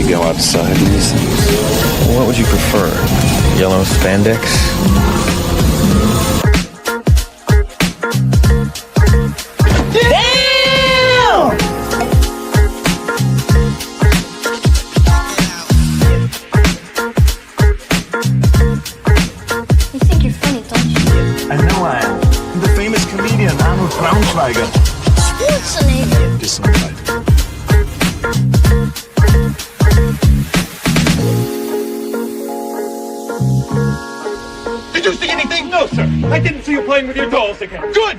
Go outside in these things. What would you prefer? Yellow spandex? Damn! You think you're funny, don't you? I know I am. I'm the famous comedian Arnold Braunschweiger. Schwarzenegger. Gesundheit. Did you see anything? No, sir. I didn't see you playing with your dolls again. Good!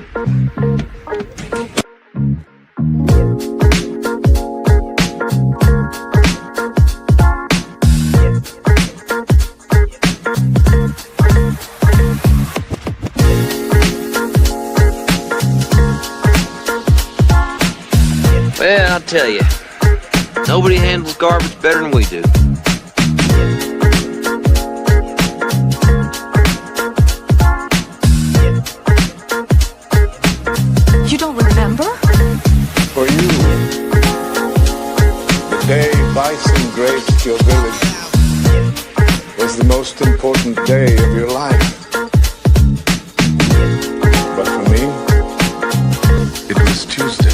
Well, I'll tell you, nobody handles garbage better than we do. You don't remember? For you, the day bison graced your village was the most important day of your life. But for me, it was Tuesday.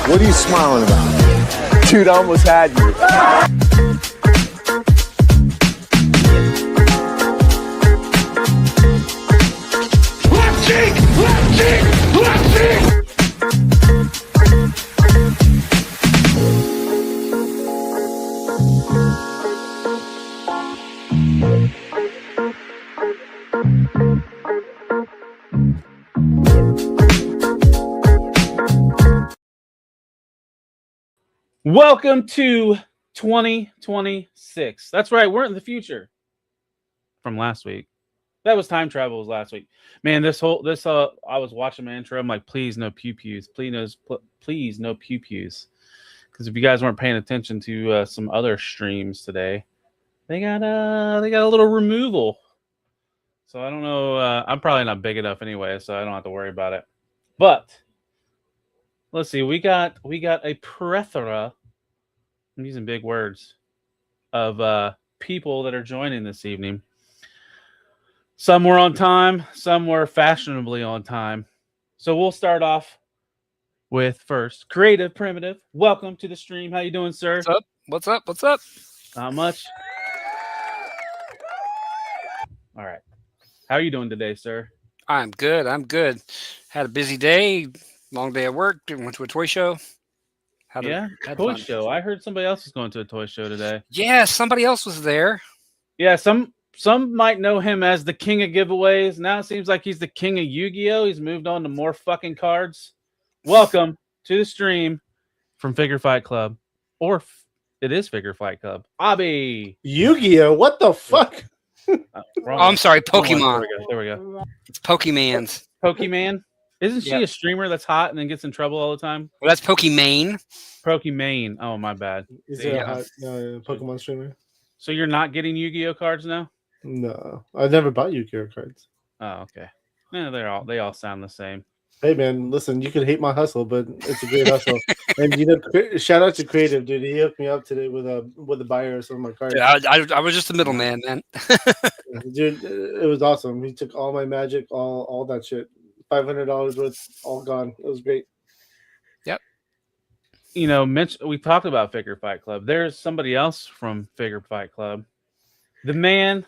What are you smiling about? Dude, I almost had you. Left cheek! Left cheek! Left cheek! Welcome to 2026. That's right, we're in the future. From last week. That was time travel was last week. Man, I was watching my intro. I'm like, please no pew pews. Please no pew pews. Because if you guys weren't paying attention to some other streams today, they got a little removal. So I don't know. I'm probably not big enough anyway, so I don't have to worry about it. But let's see. We got a plethora. I'm using big words of people that are joining this evening. Some were on time, some were fashionably on time. So we'll start off with first Creative Primitive. Welcome to the stream. How you doing, sir? What's up? What's up? What's up? Not much. All right. How are you doing today, sir? I'm good. I'm good. Had a busy day, long day at work. Went to a toy show. Had toy show. I heard somebody else was going to a toy show today. Yeah, somebody else was there. Yeah, some might know him as the king of giveaways. Now it seems like he's the king of Yu-Gi-Oh! He's moved on to more fucking cards. Welcome to the stream from Figure Fight Club. Or it is Figure Fight Club. Abhi! Yu-Gi-Oh! What the fuck? I'm sorry, Pokemon. There we go. It's Pokemans. Pokemon? Isn't she a streamer that's hot and then gets in trouble all the time? Well, that's Pokemon. Pokemon. Oh, my bad. Is there a hot Pokemon streamer? So you're not getting Yu-Gi-Oh cards now? No, I never bought Yu-Gi-Oh cards. Oh, okay. Yeah, they all sound the same. Hey man, listen, you can hate my hustle, but it's a great hustle. And you know, shout out to Creative, dude. He hooked me up today with a buyer of some of my cards. Yeah, I was just the middleman, man. Dude, it was awesome. He took all my magic, all that shit. $500 worth, all gone. It was great. Yep. You know, we talked about Figure Fight Club. There's somebody else from Figure Fight Club. The man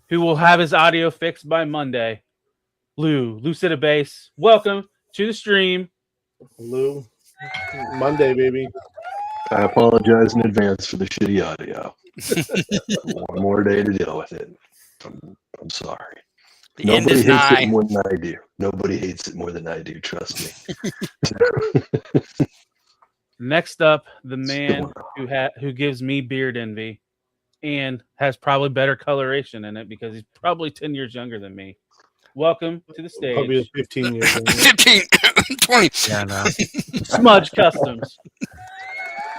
who will have his audio fixed by Monday. Lou Citabase. Welcome to the stream. Lou. Monday, baby. I apologize in advance for the shitty audio. One more day to deal with it. I'm sorry. Nobody hates it more than I do. Nobody hates it more than I do. Trust me. Next up, the man who gives me beard envy and has probably better coloration in it because he's probably 10 years younger than me. Welcome to the stage. Probably 15 years. 15, 20. Yeah, no. Smudge Customs.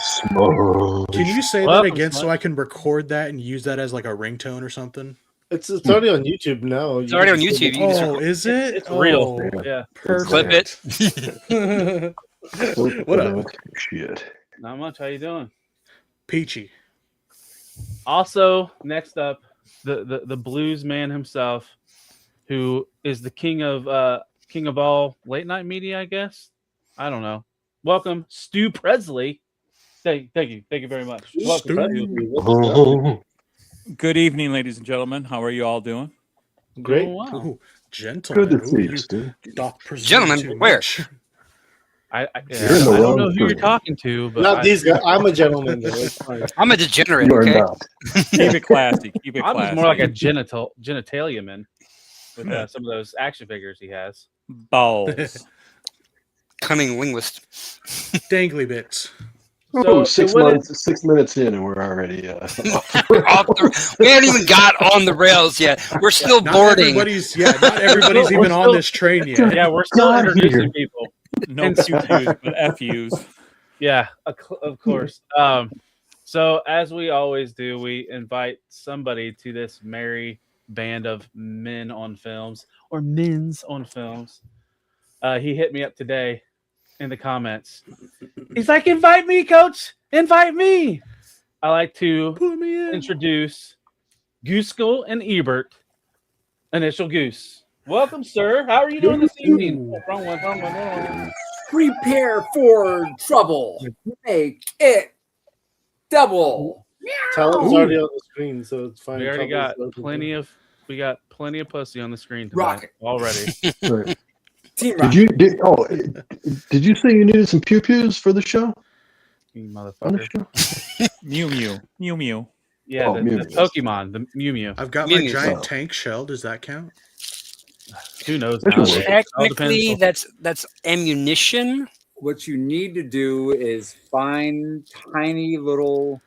Smudge. Can you say Welcome, that again Smudge. so I can record that and use that as like a ringtone or something? It's already on YouTube now. It's already on YouTube. You can just Oh, is it? It's real. Oh, Yeah. perfect. clip it. What up? Shit. Not much. How you doing? Peachy. Also, next up, the blues man himself, who is the king of all late night media, I guess. I don't know. Welcome, Stu Presley. Thank you very much. Welcome, Presley. Oh, Good evening, ladies and gentlemen. How are you all doing? Great. Oh, wow. Ooh, gentlemen. good to see Ooh, you, Stu. doth presume Gentlemen, too where? much. I You're in the don't wrong know who you're room. talking to, but Not these guys. I'm a gentleman. Though. It's fine. I'm a degenerate. You are Okay. not. Keep it classy. Keep it I was classy. more like a genitalia man with some of those action figures he has. balls. Cunning linguist. Dangly bits. Oh, So, 6 minutes in, and we're already Off we haven't even got on the rails yet. We're still Not boarding. everybody's even on this train yet. Yeah, we're still God introducing here. people. No QQs, but FUs. Yeah, of course. So as we always do, we invite somebody to this merry band of men on films or men's on films. He hit me up today in the comments. He's like, "Invite me, coach. Invite me." I like to Put me in. introduce Gooskell and Ebert, initial Goose. Welcome, sir. How are you doing this evening? Wrong one. Prepare for trouble. Make it double. Talent's already on the screen, so it's fine. We already got Couples, plenty of pussy on the screen tonight Rock it. already. Right. Team Rock. Did you say you needed some pew pews for the show? You On the motherfucker. show? Mew Mew. Mew Mew. Yeah, Oh, the Mew. Pokemon, the Mew Mew. I've got my Minions. giant tank shell. Does that count? Who knows? That's nowadays? right. It all Technically, depends that's ammunition. What you need to do is find tiny little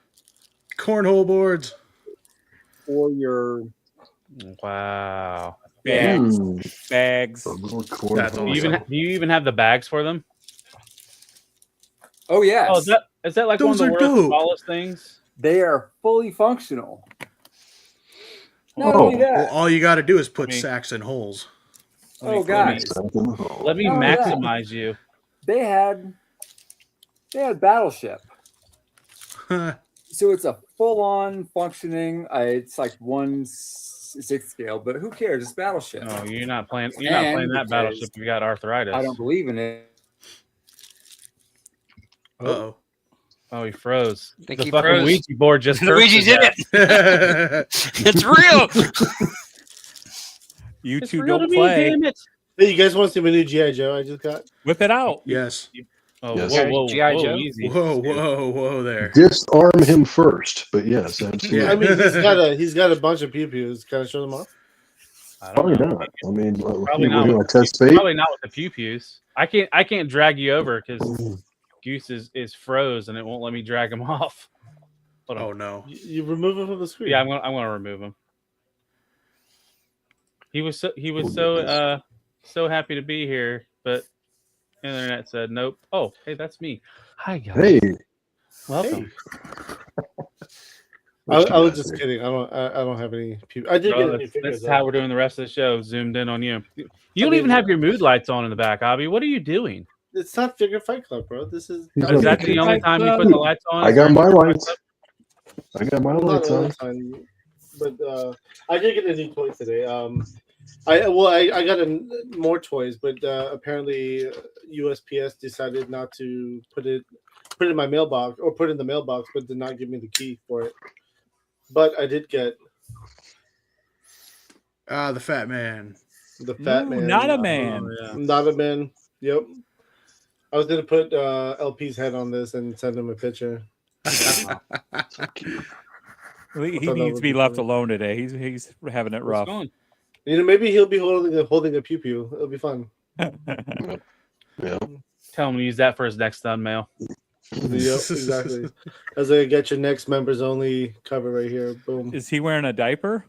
Cornhole boards. for your on- Wow. Bags. Mm, Bags. a little That's cornhole. awesome. Do you even have the bags for them? Oh yes. Oh, is that like Those one of are the world's dope. smallest things? They are fully functional. Not Oh. only that. Well, all you got to do is put Me. sacks in holes. Oh guys, Let me Oh, yeah. maximize you. they had Battleship. So it's a full-on functioning. It's like 1/6 scale, but who cares? It's Battleship. No, you're not playing. You're And not playing that because battleship. You got arthritis. I don't believe in it. Uh-oh. Oh, he froze. Think The he fucking froze. Ouija board just Luigi cursed did his ass. it. It's real. You It's two real to don't me, play. damn it. Hey, you guys want to see my new G.I. Joe I just got? Whip it out. Yes. Oh, Yes. whoa, G.I. whoa, Joe? easy. Whoa there. Disarm him first, but yes, absolutely. Yeah. I mean, he's got a bunch of pew pews. Can I show them off? I don't Probably know. not. I mean, Probably you not. want With to test fate? Probably not with the pew pews. I can't drag you over because Goose is froze and it won't let me drag him off. Hold on. Oh no. You remove him from the screen. Yeah, I'm gonna remove him. He was so happy to be here, but internet said nope. Oh, hey, that's me. Hi guys. Hey, Welcome. I was just kidding. I don't have any pew. I did Bro, get a new this figure. is how we're doing the rest of the show. Zoomed in on you. You don't mean, even have your mood lights on in the back, Abhi. What are you doing? It's not Figure Fight Club, bro. This is He's not Is that Okay. the only time you put the lights on? I got my lights. I got my not lights all the on. time, but I did get a new toy today. I got more toys, but apparently USPS decided not to put it in my mailbox or put it in the mailbox, but did not give me the key for it. But I did get The fat man. the Fat Ooh, Man. not a man. yeah. Not a man. Yep. I was gonna put LP's head on this and send him a picture. He thought that needs would to be be left funny. alone today. He's having it What's rough. going? You know, maybe he'll be holding a pew pew. It'll be fun. Yeah. Tell him to use that for his next thumbnail. Yep, exactly. As I get your next members only cover right here. Boom. Is he wearing a diaper?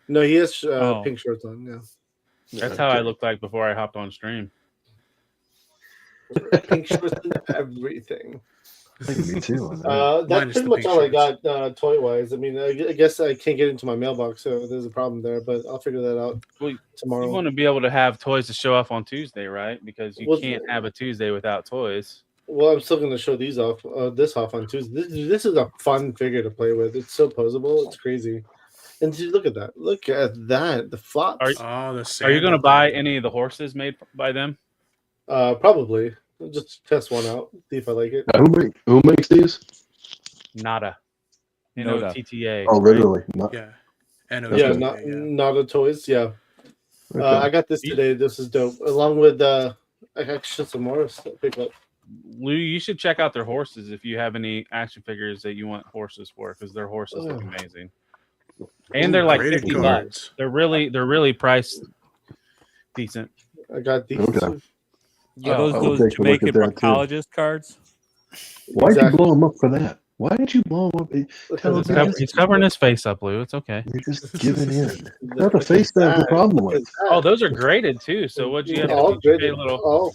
No, he has Oh. pink shorts on. Yeah. That's how I looked like before I hopped on stream. Pink shorts and everything. Me too. That's Minus pretty the much pink all I shorts. got toy wise. I mean, I guess I can't get into my mailbox, so there's a problem there. But I'll figure that out Well, tomorrow. you want to be able to have toys to show off on Tuesday, right? Because you Well, can't have a Tuesday without toys. Well, I'm still going to show these off. This off on Tuesday. This is a fun figure to play with. It's so posable. It's crazy. And dude, look at that. Look at that. The flops. Are you going to buy any of the horses made by them? Probably. I'll just test one out. See if I like it. Who makes these? Nada. Noda. TTA. Oh, literally. Not, Yeah. Yeah, Nada Toys. Yeah. Okay. I got this today. This is dope. Along with I actually some more to pick up. Lou, you should check out their horses if you have any action figures that you want horses for, because their horses look amazing. And they're like graded $50. cards. They're really priced decent. I got these. Okay. Yeah, I'll those take a look Jamaican at that, too. proctologist cards. Why did you blow him up for that? Why did you blow him up? Tell him He's covering his face up, Lou. It's okay. you're just giving in. Not the face that's the problem with. Oh, those are graded too. So what'd you have All to teach graded. a little? All.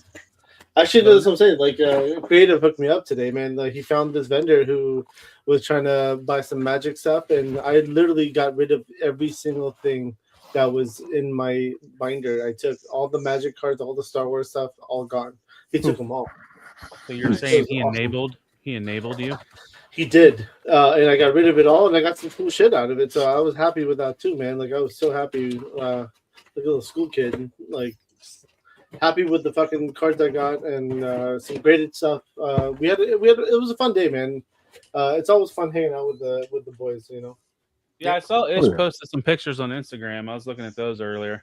Actually, that's what I'm saying. Like, Creative hooked me up today, man. Like, he found this vendor who was trying to buy some magic stuff, and I literally got rid of every single thing that was in my binder. I took all the magic cards, all the Star Wars stuff, all gone. He took them all. So you're saying he enabled you? He did, and I got rid of it all, and I got some cool shit out of it. So I was happy with that too, man. Like, I was so happy, like a little school kid, like happy with the fucking cards I got and some graded stuff. We had it was a fun day, man. It's always fun hanging out with the boys, you know. Yeah, I saw Ish posted some pictures on Instagram. I was looking at those earlier.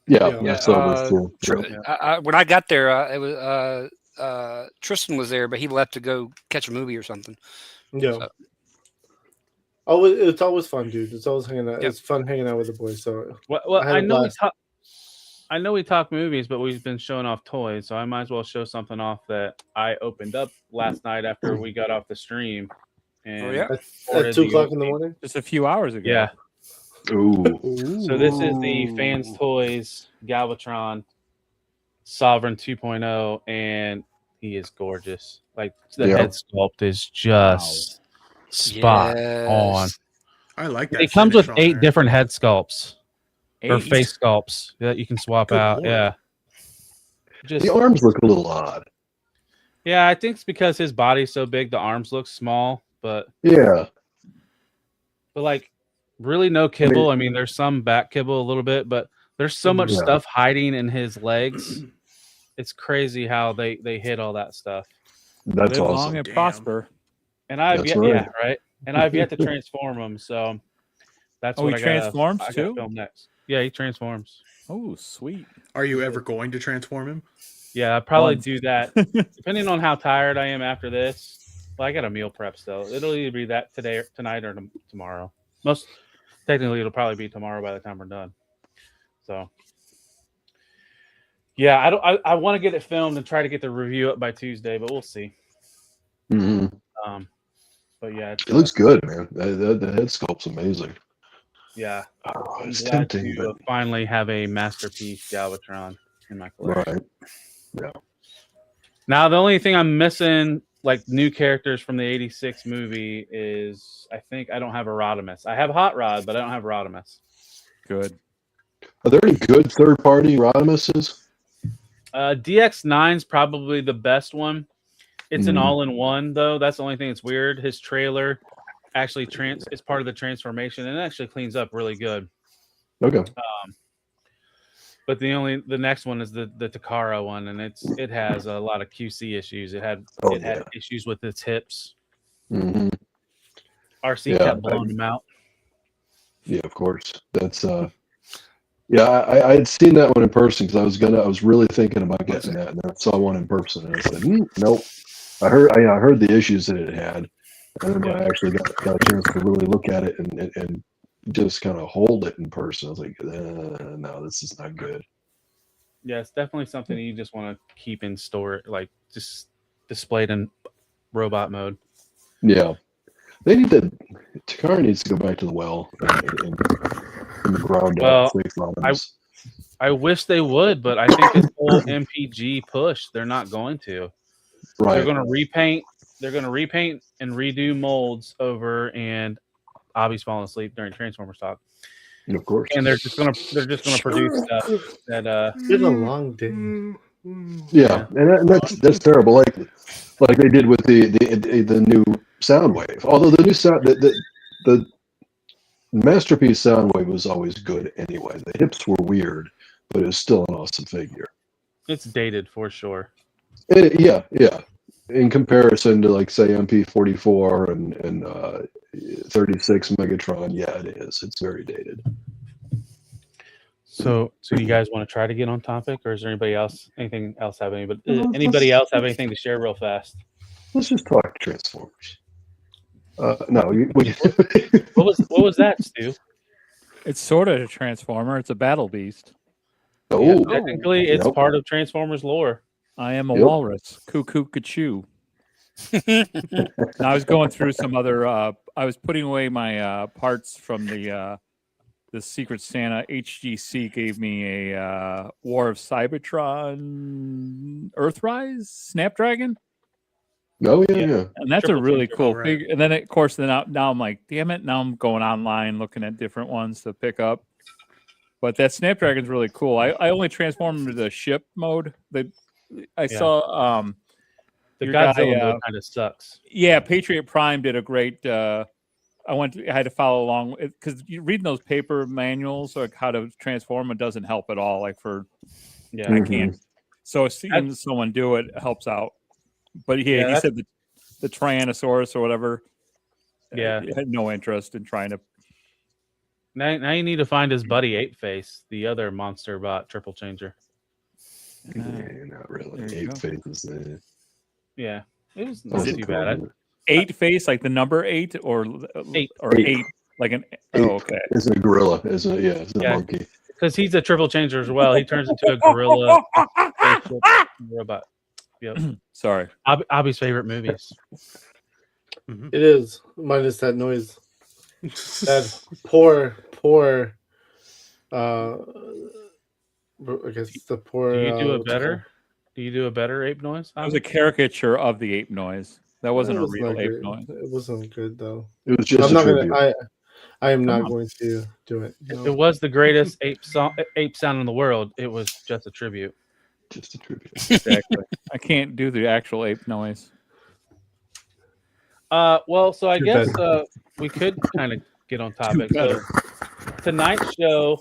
Yeah, I saw those too. When I got there, it was Tristan was there, but he left to go catch a movie or something. Yeah. So. Oh, it's always fun, dude. It's always hanging out. Yep. It's fun hanging out with the boys. So Well, I know we talk movies, but we've been showing off toys, so I might as well show something off that I opened up last night after we got off the stream. And at 2 o'clock in the morning. Just a few hours ago. Yeah. Ooh. So this is the Fans Toys Galvatron Sovereign 2.0, and he is gorgeous. Like the head sculpt is just spot on. I like that. It comes with finish on 8 there. different head sculpts or 8? face sculpts that you can swap Good out. Lord. Yeah. Just The arms look a little odd. yeah, I think it's because his body's so big, the arms look small, but Yeah. like really no kibble. I mean, there's some back kibble a little bit, but there's so much stuff hiding in his legs. It's crazy how they hit all that stuff. That's Live awesome. long and prosper. And I've That's yet, right. yeah, right. And I've yet to transform him, so that's Oh, what he I gotta- transforms I gotta too? film next. Yeah, he transforms. Oh, sweet. Are you ever going to transform him? Yeah, I'd probably Once. do that. Depending on how tired I am after this. Well, I got a meal prep still. It'll either be that today, tonight, or tomorrow. Most technically, it'll probably be tomorrow by the time we're done. So, yeah, I want to get it filmed and try to get the review up by Tuesday, but we'll see. Mm-hmm. But yeah, it's, It looks good, man. The head sculpt's amazing. yeah. Oh, I'm it's glad tempting, to but finally have a masterpiece Galvatron in my collection. right. Yeah. Now, the only thing I'm missing, like new characters from the '86 movie, is I think I don't have a Rodimus. I have Hot Rod, but I don't have Rodimus. Good. Are there any good third-party Rodimuses? DX9's probably the best one. It's an Mhm. all-in-one, though. That's the only thing that's weird. His trailer actually is part of the transformation, and it actually cleans up really good. Okay. But the next one is the Takara one, and it has a lot of QC issues. It had issues with its hips. Mm-hmm. RC Yeah, kept blowing them out. Yeah, of course. That's yeah. I had seen that one in person because I was really thinking about getting that, and I saw one in person, and I said, nope. I heard the issues that it had, and then when I actually got a chance to really look at it and just kind of hold it in person, I was like, no, this is not good. Yeah, it's definitely something you just want to keep in store, like just displayed in robot mode. Yeah, they need to. Takara needs to go back to the well and from the ground Well, up. Fix models. I wish they would, but I think this whole MPG push, they're not going to. Right. They're going to repaint. They're going to repaint and redo molds over, and Abhi's falling asleep during Transformers talk. Of course. And they're just gonna produce stuff that It's been a long day. Yeah, and that's terrible. Like they did with the new Soundwave. Although the new sound the Masterpiece Soundwave was always good anyway. The hips were weird, but it was still an awesome figure. it's dated for sure. Yeah. In comparison to like say MP44 and 36 Megatron, yeah, it is. It's very dated. So you guys want to try to get on topic, or is there anybody else? Anybody else have anything to share real fast? Let's just talk Transformers. No, what was that, Stu? It's sort of a Transformer. It's a battle beast. Oh, Yeah, technically, it's part of Transformers lore. I am a walrus. Cuckoo, cachoo. I was going through some other. I was putting away my parts from the Secret Santa. HGC gave me a War of Cybertron Earthrise Snapdragon. Oh yeah. And that's a really cool figure. And then of course, now I'm like, damn it! Now I'm going online looking at different ones to pick up. But that Snapdragon's really cool. I only transformed into the ship mode. I saw the your Godzilla guy, mode kind of sucks. Yeah, Patriot Prime did a great. I had to follow along because reading those paper manuals like how to transform it doesn't help at all. Like I can't. So seeing someone do it helps out. But he said the Tyrannosaurus or whatever. Yeah, had no interest in trying to. Now you need to find his buddy Ape Face, the other monster bot triple changer. Not really. 8 Faces. Yeah, it was not too bad. 8 face, like the number 8, or 8, like an. Oh, okay. It's a gorilla. It's a monkey. Because he's a triple changer as well. He turns into a gorilla robot. Yep. Sorry. Abhi's favorite movies. It is, minus that noise. That poor. I guess the poor. Do you do a better? Do you do a better ape noise? That was a caricature of the ape noise. That wasn't a real ape noise. It wasn't good though. It was just. I am not going to do it. No. It was the greatest ape sound in the world. It was just a tribute. Just a tribute. Exactly. I can't do the actual ape noise. Well, so I guess we could kind of get on topic. So tonight's show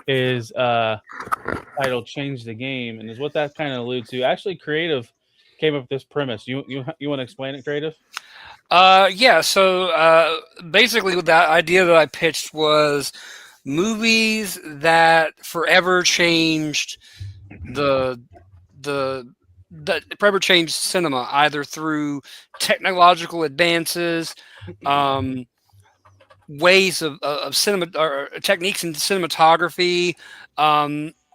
is titled "Change the Game," and is what that kind of alludes to. Actually, Creative came up with this premise. You want to explain it, Creative? Yeah. So basically, that idea that I pitched was movies that forever changed that forever changed cinema, either through technological advances, ways of cinema or techniques in cinematography,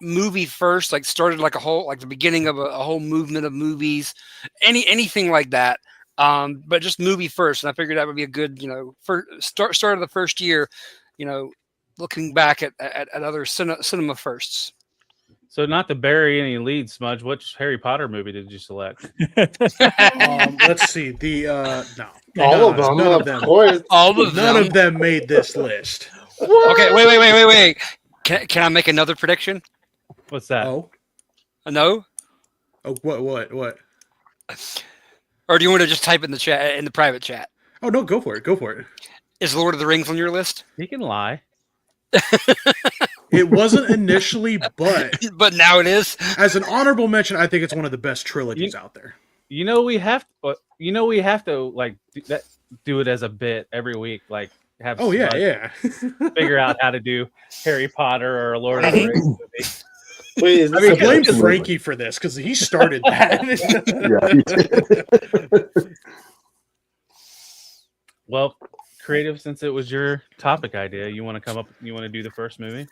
movie first, like started like the beginning of a whole movement of movies, anything like that. But just movie first, and I figured that would be a good, start of the first year, looking back at other cinema firsts. So, not to bury any leads, Smudge, which Harry Potter movie did you select? Let's see. All of them, of course. None of them made this list. Okay, wait. Can I make another prediction? What's that? Oh, no. Oh, what? Or do you want to just type in the chat, in the private chat? Oh no, go for it. Is Lord of the Rings on your list? He can lie. It wasn't initially, but now it is. As an honorable mention, I think it's one of the best trilogies out there. We have to like do it as a bit every week. Like have. Oh yeah. Figure out how to do Harry Potter or a Lord of the Rings movie. Wait, I blame Frankie for this because he started that. Well, Creative, since it was your topic idea, you want to do the first movie?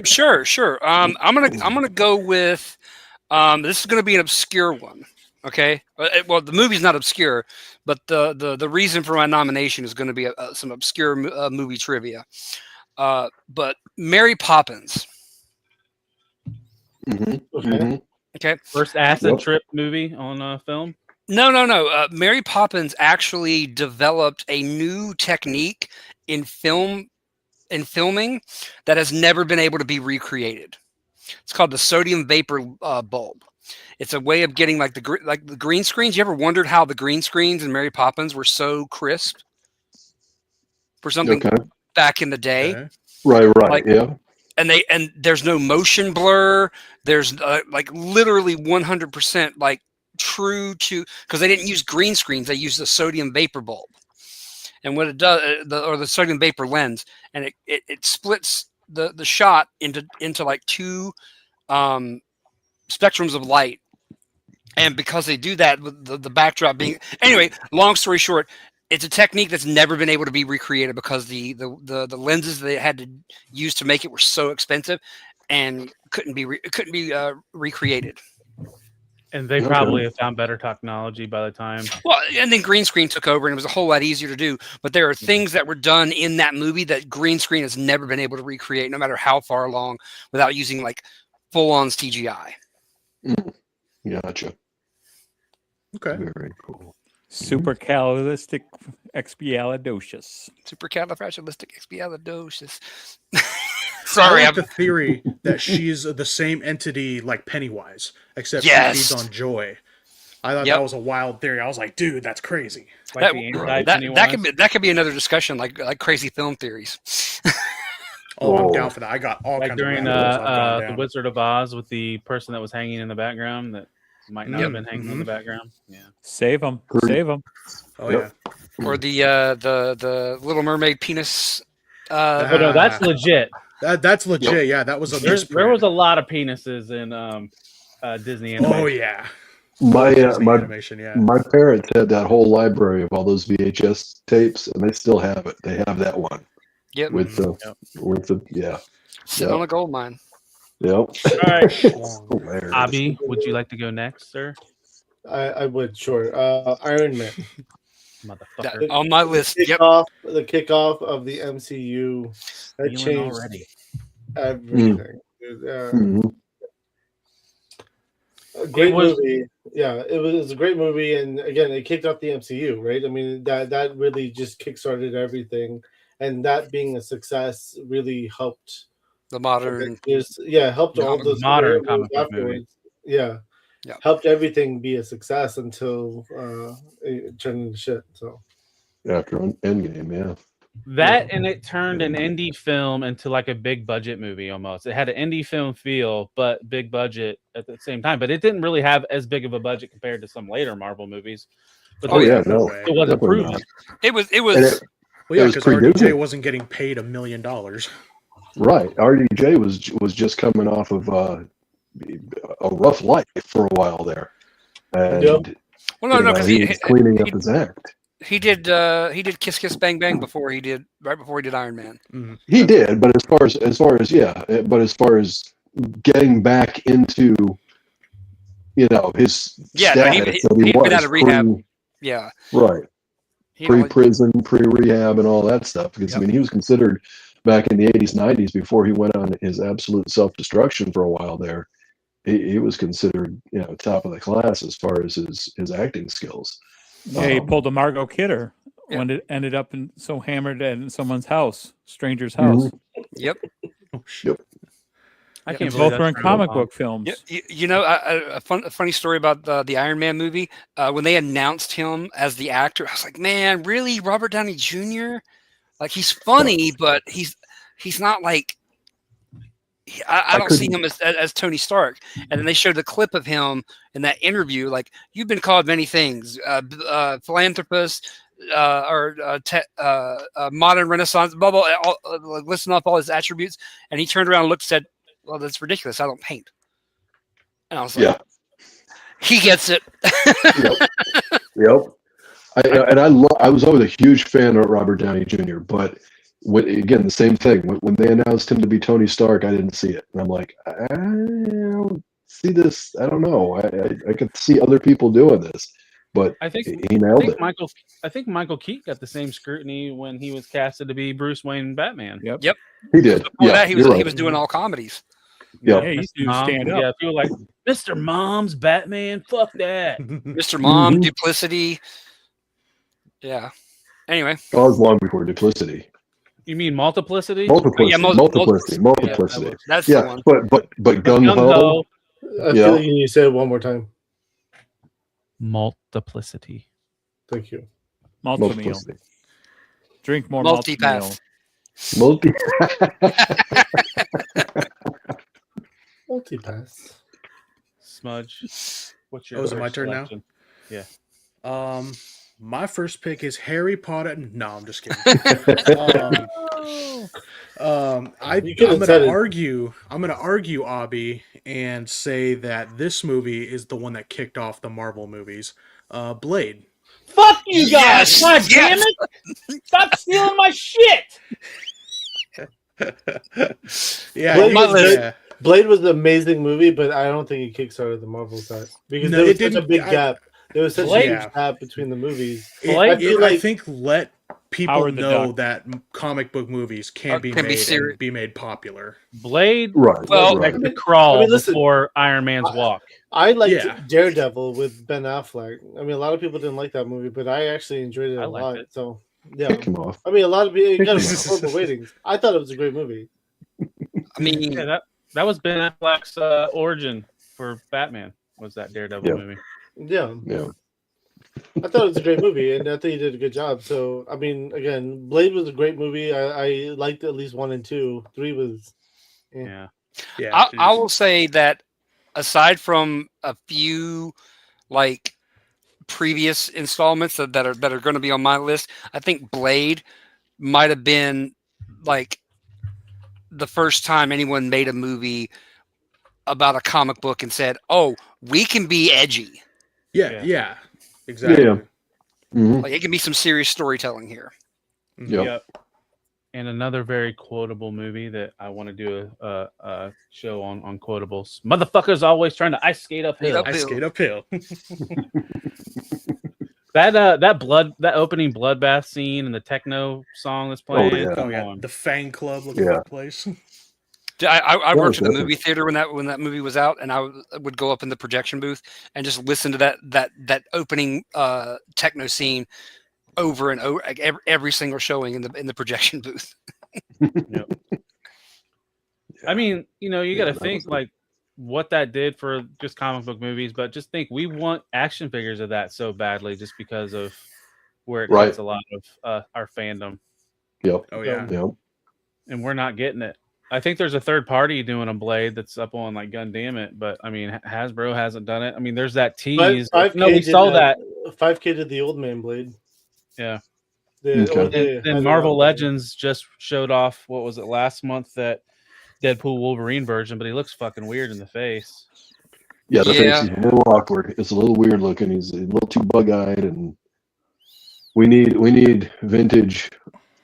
Sure. I'm gonna go with this is gonna be an obscure one. Okay. Well, the movie's not obscure, but the reason for my nomination is going to be some obscure movie trivia. But Mary Poppins. Okay. First acid trip movie on film. No. Mary Poppins actually developed a new technique in filming that has never been able to be recreated. It's called the sodium vapor bulb. It's a way of getting like the green screens. You ever wondered how the green screens in Mary Poppins were so crisp for something back in the day? Right, yeah. And there's no motion blur. There's like literally 100% like true to, because they didn't use green screens. They used the sodium vapor bulb. And what it does, or the sodium vapor lens, and it splits the shot into like two spectrums of light. And because they do that, the backdrop being, anyway, long story short, it's a technique that's never been able to be recreated because the lenses they had to use to make it were so expensive and couldn't be recreated. And they probably have found better technology by the time. Well, and then green screen took over, and it was a whole lot easier to do. But there are things that were done in that movie that green screen has never been able to recreate, no matter how far along, without using like full-on CGI. Gotcha. Okay. Very cool. Supercalifragilisticexpialidocious. Supercalifragilisticexpialidocious. Sorry, I like the theory that she's the same entity like Pennywise, except she feeds on joy. I thought that was a wild theory. I was like, dude, that's crazy. Like that could be another discussion, like crazy film theories. I'm down for that. I got all like kinds during of the Wizard of Oz with the person that was hanging in the background that might not have been hanging in the background. Yeah, save them. Oh yeah. Or the Little Mermaid penis. No, that's legit. That's legit. Yeah, that was a there was a lot of penises in Disney animation. Oh yeah. My animation, my parents had that whole library of all those VHS tapes, and they still have it. They have that one. Yep. With the Sitting on a gold mine. Yep. All right. Abhi, would you like to go next, sir? I would, sure. Iron Man. Motherfucker. On my list. The kickoff of the MCU that changed everything. A great movie. Yeah, it was a great movie, and again, it kicked off the MCU, right? I mean, that really just kickstarted everything, and that being a success really helped the modern. Helped all those modern comic book movie. Yeah. Helped everything be a success until it turned into shit. So after Endgame, yeah. That and it turned an indie film into like a big budget movie almost. It had an indie film feel, but big budget at the same time. But it didn't really have as big of a budget compared to some later Marvel movies. But no, it wasn't proven. It was. Well, yeah, because RDJ wasn't getting paid $1 million. Right, RDJ was just coming off of a rough life for a while there, and well, no, because he was cleaning up his act. He did Kiss Kiss Bang Bang before he did Iron Man. Mm-hmm. He did, but as far as getting back into, his status he'd been out of rehab. Right. Pre-prison, pre-rehab, and all that stuff. Because I mean, he was considered back in the 80s, 90s, before he went on his absolute self-destruction for a while there. He was considered, top of the class as far as his acting skills. Yeah, he pulled a Margot Kidder when it ended up so hammered in someone's house, stranger's house. Yep. Yep. I can't both were in comic book films. A funny story about the Iron Man movie. When they announced him as the actor, I was like, man, really, Robert Downey Jr.? Like, he's funny, but he's not like. I don't see him as Tony Stark. And then they showed the clip of him in that interview. Like, you've been called many things, philanthropist, or modern Renaissance bubble. Listen off all his attributes, and he turned around and looked and said, "Well, that's ridiculous. I don't paint." And I was like, "He gets it." Yep. I was always a huge fan of Robert Downey Jr., but. Again, the same thing. When they announced him to be Tony Stark, I didn't see it, and I'm like, I don't see this. I don't know. I could see other people doing this, but I think he nailed it. I think Michael Keaton got the same scrutiny when he was casted to be Bruce Wayne Batman. Yep. He did. Before that, he was right. he was doing all comedies. Yeah. Hey, he's Mom, stand up. yeah, people like Mr. Mom's Batman. Fuck that. Mr. Mom, Duplicity. Yeah. Anyway. Oh, it was long before Duplicity. You mean multiplicity? Multiplicity. Yeah, Multiplicity. That's the one. But Gung Ho. I feel like you need to say it one more time. Multiplicity. Thank you. Multi-meal. Drink more Multi-pass. Multi. Multi-pass. Smudge. What's your Oh, is it my first turn selection? now? Yeah. My first pick is Harry Potter. No, I'm just kidding. I'm gonna argue, Abhi, and say that this movie is the one that kicked off the Marvel movies. Blade. Fuck you guys! God damn it! Stop stealing my shit! Blade was an amazing movie, but I don't think it kickstarted the Marvel side because there was such a big gap. There was such a huge gap between the movies. I think let people know that comic book movies can be made popular. Blade, Well, like the crawl before Iron Man's walk. I liked Daredevil with Ben Affleck. I mean, a lot of people didn't like that movie, but I actually enjoyed it a lot. So yeah, I mean, a lot of people got horrible ratings. I thought it was a great movie. I mean, yeah, that was Ben Affleck's origin for Batman. Was that Daredevil movie? Yeah. I thought it was a great movie, and I think he did a good job. So, I mean, again, Blade was a great movie. I liked at least 1 and 2. 3 was, yeah. I will say that aside from a few like previous installments that are going to be on my list, I think Blade might have been like the first time anyone made a movie about a comic book and said, "Oh, we can be edgy." Yeah. Exactly. Yeah. Mm-hmm. Like it can be some serious storytelling here. Yep. And another very quotable movie that I want to do a show on quotables. Motherfuckers always trying to ice skate uphill. Ice skate uphill. that opening bloodbath scene and the techno song that's playing. The Fang Club looking at place. I worked at the movie theater when that movie was out, and I would go up in the projection booth and just listen to that opening techno scene over and over, like every single showing in the projection booth. Yep. I mean, you got to think like what that did for just comic book movies, but just think we want action figures of that so badly just because of where it gets a lot of our fandom. Yep. Oh yeah. Yep. And we're not getting it. I think there's a third party doing a Blade that's up on like Gundam, but I mean Hasbro hasn't done it. I mean, there's that tease. We saw that 5K did the Old Man Blade. Yeah. And Marvel Legends just showed off, what was it, last month, that Deadpool Wolverine version, but he looks fucking weird in the face. Yeah, the face is a little awkward. It's a little weird looking. He's a little too bug-eyed, and we need vintage,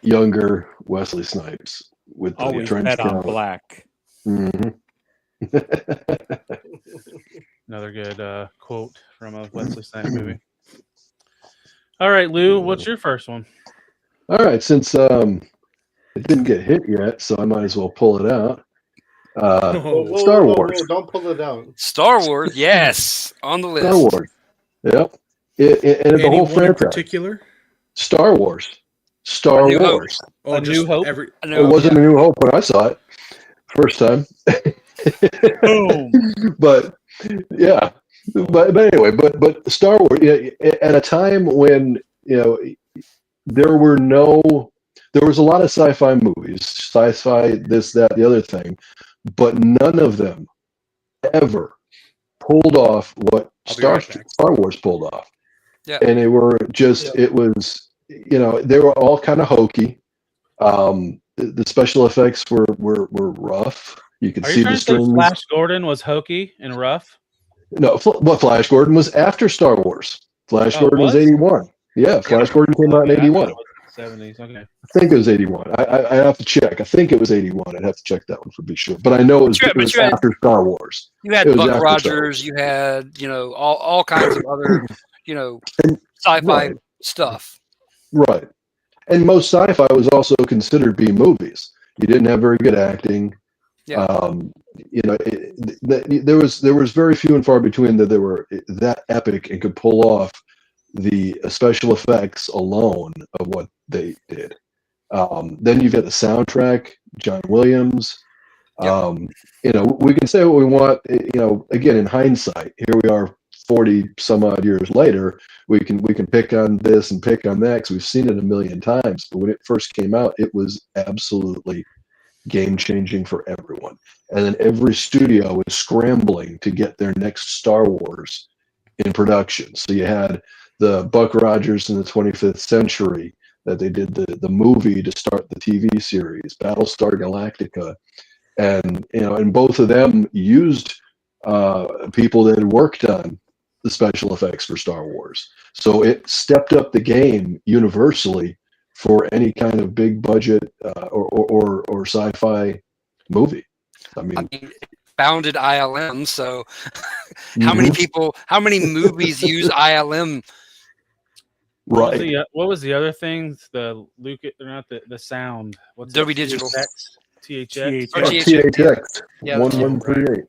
younger Wesley Snipes with the always trench bet on coat. black. Mm-hmm. Another good quote from a Wesley Snipes movie. All right, Lou, what's your first one? All right, since it didn't get hit yet, so I might as well pull it out. Star Wars. Don't pull it out. Star Wars, yes, on the list. Star Wars. Yep. And the whole franchise. In particular? Star Wars. Star Wars. Oh, New Hope. It wasn't A New Hope when I saw it first time. But yeah. But anyway, but Star Wars, at a time when there was a lot of sci-fi movies, sci-fi this, that, the other thing, but none of them ever pulled off what Star Wars pulled off. Yeah. And they were just it was they were all kind of hokey. The special effects were rough. You could see the strings. Flash Gordon was hokey and rough? No, Flash Gordon was after Star Wars. Flash Gordon was 81. Yeah, Flash Gordon came out in 81. 70s. Okay. I think it was 81. I have to check. I think it was 81. I'd have to check that one for be sure. But I know it was after Star Wars. You had It was Buck after Star Wars. Rogers. You had all kinds of other sci-fi Right. stuff. Right. And most sci-fi was also considered B movies. You didn't have very good acting. Yeah. There was very few and far between that they were that epic and could pull off the special effects alone of what they did. Then you've got the soundtrack, John Williams. We can say what we want. Again, in hindsight, here we are, 40 some odd years later. We can pick on this and pick on that because we've seen it a million times. But when it first came out, it was absolutely game changing for everyone. And then every studio was scrambling to get their next Star Wars in production. So you had the Buck Rogers in the 25th Century that they did the movie to start the TV series, Battlestar Galactica, and both of them used people that had worked on the special effects for Star Wars. So it stepped up the game universally for any kind of big budget or sci-fi movie. I mean, it founded ILM. So how many movies use ILM? Right. What was the other things? The sound. What's Dolby Digital. THX. THX. Yeah, 1138.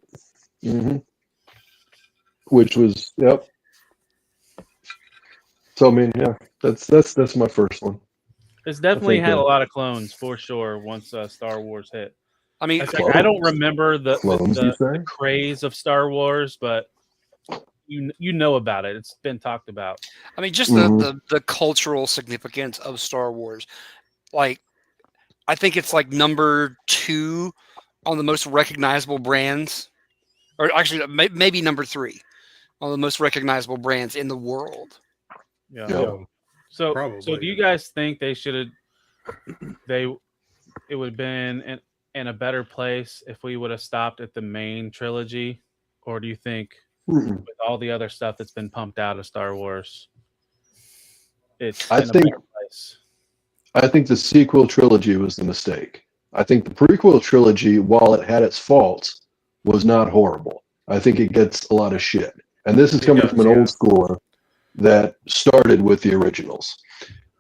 Mm-hmm. Which was So I mean, yeah, that's my first one. It's definitely had a lot of clones for sure. Once Star Wars hit, I mean, I don't remember the say? craze of Star Wars, but you know about it. It's been talked about. I mean, just the cultural significance of Star Wars. Like, I think it's like number 2 on the most recognizable brands, or actually maybe number 3 on the most recognizable brands in the world. Yeah. So do you guys think they should have? It would have been in a better place if we would have stopped at the main trilogy, or do you think with all the other stuff that's been pumped out of Star Wars, it's in a better place? I think the sequel trilogy was the mistake. I think the prequel trilogy, while it had its faults, was not horrible. I think it gets a lot of shit. And this is coming from an old schooler that started with the originals.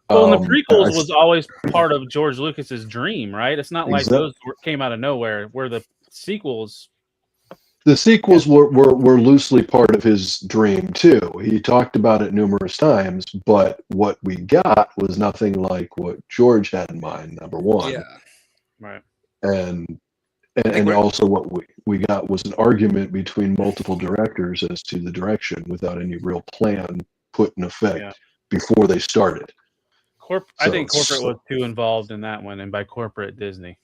Well, and the prequels was always part of George Lucas's dream, right? It's not like those came out of nowhere. Where the sequels were loosely part of his dream too. He talked about it numerous times, but what we got was nothing like what George had in mind. Number one, yeah, right, and also what we got was an argument between multiple directors as to the direction without any real plan put in effect before they started. I think corporate was too involved in that one, and by corporate, Disney.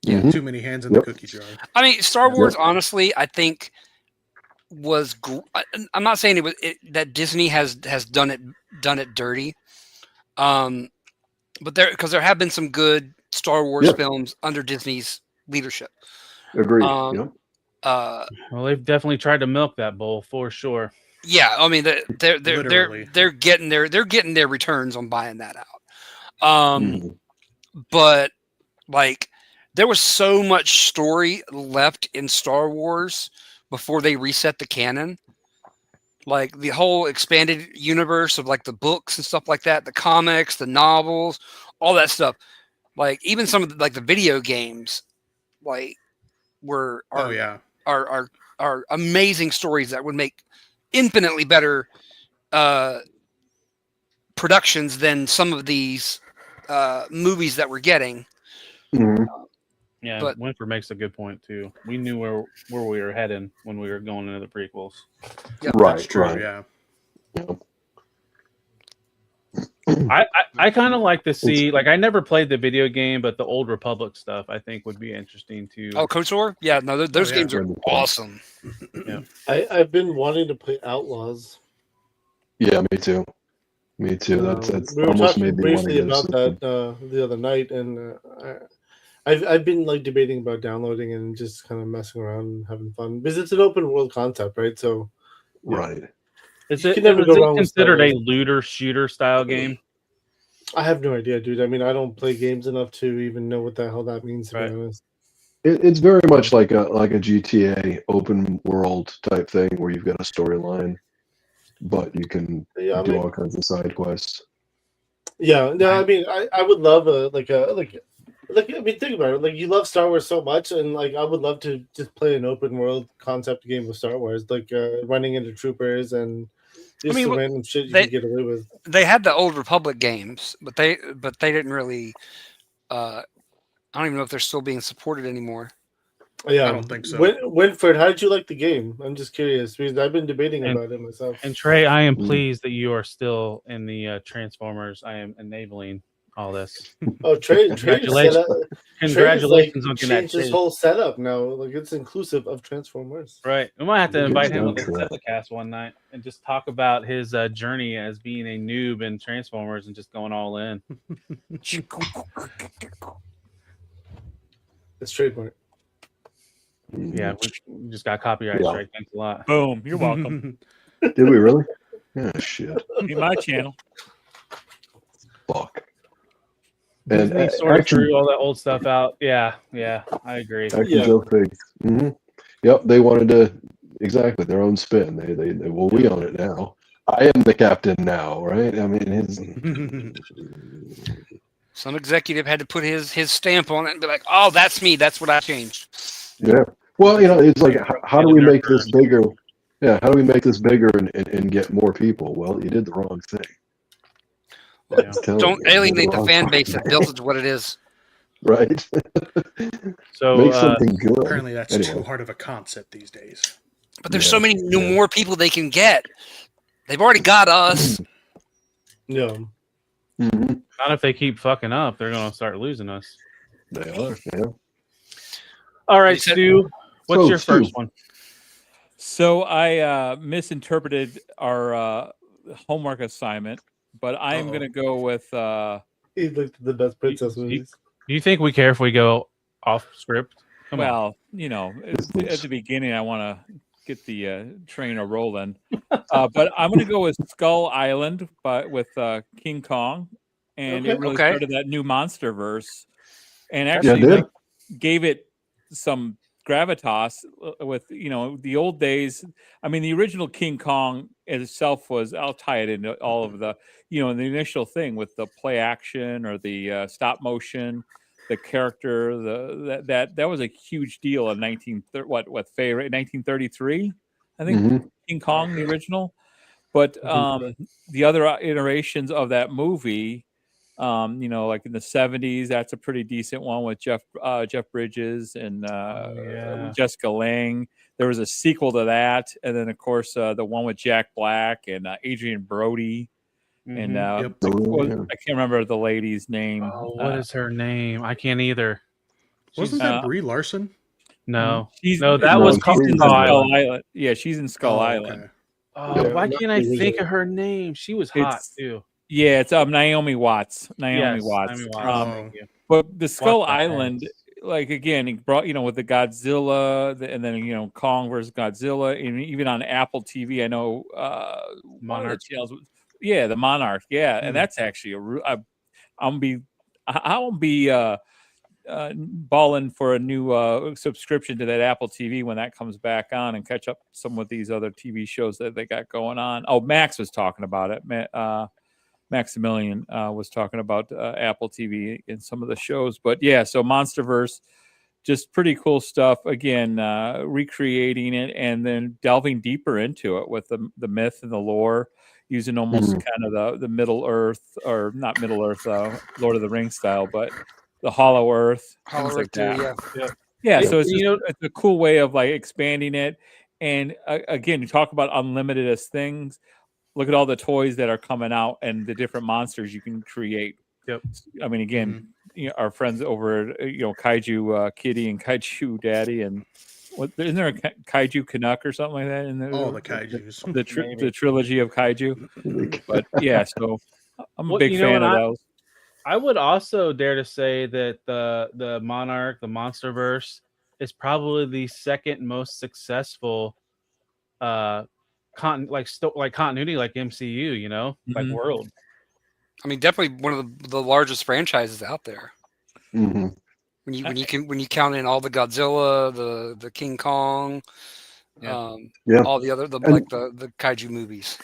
Yeah, too many hands in the cookie jar. I mean, Star Wars, honestly, I think was. I'm not saying that Disney has done it dirty, but because there have been some good Star Wars films under Disney's leadership. Agreed. Well, they've definitely tried to milk that bowl for sure. Yeah, I mean they're getting their returns on buying that out. But like there was so much story left in Star Wars before they reset the canon. Like the whole expanded universe of like the books and stuff like that, the comics, the novels, all that stuff. Like even some of the, like the video games, like are amazing stories that would make infinitely better productions than some of these movies that we're getting. Yeah, but Winfrey makes a good point too. We knew where we were heading when we were going into the prequels. Yep, right, that's true. right. Yeah. I kind of like to see, like, I never played the video game, but the Old Republic stuff I think would be interesting too. Oh, KOTOR? Yeah, no, those games are awesome. Yeah, I've been wanting to play Outlaws. Yeah, me too. Me too. That's we were almost talking made me want briefly to about that the other night, and I've been like debating about downloading and just kind of messing around and having fun because it's an open world concept, right? So, right. Is it considered a looter shooter style game? I have no idea, dude. I mean, I don't play games enough to even know what the hell that means. To be honest. It's very much like a GTA open world type thing where you've got a storyline, but you can do all kinds of side quests. Yeah, no, I mean, I would love like I mean, think about it. Like, you love Star Wars so much, and like, I would love to just play an open world concept game with Star Wars, like running into troopers and just some random shit you can get away with. They had the Old Republic games, but they didn't really. I don't even know if they're still being supported anymore. Yeah, I don't think so. Winford, how did you like the game? I'm just curious because I've been debating about it myself. And Trey, I am pleased that you are still in the Transformers. I am enabling all this. Oh, Trey! Congratulations on getting that changed his changed. whole setup now. Like, it's inclusive of Transformers. Right. We might have to invite him on the Good. Decepticast one night and just talk about his journey as being a noob in Transformers and just going all in. It's trademark. Yeah, we just got copyright strike. Thanks a lot. Boom. You're welcome. Did we really? Yeah, shit. Be my channel. Fuck. And And sort of action, threw all that old stuff out. Yeah, I agree. action Joe Figs. Yep, they wanted to exactly their own spin. They well, we own it now. I am the captain now, right? I mean, his. Some executive had to put his stamp on it and be like, "Oh, that's me. That's what I changed." Yeah. Well, it's like, how do we make this bigger? Yeah, how do we make this bigger and get more people? Well, you did the wrong thing. Don't alienate the fan base that built it to what it is. Right. So make something good. Apparently, that's too hard of a concept these days. But there's so many more people they can get. They've already got us. Yeah. Not if they keep fucking up. They're going to start losing us. They are. Yeah. All right, Stu. What's your first one? So I misinterpreted our homework assignment, but I am going to go with. He looked at the best princess movies. Do you think we care if we go off script? At the beginning, I want to get the train a rolling. But I'm going to go with Skull Island, but with King Kong, and it really started that new monster verse, and actually gave it some gravitas with the old days. I mean, the original King Kong itself was, I'll tie it into all of the the initial thing with the play action or the stop motion, the character, that was a huge deal in 1933, I think. King Kong, the original. But the other iterations of that movie, like in the 70s, that's a pretty decent one with Jeff Bridges and Jessica Lange. There was a sequel to that, and then of course the one with Jack Black and Adrian Brody. And I can't remember the lady's name. What is her name? I can't either. Wasn't that Brie Larson? No, she's that was called Skull Island. Yeah, she's in Skull Island. Oh, why can't I think of her name? She was hot too. Yeah, it's Naomi Watts. Naomi Watts. But the Skull Island, like again, he brought with the Godzilla, and then Kong versus Godzilla, and even on Apple TV, I know Monarch. Yeah, the Monarch. Yeah, and that's actually I'll be balling for a new subscription to that Apple TV when that comes back on, and catch up some of these other TV shows that they got going on. Oh, Max was talking about it. Maximilian was talking about Apple TV in some of the shows. But yeah, so Monsterverse, just pretty cool stuff. Again, recreating it and then delving deeper into it with the myth and the lore, using almost kind of the Middle Earth, or not Middle Earth, Lord of the Rings style, but the Hollow Earth. Hollow Earth, yeah. So it's it's a cool way of like expanding it. And again, you talk about unlimited as things. Look at all the toys that are coming out and the different monsters you can create. Yep. I mean, again, our friends over at Kaiju Kitty and Kaiju Daddy, and isn't there a Kaiju Canuck or something like that in there? Oh, the Kaijus. The trilogy of Kaiju. But yeah, so I'm a big fan of those. I would also dare to say that the Monarch, the Monsterverse, is probably the second most successful continuity, like MCU, like world. I mean, definitely one of the largest franchises out there. Mm-hmm. When you count in all the Godzilla, the King Kong, Yeah. all the other the kaiju movies.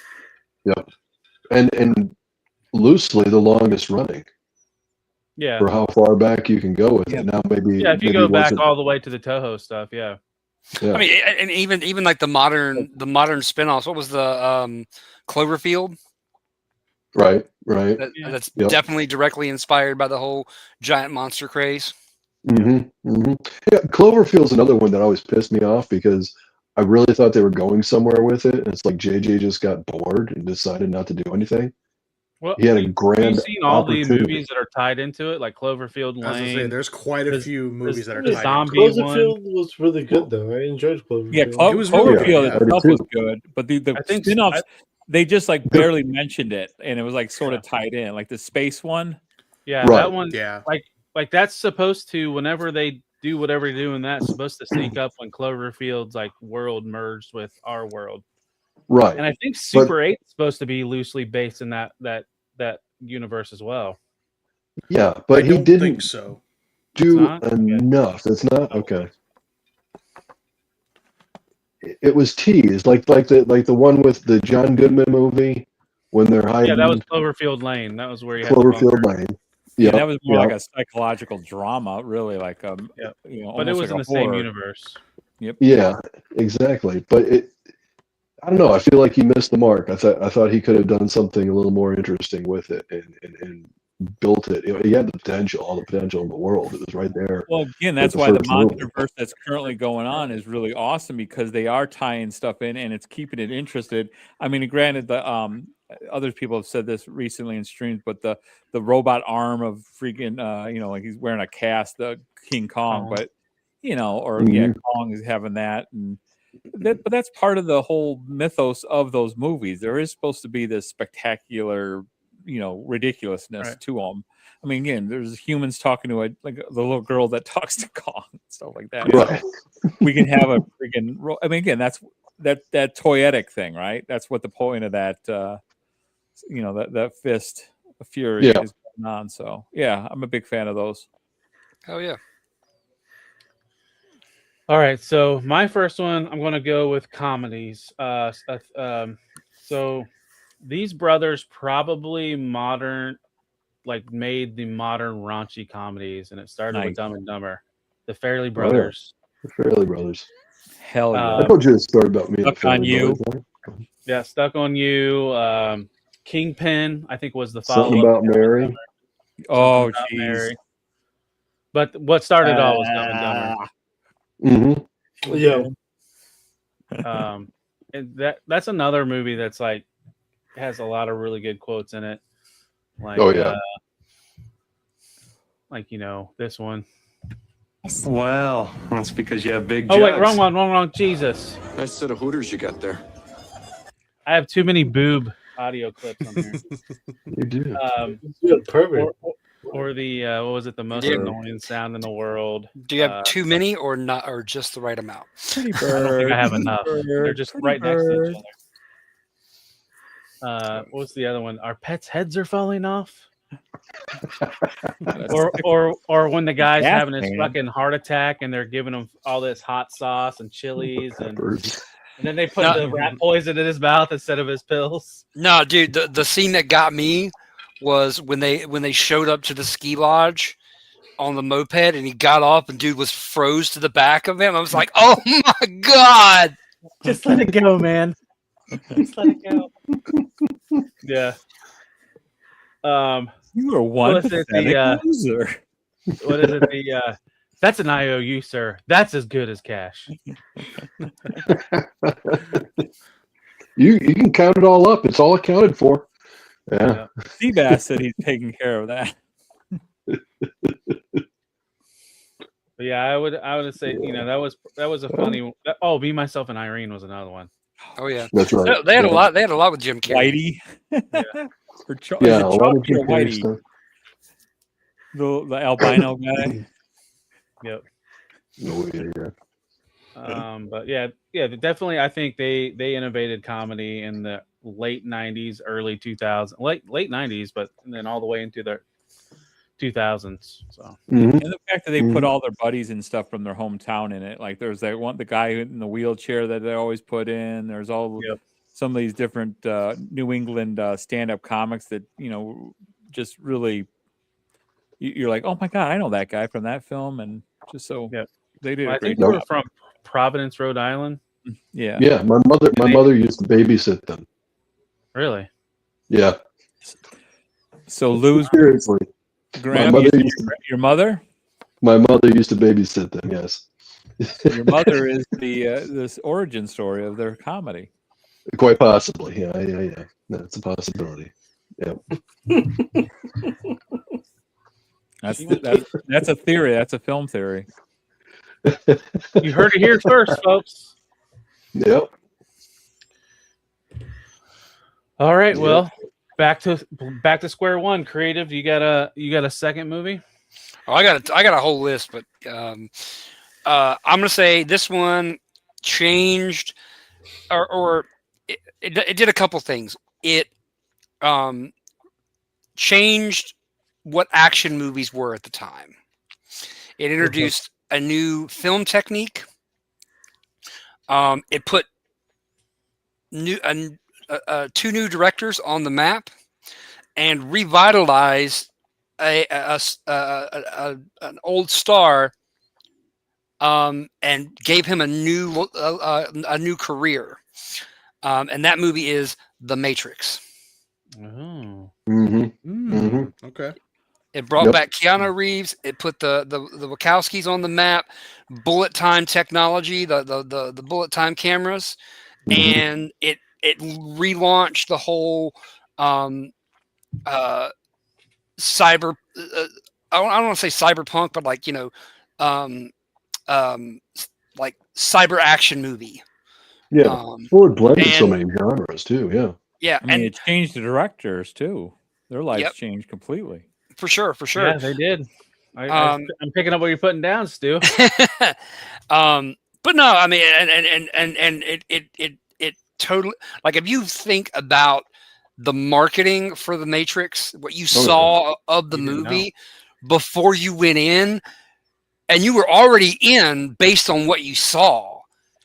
Yeah, and loosely the longest running. Yeah. For how far back you can go with it. Now maybe if you maybe go it back wasn't- all the way to the Toho stuff, yeah. Yeah. I mean, and even like the modern spinoffs. What was the Cloverfield? Right. That's definitely directly inspired by the whole giant monster craze. Mm-hmm. Mm-hmm. Yeah, Cloverfield's another one that always pissed me off because I really thought they were going somewhere with it, and it's like JJ just got bored and decided not to do anything. Well, he had a have grand you seen all the opportunity. movies that are tied into it, like Cloverfield Lane? I was gonna say, there's quite a few movies that are the tied zombie into it. one. Cloverfield was really good though. I enjoyed Cloverfield. Yeah, It was really good, Cloverfield yeah. itself I did was too. good, but the I think spin-offs, they just like barely mentioned it, and it was like sort of tied in, like the space one. Yeah, Right. that one. Yeah. Like that's supposed to, whenever they do whatever they do in that, it's supposed to sneak up when Cloverfield's like world merged with our world. Right. And I think Super 8 is supposed to be loosely based in that universe as well. Yeah, but I he don't didn't think so. do not? Okay. enough. It's not okay. It was teased like the one with the John Goodman movie when they're hiding. Yeah, that was Cloverfield Lane. That was where you had Cloverfield the Lane. Yeah, Yep, that was more yep. like a psychological drama, really, like Yeah. you know, But it almost was like in a the same horror. universe. Yep. Yeah, exactly. But I don't know. I feel like he missed the mark. I thought he could have done something a little more interesting with it and built it. You know, he had the potential, all the potential in the world. It was right there. Well, again, with that's the why the first movie. MonsterVerse that's currently going on is really awesome because they are tying stuff in and it's keeping it interested. I mean, granted, the other people have said this recently in streams, but the robot arm of freaking you know, like he's wearing a cast, the King Kong, but you know, or yeah, Kong is having that, and but that's part of the whole mythos of those movies. There is supposed to be this spectacular, you know, ridiculousness to them. I mean, again, there's humans talking to the little girl that talks to Kong and stuff like that. Right. So we can have a freaking. I mean, again, that's that toyetic thing, right? That's what the point of that, you know, that fist of fury is going on. So yeah, I'm a big fan of those. Oh yeah. All right, so my first one, I'm going to go with comedies. So these brothers probably made the modern raunchy comedies, and it started with Dumb and Dumber, the Fairley Brothers. The Fairley Brothers. Hell yeah! I told you a story about me. Stuck on You. Yeah, Stuck on You. Kingpin, I think, was the Something follow-up. about Mary. Oh, Something About jeez. Mary. But what started all was Dumb and Dumber. Mm-hmm. Yeah. And that's another movie that's like has a lot of really good quotes in it. Like, Oh, yeah. Like, you know, this one. Well, that's because you have big Oh wait, jugs. wrong one, wrong. Jesus, Nice set of hooters you got there. I have too many boob audio clips on here. You do. Perfect. Or the what was it? The most annoying sound in the world. Do you have too many or not, or just the right amount? I don't think I have enough. They're just right next to each other. What's the other one? Our pets' heads are falling off. or when the guy's having his fucking heart attack and they're giving him all this hot sauce and chilies and then they put the rat poison in his mouth instead of his pills. No, dude, the scene that got me was when they showed up to the ski lodge on the moped and he got off and dude was froze to the back of him. I was like, oh my god. Just let it go, man. Just let it go. Yeah. You are one pathetic loser. What is it? That's an IOU, sir. That's as good as cash. You can count it all up. It's all accounted for. Yeah. Seabass said he's taking care of that. But yeah, I would say, you know, that was a funny one. Oh, Me, Myself, and Irene was another one. Oh yeah, that's right. They had a lot. They had a lot with Jim Carrey. Whitey. Yeah, a lot of Chalky or Jim Carrey Whitey? stuff. The albino guy. Yep. Oh, yeah. But yeah, definitely. I think they innovated comedy in the late 90s, early 2000s, late 90s, but then all the way into the 2000s. So and the fact that they put all their buddies and stuff from their hometown in it, like there's that one, the guy in the wheelchair that they always put in. There's all some of these different New England stand-up comics that just really you're like, oh my god, I know that guy from that film, and just so they did. I think they were from Providence, Rhode Island. Yeah. Yeah, my mother used to babysit them. Really? Yeah. So Lou's seriously. Your mother? My mother used to babysit them. Yes. Your mother is the this origin story of their comedy. Quite possibly. Yeah. That's a possibility. Yeah. That's a theory. That's a film theory. You heard it here first, folks. Yep. All right. Yep. Well, back to square one. Creative, you got a second movie? Oh, I got a whole list, but I'm gonna say this one changed, or it did a couple things. It changed what action movies were at the time. It introduced a new film technique. It put two new directors on the map and revitalized an old star, and gave him a new career. And that movie is The Matrix. Oh. Okay. It brought back Keanu Reeves. It put the Wachowskis on the map. Bullet time technology, the bullet time cameras, and it relaunched the whole cyber. I don't want to say cyberpunk, but like like cyber action movie. Yeah. Well, it blended so many genres too. Yeah. Yeah, I mean, it changed the directors too. Their lives changed completely. For sure. Yeah, they did. I'm picking up what you're putting down, Stu. But no, I mean, and it totally, like, if you think about the marketing for The Matrix, what you saw of the movie before you went in, and you were already in based on what you saw.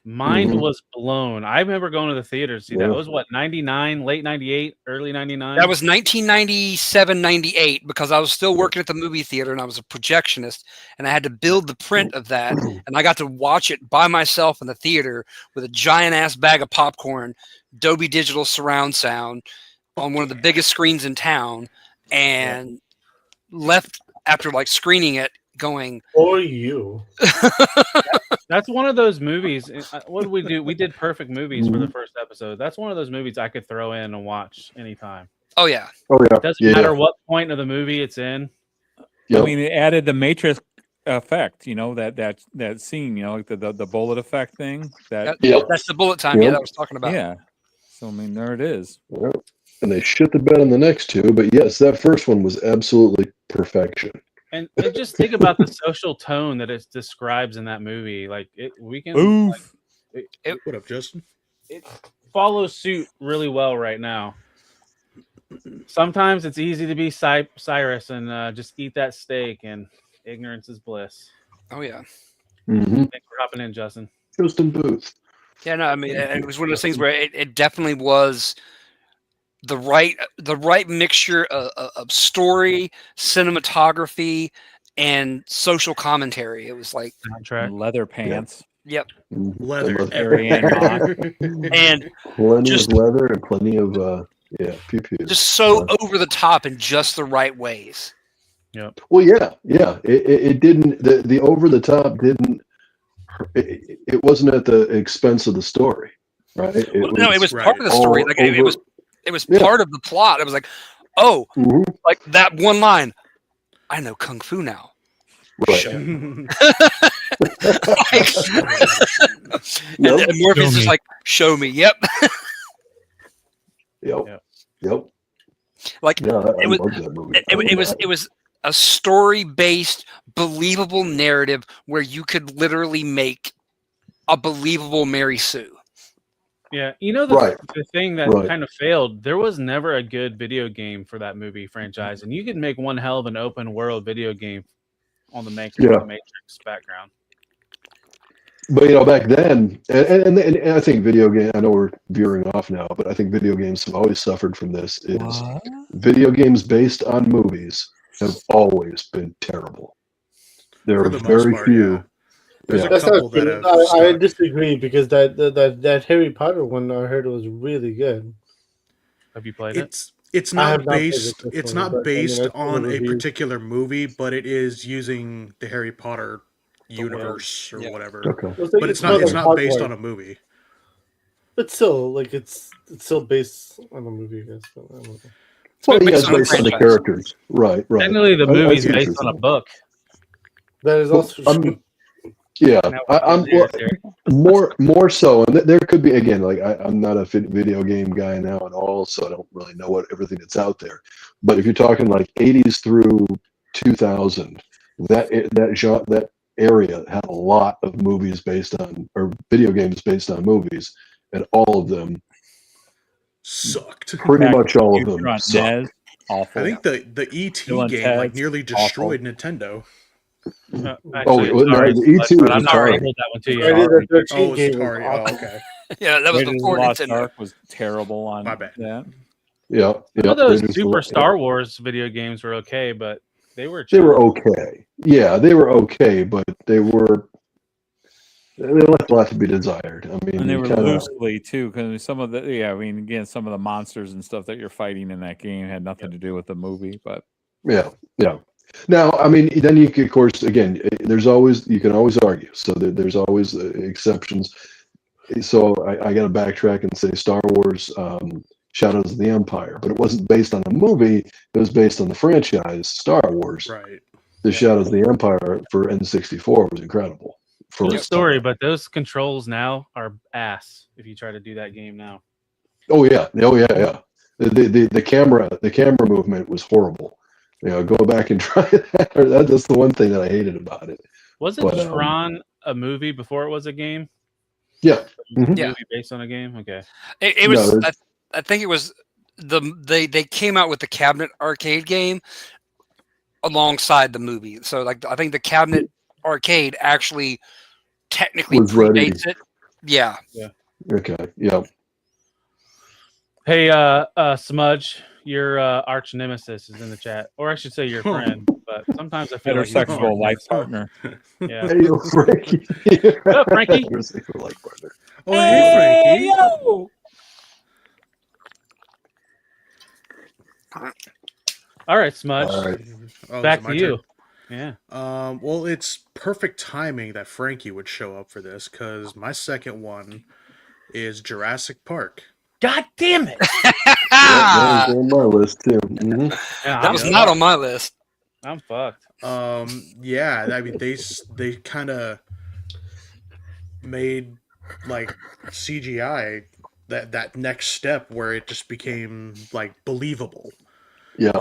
Mind was blown. I remember going to the theater to see that. It was what, 99, late 98, early 99? That was 1997, 98, because I was still working at the movie theater and I was a projectionist, and I had to build the print of that, and I got to watch it by myself in the theater with a giant ass bag of popcorn, Dolby Digital surround sound on one of the biggest screens in town, and left after like screening it going, or you. That's one of those movies. What did we do? We did perfect movies for the first episode. That's one of those movies I could throw in and watch anytime. Oh yeah. It doesn't matter what point of the movie it's in. I mean, it added the Matrix effect, that scene, like the bullet effect thing. That's the bullet time. Yeah, that I was talking about. Yeah. So I mean, there it is. And they shit the bed on the next two, but yes, that first one was absolutely perfection. And just think about the social tone that it describes in that movie. Like what up, Justin? It follows suit really well right now. Sometimes it's easy to be Cyrus and just eat that steak, and ignorance is bliss. Oh yeah. Thanks for hopping in, Justin. Justin Booth. Yeah, no, I mean, it was one of those things where it definitely was the right mixture of story, cinematography, and social commentary. It was like leather pants. Yep. Leather. And plenty of leather and plenty of pew-pews. Just so over the top in just the right ways. Yep. Well, yeah. It didn't. The over the top didn't. It wasn't at the expense of the story, right? It was part of the story. Like it was part of the plot. It was like, like that one line. I know kung fu now. Right. And Morpheus is like, show me. Yep. Yep. Like it was a story-based, believable narrative where you could literally make a believable Mary Sue. Yeah, you know the thing that kind of failed. There was never a good video game for that movie franchise, and you could make one hell of an open world video game on the Matrix background. But back then, and I think video game. I know we're veering off now, but I think video games have always suffered from this. Video games based on movies have always been terrible. There are very few. Yeah. There's a couple that have I disagree because that Harry Potter one I heard was really good. Have you played it? It's not based. It's not based on a particular movie, but it is using the Harry Potter universe or whatever. Okay. But it's not based on a movie. But still, like it's still based on a movie. I guess. I don't know. Well, it's based on the characters, right? Technically, the movie's based on a book. That is also true. Yeah, I'm more so, and there could be again. Like I'm not a video game guy now at all, so I don't really know everything that's out there. But if you're talking like 80s through 2000, that area had a lot of movies based on or video games based on movies, and all of them sucked. Pretty much all of them sucked. Awful. I think the ET game like nearly destroyed Nintendo. The E2 was I'm not ready to hold that one to you. Okay. Yeah, that was before Nintendo. Ark was terrible on my bad. That. Yeah. Some of those Super Star Wars video games were okay, but they were okay. Yeah, they were okay, but they left a lot to be desired. I mean, and they were loosely too, because some of the some of the monsters and stuff that you're fighting in that game had nothing to do with the movie, but yeah. Now, I mean, then you could, of course, again, you can always argue. So there's always exceptions. So I got to backtrack and say Star Wars Shadows of the Empire, but it wasn't based on a movie. It was based on the franchise Star Wars. Right. The Shadows of the Empire for N64 was incredible. Good story, but those controls now are ass if you try to do that game now. Oh yeah. The camera movement was horrible. Go back and try that. That's the one thing that I hated about it. Wasn't Tron a movie before it was a game? Yeah. Mm-hmm. Yeah. Movie based on a game? Okay. It was, I think it was they came out with the cabinet arcade game alongside the movie. So like I think the cabinet arcade actually technically predates it. Yeah. Yeah. Okay. Yeah. Hey, Smudge, your arch nemesis is in the chat, or I should say your friend. But sometimes I feel heterosexual life partner. Hey, Yeah. Frankie. What up, Frankie? Heterosexual life partner. Oh, hey, Frankie. All right, Smudge. All right. Back to you. Yeah. Well, it's perfect timing that Frankie would show up for this because my second one is Jurassic Park. God damn it! That was on my list too. Mm-hmm. Yeah, that was not on my list. I'm fucked. Yeah. I mean, they kind of made like CGI that next step where it just became like believable. Yeah.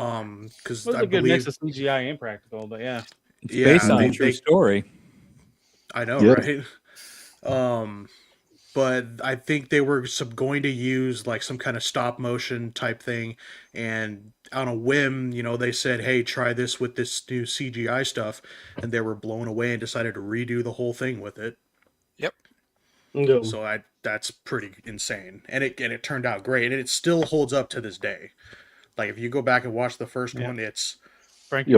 Because it was a good mix of CGI and practical, but yeah. It's based on a true story. I know, right? But I think they were going to use like some kind of stop motion type thing, and on a whim, they said, "Hey, try this with this new CGI stuff," and they were blown away and decided to redo the whole thing with it. Yep. So that's pretty insane, and it turned out great, and it still holds up to this day. Like if you go back and watch the first one, it's Frankie.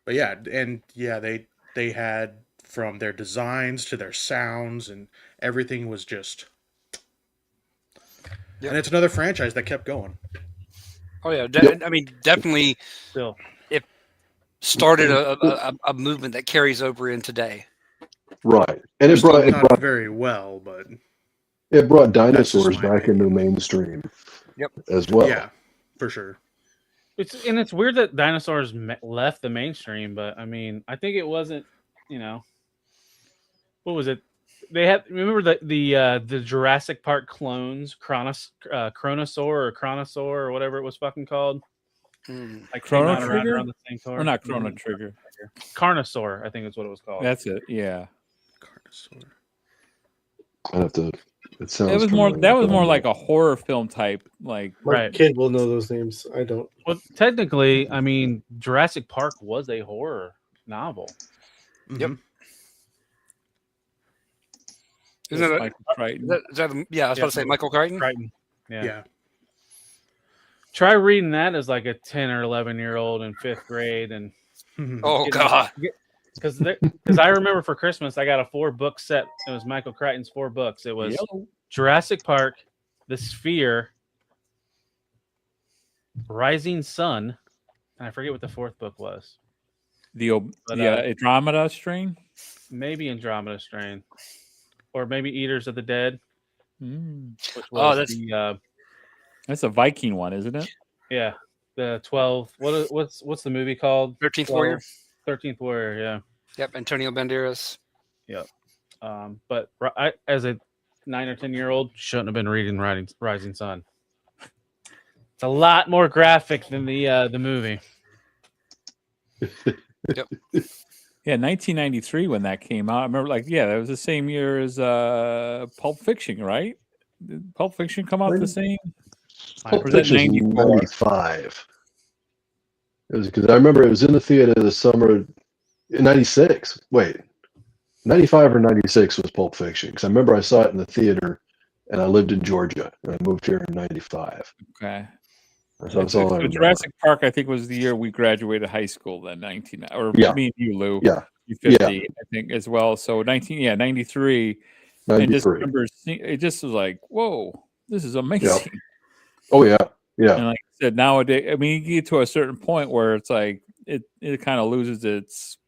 But yeah, and yeah, they had from their designs to their sounds and everything was just. Yep. And it's another franchise that kept going. Oh yeah, I mean, definitely. Still, it started a movement that carries over in today. Right, and it brought very well, but it brought dinosaurs back into mainstream. Yep. As well. Yeah, for sure. It's weird that dinosaurs left the mainstream, but I mean, I think it wasn't. What was it? They had the Jurassic Park clones, Chronosaur or whatever it was fucking called. Like Chrono Trigger, around the same tour. Or not Chrono Trigger. Carnosaur, I think is what it was called. That's it. Yeah. Carnosaur. I have to. It sounds. It was more. familiar, That was but more I'm like a horror film type. Like My Right. kid will know those names. I don't. Well, technically, I mean, Jurassic Park was a horror novel. Yep. It's Isn't that, Michael Crichton. is that yeah, I was about to say Michael Crichton. Crichton. Yeah. Yeah. Try reading that as like a 10 or 11-year-old in 5th grade, and Oh God. because I remember for Christmas I got a 4-book set. It was Michael Crichton's 4 books. It was Yellow. Jurassic Park, The Sphere, Rising Sun, and I forget what the 4th book was. But, Andromeda Strain. Maybe Andromeda Strain, or maybe Eaters of the Dead. Which Oh, was that's a Viking one, isn't it? yeah, the 12. What's the movie called? 13th Warrior. 13th Warrior. Yeah. Yep. Antonio Banderas. Yep. But I, as a 9 or 10-year-old, shouldn't have been reading Rising Sun. It's a lot more graphic than the movie. Yep. Yeah, 1993 when that came out. I remember, that was the same year as Pulp Fiction, right? Did Pulp Fiction come out the same? Pulp Or was that Fiction 94? 95. It was because I remember it was in the theater the summer in 96. Wait, 95 or 96 was Pulp Fiction because I remember I saw it in the theater and I lived in Georgia and I moved here in 95. Okay. That's all I remember. Jurassic Park, I think, was the year we graduated high school. Then 19, or Yeah. me and you, Lou. Yeah. You 50, Yeah. I think, as well. So 93. 93. And just remember, it just was like, whoa, this is amazing. Oh yeah, yeah. And like I said, nowadays, I mean, you get to a certain point where it's like it kind of loses its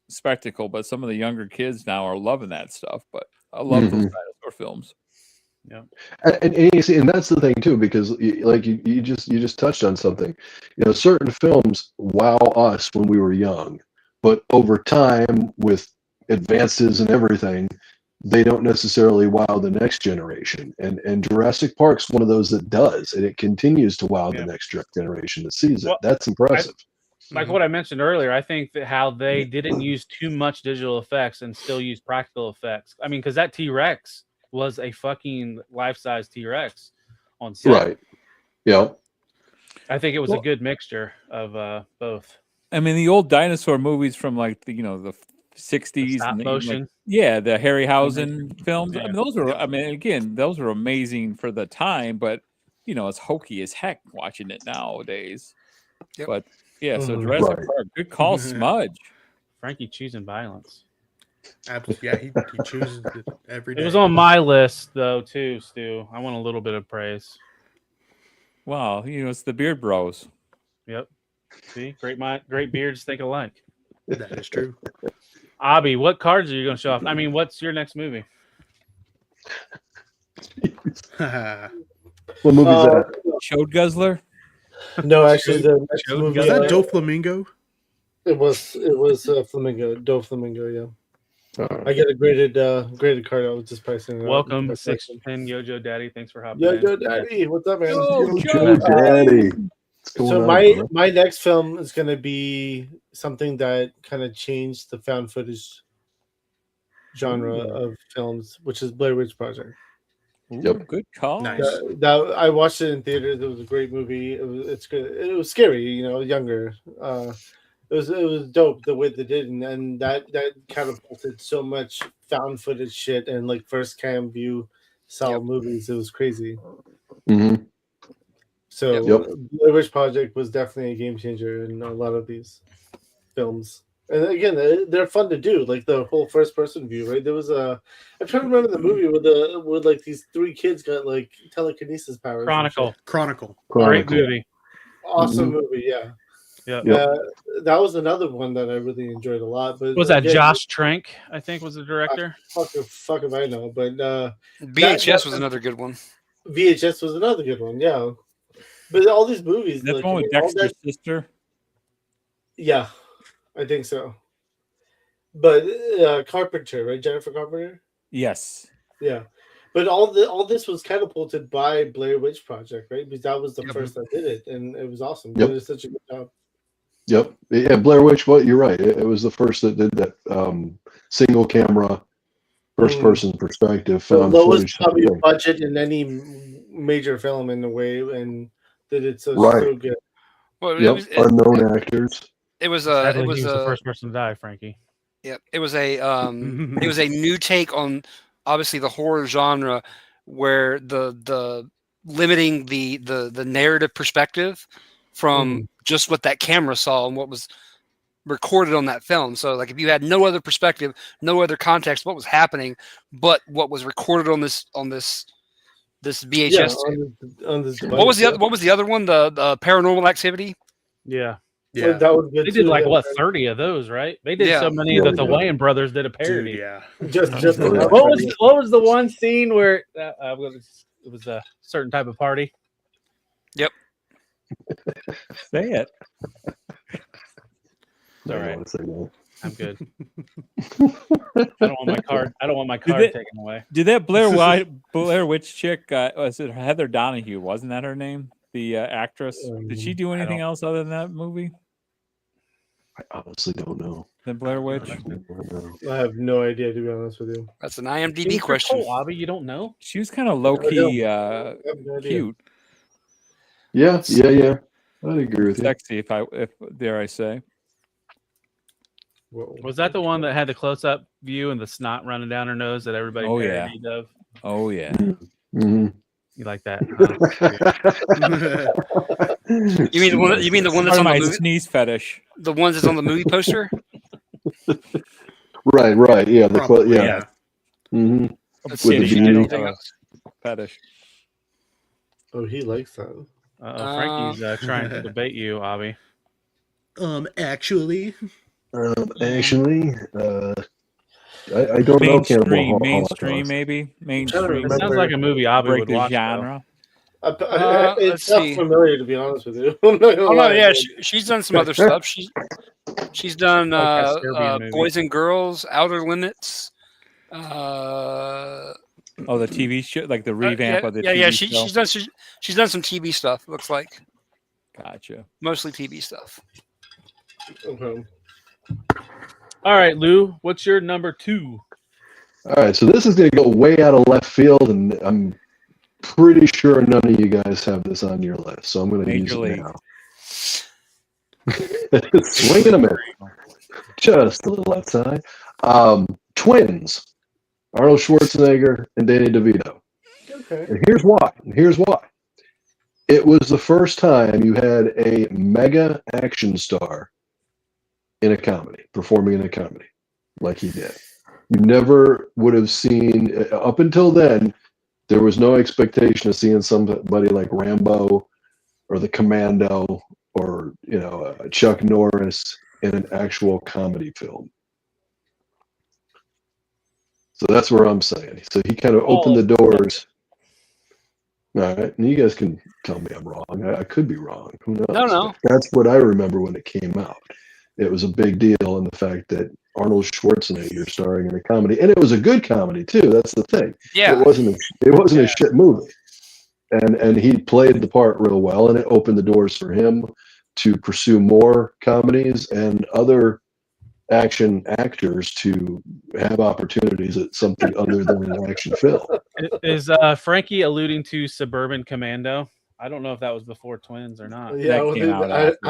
spectacle. But some of the younger kids now are loving that stuff. But I love those dinosaur films. Yeah, and you see, and that's the thing too, because you just touched on something. You know, certain films wow us when we were young, but over time, with advances and everything, they don't necessarily wow the next generation. And Jurassic Park's one of those that does, and it continues to wow the next generation that sees it. Well, That's impressive. Like what I mentioned earlier, I think that how they didn't use too much digital effects and still use practical effects. I mean, because that T-Rex was a fucking life-size T-Rex on set. Right. Yeah. I think it was a good mixture of both. I mean, the old dinosaur movies from like the 60s, Stop and motion. the Harryhausen films. Yeah. I mean, those are. I mean, again, those are amazing for the time, but it's hokey as heck watching it nowadays. Yep. But yeah, so Jurassic Right. Park, good call, Smudge. Frankie choosing violence. Absolutely. Yeah, he chooses it every day. It was on my list though too, Stu. I want a little bit of praise. Wow, it's the Beard Bros. Yep. See, great beards think alike. That is true. Abhi, what cards are you going to show off? I mean, what's your next movie? What movie is that? Chode Guzzler. No, actually, the next Joe movie. Was that Doflamingo? It was Flamingo, Doflamingo. Yeah. Alright. I get a graded card. I was just pricing it out. Welcome, That's 610 Yojo Daddy. Thanks for hopping Yo, in. yo, daddy, what's up, man? Joe Daddy. What's going So on, bro? my next film is going to be something that kind of changed the found footage genre of films, which is Blair Witch Project. Yep. Good call. Nice. That I watched it in theaters. It was a great movie. It's good. It was scary, younger. It was dope the way they did, and that catapulted so much found footage shit and like first cam view style movies. It was crazy. Mm-hmm. So Yep. Blair Witch Project was definitely a game changer in a lot of these films. And again, they're fun to do, like the whole first person view, right? There was I'm trying to remember the movie with like these 3 kids got like telekinesis powers. Chronicle. Great Chronicle. movie. Awesome movie, yeah. Yeah. That was another one that I really enjoyed a lot. But Was that again, Josh Trank, I think, was the director? Fuck if I know, but VHS was another good one. VHS was another good one, yeah. But all these movies, That's like, one with all Dexter's that- sister. Yeah, I think so. But Carpenter, right? Jennifer Carpenter. Yes. Yeah, but all this was catapulted by Blair Witch Project, right? Because that was the first that did it, and it was awesome. Yep. They did such a good job. Yep. Yeah, Blair Witch. Well, you're right. It was the first that did that single camera first person perspective, The found lowest footage. probably budget in any major film in a way, and did it so Right. good. Well, Yep. Unknown actors. It was Sadly, it was he was the first person to die, Frankie. Yep. It was a new take on obviously the horror genre, where the limiting the narrative perspective from just what that camera saw and what was recorded on that film. So like if you had no other perspective, no other context, what was happening, but what was recorded on this VHS. Yeah, on this what was the other one? The Paranormal Activity. Yeah. Yeah, that was good. They did like 30 of those, right? They did so many that the Wayans brothers did a parody. Dude, yeah. Just what was the one scene where it was a certain type of party? Yep. Say it. It's all right. I'm good. I don't want my card taken away. Did that Blair Witch chick? Was it Heather Donahue? Wasn't that her name? The actress. Did she do anything else other than that movie? I honestly don't know. The Blair Witch. I have no idea, to be honest with you. That's an IMDb question. Abhi, you don't know? She was kind of low key cute. Yeah. I'd agree with you. Sexy, if dare I say. Was that the one that had the close-up view and the snot running down her nose that everybody parodied of? Oh yeah. Mm-hmm. You like that? You mean the one that's on the movie? Sneeze fetish? The ones that's on the movie poster? Right. Yeah. Yeah. Mm-hmm. Let's see if she did anything else. Fetish. Oh, he likes that. Frankie's trying to debate you, Abhi. Actually, I don't know. Mainstream, maybe. Mainstream. It sounds like a movie Abhi would watch. Genre. It's not familiar, to be honest with you. Oh no, yeah, she's done some other stuff. She's done Boys and Girls, Outer Limits. The TV show, like the revamp of the TV show. She's done some TV stuff. Looks like. Gotcha. Mostly TV stuff. Okay. All right, Lou, what's your number 2? All right, so this is going to go way out of left field, and I'm pretty sure none of you guys have this on your list, so I'm going to use it now. Swing and a miss. Just a little outside. Twins. Arnold Schwarzenegger and Danny DeVito. Okay. And here's why. It was the first time you had a mega action star in a comedy, performing in a comedy like he did. You never would have seen, up until then, there was no expectation of seeing somebody like Rambo or the Commando or, Chuck Norris in an actual comedy film. So that's where I'm saying. So he kind of opened the doors. All right, and you guys can tell me I'm wrong. I could be wrong. Who knows? No. That's what I remember when it came out. It was a big deal in the fact that Arnold Schwarzenegger starring in a comedy, and it was a good comedy too. That's the thing. Yeah, it wasn't a shit movie, and he played the part real well, and it opened the doors for him to pursue more comedies and other action actors to have opportunities at something other than an action film. Is Frankie alluding to Suburban Commando? I don't know if that was before Twins or not. Yeah, I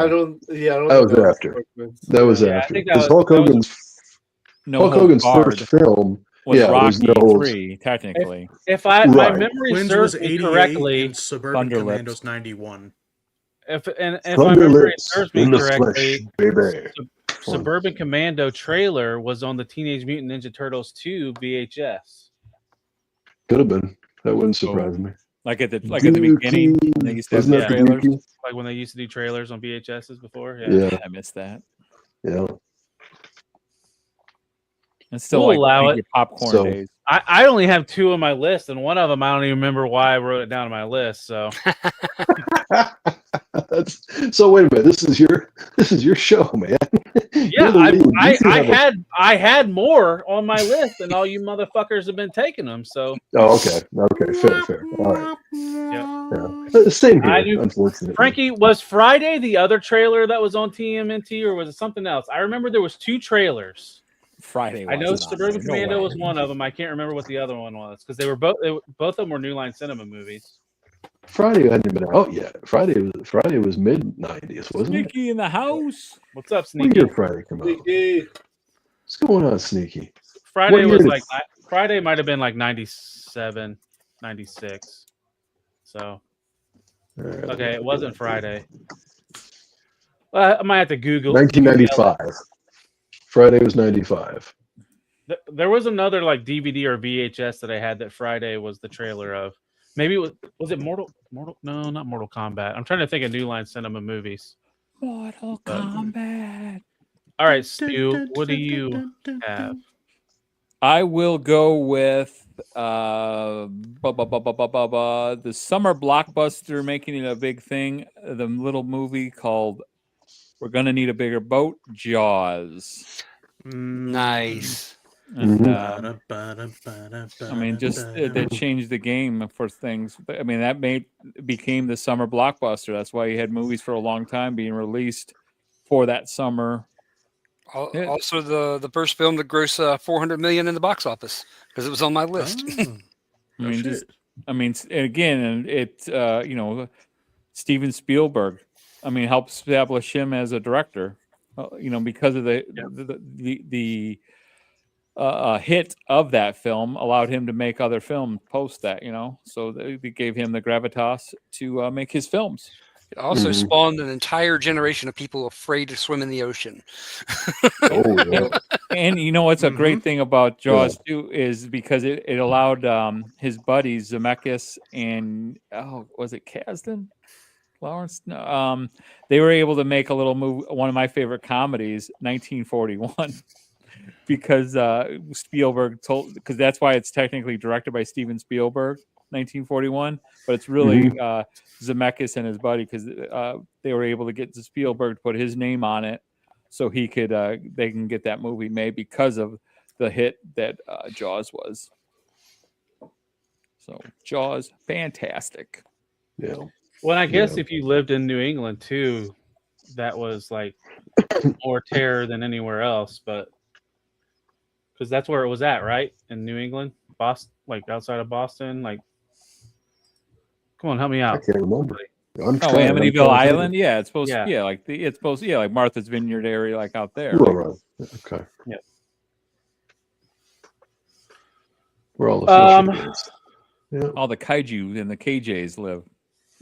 don't. That was after. That was after. Because Hulk Hogan's first film was Rocky was 3, technically. If my memory serves me correctly, and Suburban Commandos 91. If my memory serves me correctly, Suburban Commando trailer was on the Teenage Mutant Ninja Turtles 2 VHS. Could have been. That wouldn't surprise me. Like at the beginning, when they used to have trailers. Like when they used to do trailers on VHSs before. Yeah. I missed that. Yeah. It's still we'll allow it. Popcorn days. I only have 2 on my list, and one of them I don't even remember why I wrote it down on my list. So. So wait a minute. This is your show, man. Yeah, I had more on my list, and all you motherfuckers have been taking them. So. Oh, okay, fair. All right. Yeah. Same here. Unfortunately, Frankie, was Friday the other trailer that was on TMNT, or was it something else? I remember there was 2 trailers. Friday. I know wasn't on Suburban there. No Commando way. was one of them. I can't remember what the other one was because they were both of them were New Line Cinema movies. Friday hadn't been out yet. Friday was mid '90s, wasn't it? Sneaky in the house. What's up, What Sneaky? year Friday come out? What's going on, Sneaky? Friday What was year like Friday might have been like 97, 96. So okay, it wasn't Friday. I might have to Google. 1995. Friday was 95. There was another like DVD or VHS that I had that Friday was the trailer of. Maybe it was it Mortal? No, not Mortal Kombat. I'm trying to think of New Line Cinema movies. Mortal Kombat. All right, Stu, what do you have? I will go with the summer blockbuster making it a big thing. The little movie called "We're Gonna Need a Bigger Boat," Jaws. Nice. And, I mean, just that changed the game for things. I mean, that became the summer blockbuster. That's why you had movies for a long time being released for that summer. Also, the first film to gross $400 million in the box office because it was on my list. I mean, again, it's Steven Spielberg. I mean, helped establish him as a director. Because of the hit of that film allowed him to make other films post that. So they gave him the gravitas to make his films. It also spawned an entire generation of people afraid to swim in the ocean. And what's a great thing about Jaws too is because it allowed his buddies Zemeckis and was it Kasdan? Lawrence? No, they were able to make a little movie. One of my favorite comedies, 1941, because Spielberg because that's why it's technically directed by Steven Spielberg, 1941, but it's really Zemeckis and his buddy because they were able to get Spielberg to put his name on it, so he could they can get that movie made because of the hit that Jaws was. So Jaws, fantastic. Yeah. Well, I guess if you lived in New England too, that was like more terror than anywhere else, but because that's where it was at, right? In New England, Boston, like outside of Boston, like. Come on, help me out. I can't remember. Amityville Island. Yeah, it's supposed. Yeah, like Martha's Vineyard area, like out there. Right. Okay. Yeah. Where all the fish is. Yeah. All the kaiju and the KJs live.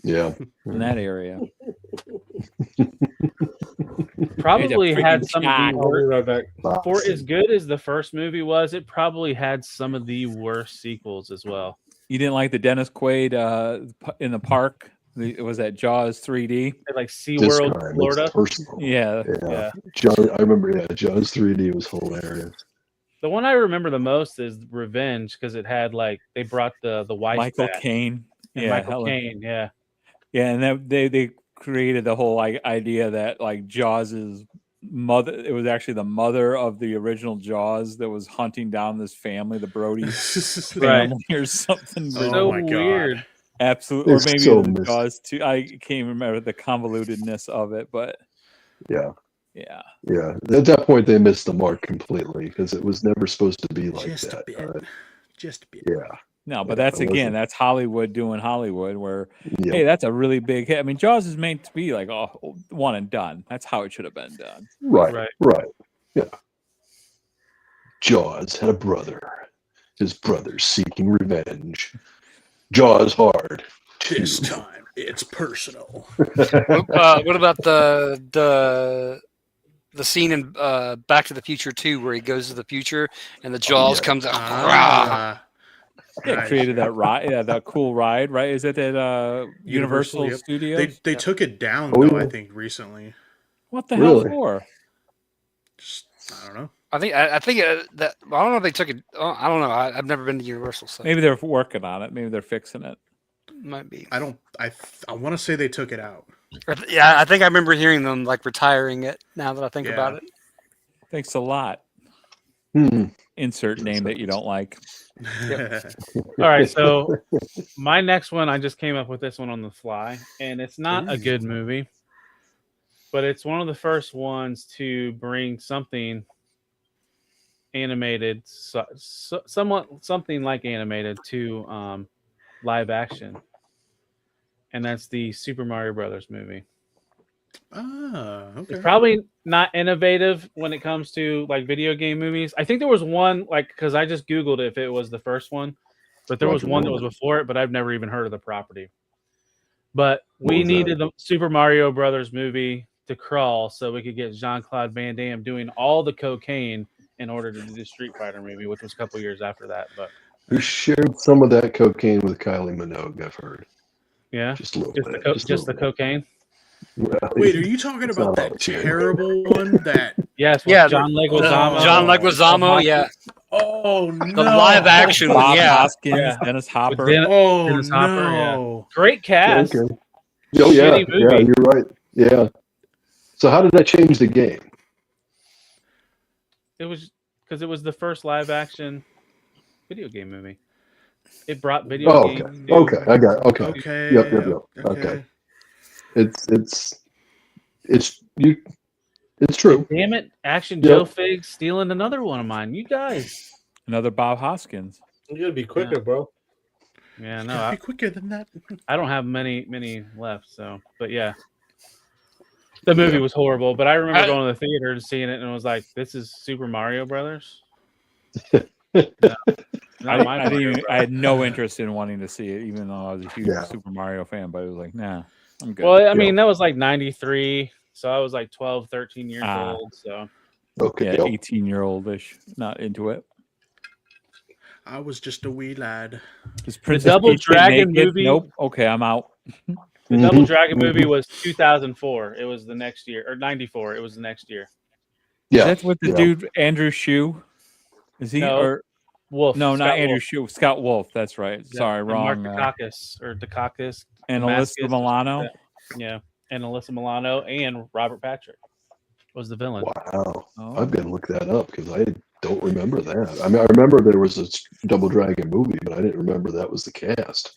Yeah. In that area. Probably had some of the worst. For as good as the first movie was, it probably had some of the worst sequels as well. You didn't like the Dennis Quaid in the park? Was that Jaws 3D? Like SeaWorld, Florida? Yeah. I remember, Jaws 3D was hilarious. The one I remember the most is Revenge because it had they brought the wife Michael back. Caine. Michael Caine, yeah. Yeah, and they created the whole idea that Jaws's mother, it was actually the mother of the original Jaws that was hunting down this family, the Brody family or something. So weird. Absolutely. Or maybe it was Jaws too. I can't remember the convolutedness of it, but yeah. At that point, they missed the mark completely because it was never supposed to be like just that. Just a bit. Yeah. No, but that's Hollywood doing Hollywood where, hey, that's a really big hit. I mean, Jaws is meant to be one and done. That's how it should have been done. Right. Yeah. Jaws had a brother. His brother's seeking revenge. Jaws hard. This time it's personal. What about the scene in Back to the Future 2 where he goes to the future and the Jaws comes out? They created that ride, that cool ride, right? Is it at Universal Studios? They took it down though, I think, recently. What the hell for? I don't know. I think that I don't know if they took it. I don't know. I've never been to Universal. So. Maybe they're working on it. Maybe they're fixing it. Might be. I want to say they took it out. Yeah, I think I remember hearing them retiring it. Now that I think about it. Thanks a lot. Insert name that you don't like. Yep. All right, so my next one, I just came up with this one on the fly, and it's not a good movie, but it's one of the first ones to bring something animated, something like animated to live action, and that's the Super Mario Brothers movie. Ah, okay. It's probably not innovative when it comes to like video game movies. I think there was one like because I just googled if it was the first one, but there was Roger one that was Rabbit. before it, but I've never even heard of the property. But What we was that? needed the Super Mario Brothers movie to crawl so we could get Jean-Claude Van Damme doing all the cocaine in order to do the Street Fighter movie, which was a couple years after that. But Who shared some of that cocaine with Kylie Minogue, I've heard. yeah, Just a little just bit. the cocaine. Well, Wait, are you talking it's about not that all shared. terrible one that? Yes, with Yeah, John Leguizamo. John Leguizamo, yeah. Oh no! The live action one, Bob yeah. Hoskins, Yeah. Dennis Hopper. Oh Dennis Hopper, yeah. no! Great cast. Okay. Oh yeah, Shitty movie. yeah, you're right. Yeah. So how did that change the game? It was because it was the first live action video game movie. It brought video Oh, okay. games. to- Okay, I got it. Okay. Okay. Yep. Okay. It's true. Damn it, Action Yep. Joe Fig stealing another one of mine. You guys. Another Bob Hoskins. You gotta be quicker, bro. Yeah, You no, gotta be quicker than that. I don't have many left. So, but yeah, the movie was horrible. But I remember going to the theater and seeing it, and it was like, "This is Super Mario Brothers." I had no interest in wanting to see it, even though I was a huge Super Mario fan. But I was like, nah, I'm good. Well, I mean, that was like '93, so I was like 12, 13 years Ah. old. So Okay. Yeah, 18-year-old-ish, not into it. I was just a wee lad. Is the Princess Double Peach get Dragon naked? movie. Nope. Okay, I'm out. The Double Dragon movie was 2004. It was the next year, or '94. It was the next year. Yeah. That's with the yeah. dude Andrew Shue. Is he No, or Wolf. no? Not Scott Andrew Wolf. Shue. Scott Wolf. That's right. Yeah, Sorry, and wrong. Mark Dacakis or Dacakis. and Damascus Alyssa or Milano. something like that. Yeah, and Alyssa Milano and Robert Patrick was the villain. Wow. Oh. I've got to look that up because I don't remember that. I mean, I remember there was a Double Dragon movie, but I didn't remember that was the cast.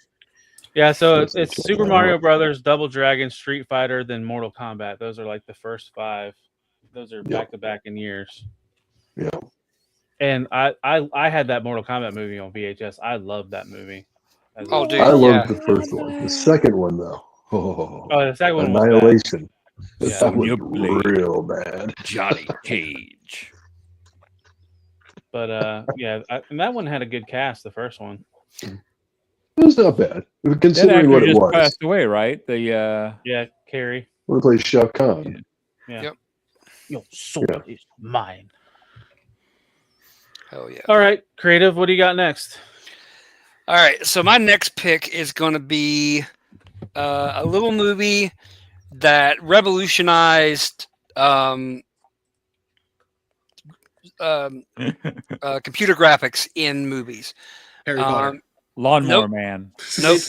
Yeah, so Let's it's check Super that Mario out. Brothers, Double Dragon, Street Fighter, then Mortal Kombat. Those are like the first 5. Those are back to back in years. Yeah. And I had that Mortal Kombat movie on VHS. I loved that movie. Oh, dude, I yeah. loved the first one. The second one, though. Oh, the second one was bad. Annihilation. Yeah. That was You played real bad. Johnny Cage. But yeah, and that one had a good cast. The first one. It was not bad, That considering actor what it just was. passed away, right? The Yeah, Carrie. What plays Shao Kahn? Yeah. Yep. Your sword is mine. Hell yeah. All right, creative. What do you got next? All right, so my next pick is going to be a little movie that revolutionized computer graphics in movies. Harry Potter. Lawnmower Nope. Man. Nope.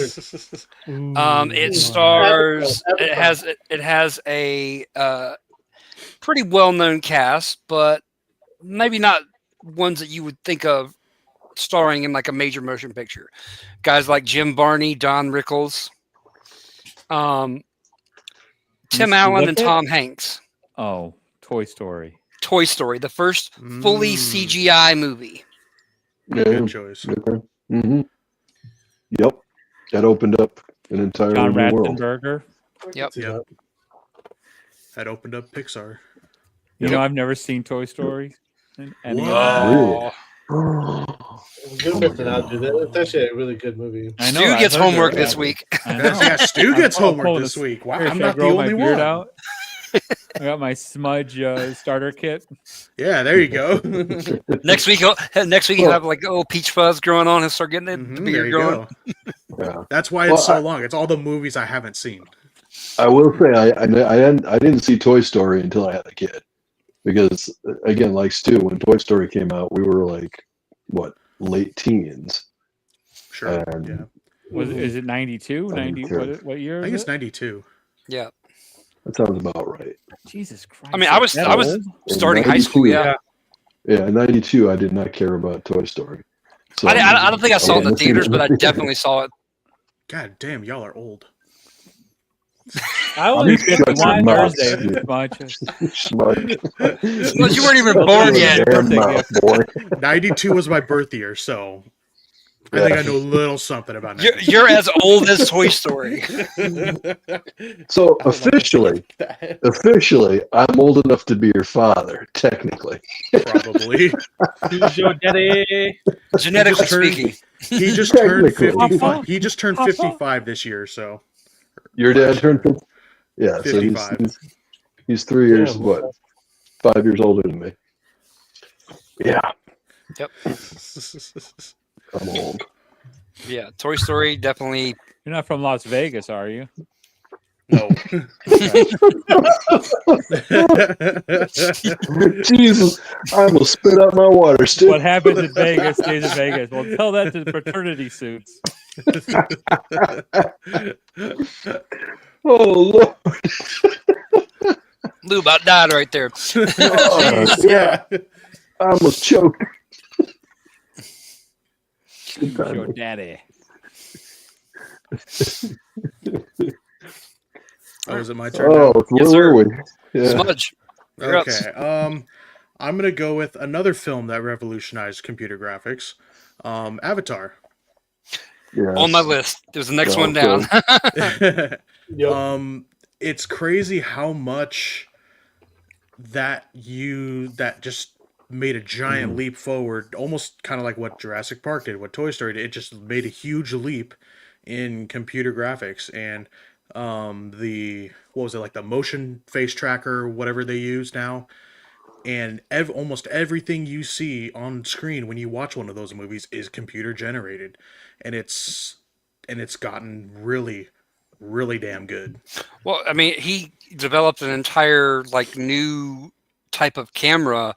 It stars. It has a pretty well-known cast, but maybe not ones that you would think of starring in like a major motion picture. Guys like Jim Varney, Don Rickles, Tim Mr. Allen, and Lippet? Tom Hanks. Oh, Toy Story. Toy Story, the first fully CGI movie. Yeah. Good choice. Okay. Mm-hmm. Yep. That opened up an entire John new world. Ratzenberger. Yep. Yep. That opened up Pixar. You know, I've never seen Toy Story. Any of them. Oh. Good for now, dude. It's actually a really good movie. I know. Stu I gets heard homework they're this bad. week. I know. Yeah, Stu gets I'm homework pulling this a- week. Wow, Here, I'm should I not the grow my only beard one. out? I got my Smudge starter kit. Yeah, there you go. Next week he'll have like a little peach fuzz growing on. He'll start getting it, the There beard you growing. go. Yeah. That's why Well, it's so long. It's all the movies I haven't seen. I will say I didn't see Toy Story until I had a kid, because again, like Stu, when Toy Story came out, we were like late teens. Sure. And Yeah. Is it 92? 90? 92. What year? I think is it's it? 92. Yeah. that sounds about right. Jesus Christ! I mean, I was That I was old? starting high school. 92. Yeah. Yeah, in '92, I did not care about Toy Story. So I don't think I saw it in the wasn't theaters, but I listening. definitely saw it. God damn, y'all are old. I I'll be was 51 mouth, Thursday. dude. Smudge. Smudge, you weren't even born yet. Damn mouth, boy. 92 was my birth year, so I think I know a little something about 92. You're as old as Toy Story. So I don't like to think that. officially, I'm old enough to be your father, technically. Probably. Who's your daddy? Genetically He just turned- speaking. He just turned Technically. 55. He just turned 55 this year, so Your dad turned 50. Yeah, 55. so he's 3 years, Yeah, what, 5 years older than me. Yeah, Yep. I'm old. Yeah, Toy Story definitely. You're not from Las Vegas, are you? No. Jesus, I almost spit out my water, Stu. What happens in Vegas stays in Vegas. Well, tell that to the fraternity suits. Oh, Lord. Lou about died right there. Oh, Yeah. I almost choked. Good Your timing. daddy. Oh, is it my turn? Oh, now? where Yes, sir. were we? Yeah. Smudge. You're up. Okay. I'm gonna go with another film that revolutionized computer graphics. Avatar. Yes. On my list. There's the next Oh, one down. Yep. It's crazy how much that just made a giant leap forward, almost kind of like what Jurassic Park did, what Toy Story did. It just made a huge leap in computer graphics, and what was it, like the motion face tracker, whatever they use now, and almost everything you see on screen when you watch one of those movies is computer generated, and it's gotten really, really damn good. Well, I mean, he developed an entire like new type of camera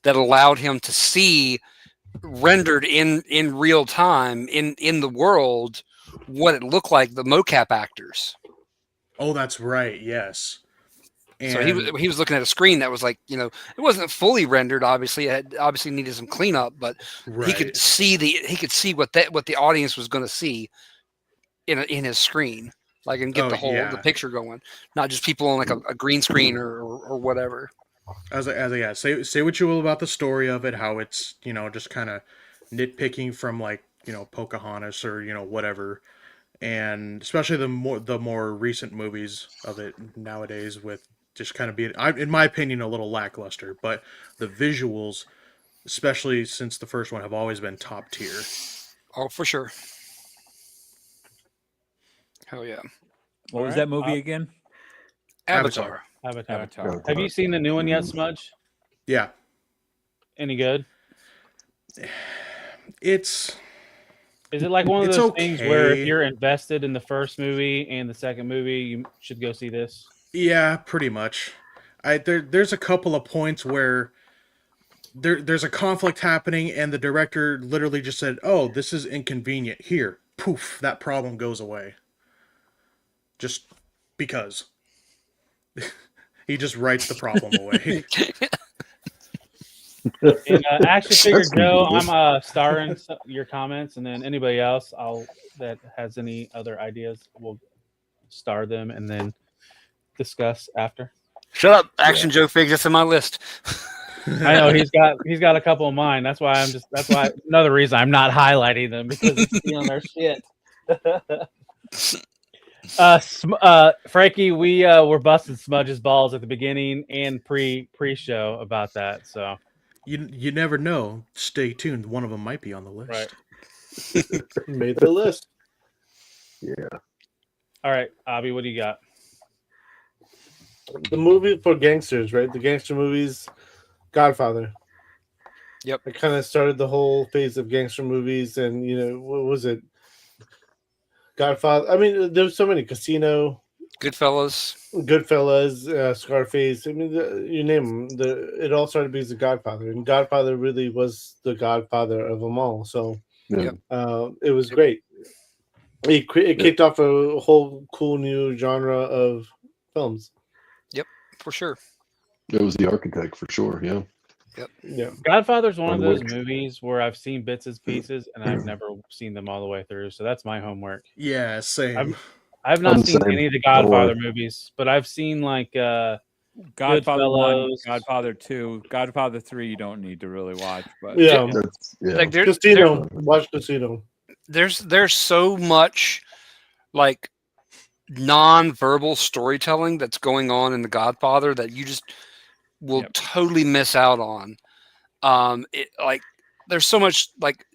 that allowed him to see rendered in real time in the world what it looked like, the mocap actors. Oh, that's right. Yes. And So he was looking at a screen that was like, it wasn't fully rendered. Obviously, it had obviously needed some cleanup, but he could Right. see what the audience was going to see in his screen, like, and get the picture going, not just people on like a green screen or whatever. Say what you will about the story of it, how it's just kind of nitpicking from like Pocahontas or whatever, and especially the more recent movies of it nowadays with just kind of being, in my opinion, a little lackluster. But the visuals, especially since the first one, have always been top tier. Oh, for sure. Hell yeah. What was that movie again? Avatar. Avatar. Have you seen the new one yet, Smudge? Yeah. Any good? Is it like one of those things where okay. if you're invested in the first movie and the second movie, you should go see this? Yeah, pretty much. There's a couple of points where there's a conflict happening, and the director literally just said, "Oh, this is inconvenient. Here, poof, that problem goes away." Just because. He just writes the problem away. And Action Figure Joe, I'm starring your comments, and then anybody else that has any other ideas, we'll star them and then discuss after. Shut up, Action Joe Figs. That's in my list. I know he's got a couple of mine. That's why another reason I'm not highlighting them, because it's stealing their shit. Frankie, we were busting Smudge's balls at the beginning and pre-show about that. So you never know. Stay tuned. One of them might be on the list. Right. Made the list. Yeah. All right, Abhi, what do you got? The movie for gangsters, right? The gangster movies, Godfather. Yep. It kind of started the whole phase of gangster movies, and what was it? Godfather. I mean, there's so many. Casino, Goodfellas, Scarface. I mean, you name them. It all started because of Godfather, and Godfather really was the godfather of them all. So it was great. It kicked off a whole cool new genre of films. Yep, for sure. It was the architect for sure. Yeah. Yep. Yeah. Godfather's one of those movies where I've seen bits and pieces and I've never seen them all the way through. So that's my homework. Yeah, same. I've not seen any of the Godfather movies, but I've seen like Godfather 1, Goodfellas. Godfather 2, Godfather 3 you don't need to really watch, but Yeah. Like Casino. Watch Casino. There's so much like non-verbal storytelling that's going on in The Godfather that you just will totally miss out on. Like there's so much like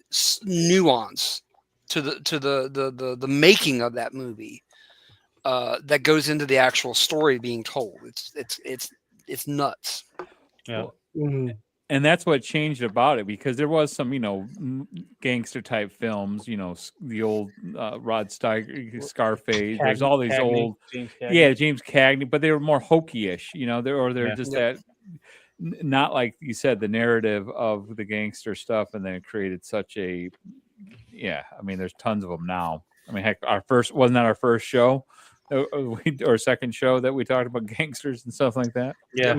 nuance to the making of that movie that goes into the actual story being told. It's nuts. Yeah. And that's what changed about it, because there was some, gangster type films, the old Rod Steiger, Scarface. There's all these old, James Cagney. James Cagney, but they were more hokey-ish, they're just that, not like you said, the narrative of the gangster stuff, and then it created such a, there's tons of them now. I mean, heck, wasn't that our first show, or second show that we talked about gangsters and stuff like that? Yeah.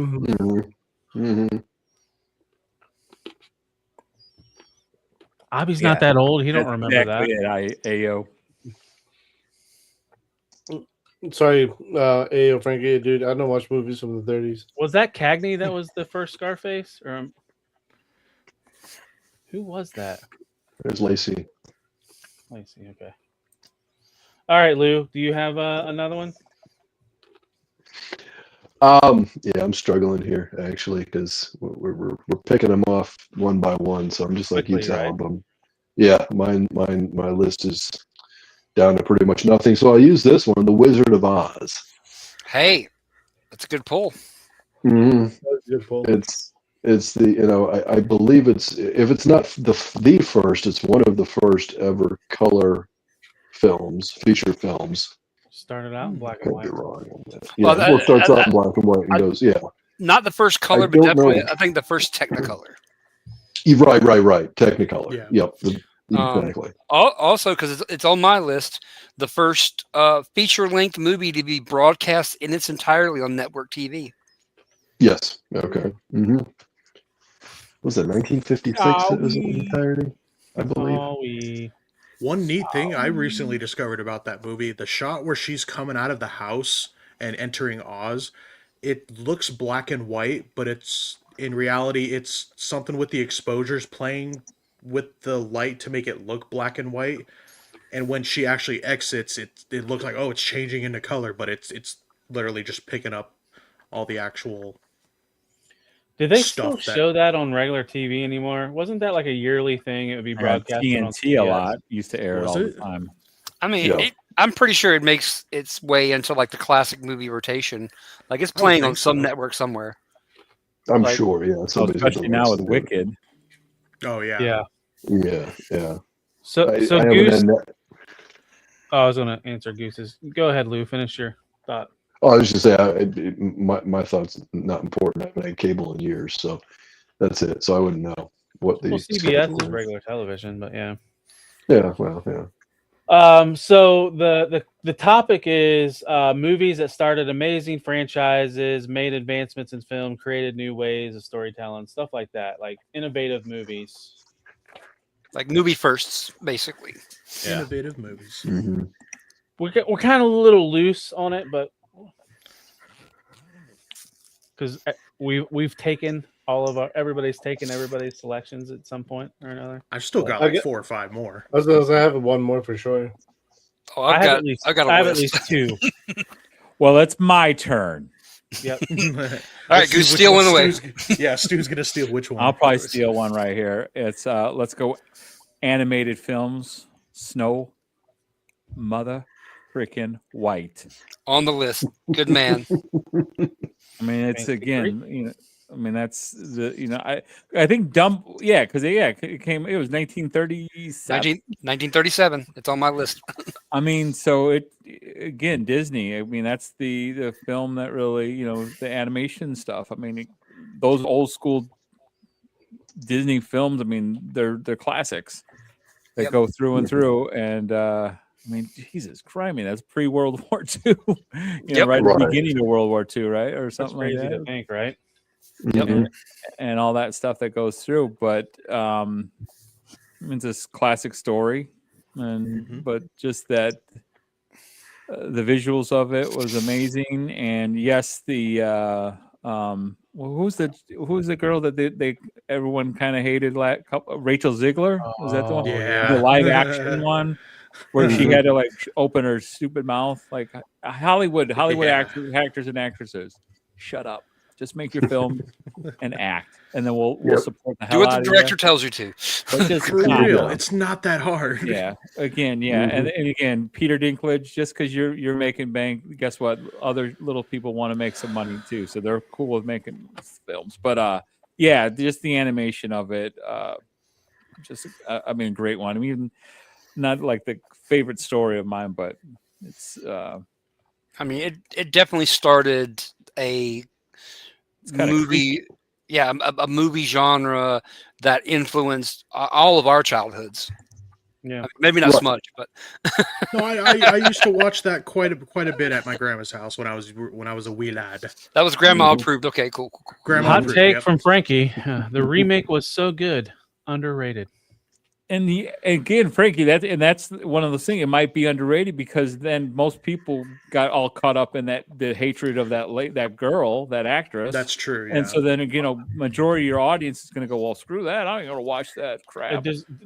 Abhi's not that old. He don't remember that. Ayo. Sorry, Ayo, Frankie, dude. I don't watch movies from the 30s. Was that Cagney that was the first Scarface, or who was that? There's Lacey. Lacey, okay. All right, Lou. Do you have another one? Yeah, I'm struggling here actually, because we're picking them off one by one. So I'm just like each album. Yeah, my list is down to pretty much nothing. So I'll use this one, The Wizard of Oz. Hey, that's a good pull. Mm-hmm. That's a good pull. It's the I believe it's, if it's not the first, it's one of the first ever color films, feature films. Started out in black and white. Yeah, well, starts out in black and white and goes, Not the first color, but definitely, I think the first Technicolor. Right. Technicolor. Yeah. Yep. Exactly. Also, because it's on my list, the first feature-length movie to be broadcast in its entirety on network TV. Yes. Okay. Mm-hmm. Was it 1956? It was in entirety, I believe. One neat thing I recently discovered about that movie, the shot where she's coming out of the house and entering Oz, it looks black and white, but in reality, it's something with the exposures playing with the light to make it look black and white. And when she actually exits, it looks like, it's changing into color, but it's literally just picking up all the actual. Did they still show that on regular TV anymore? Wasn't that like a yearly thing? It would be broadcast on TNT a lot. Used to air it all the time. I mean, I'm pretty sure it makes its way into like the classic movie rotation. Like it's playing on some network somewhere. I'm sure, yeah. Especially now with Wicked. Oh yeah. Yeah. So Goose. I was going to answer Goose's. Go ahead, Lou. Finish your thought. Oh, I was just say my thoughts not important. I haven't had cable in years, so that's it. So I wouldn't know what the CBS is regular television, but yeah. Yeah, well, yeah. So the topic is movies that started amazing franchises, made advancements in film, created new ways of storytelling, stuff like that, like innovative movies, like movie firsts, basically. Yeah. Innovative movies. Mm-hmm. We're kind of a little loose on it, but because we've taken everybody's taken everybody's selections at some point or another. I've still got like 4 or 5 more. I was gonna say I have one more for sure. Oh, I have at least 2. Well, it's my turn. Yep. All right, Goose, steal one away. Stu's gonna steal which one? I'll probably steal one right here. It's let's go animated films. Snow Mother freaking White. On the list. Good man. I mean, it's again, I mean, that's the, I think Dumb, because it came, it was 1937. 1937. It's on my list. I mean, so again, Disney, I mean, that's the film that really, the animation stuff. I mean, those old school Disney films, I mean, they're classics that go through and through. And, I mean, Jesus Christ, that's pre-World War II, right at the beginning of World War II, right? Or something like that. Crazy to think, right? Yep. And all that stuff that goes through. But it's this classic story. And but just that The visuals of it was amazing, and yes, who's the girl that they everyone kind of hated? Rachel Ziegler, was that the one? Oh The Yeah. live action one where she had to like open her stupid mouth. Like Hollywood Yeah. actors and actresses, shut up, just make your film and act, and then we'll Yep. support the Do hell what out the of director you. tells you to. But just For stop. real, it's not that hard. Yeah. Again, yeah, and again, Peter Dinklage. Just because you're making bank, guess what? Other little people want to make some money too, so they're cool with making films. But yeah, just the animation of it, I mean, great one. I mean, not like the favorite story of mine, but it's. I mean, it definitely started a kinda movie, a movie genre that influenced all of our childhoods. Yeah. I mean, maybe not Right. Smudge, but No, I used to watch that quite a bit at my grandma's house when I was a wee lad. that was grandma approved. Okay, cool. Grandma Hot approved, take yep. from Frankie: the remake was so good, underrated. And again, Frankie, that's one of those things. It might be underrated because then most people got all caught up in the hatred of that girl, that actress. That's true. Yeah. And so then majority of your audience is going to go, well, screw that. I ain't going to watch that crap.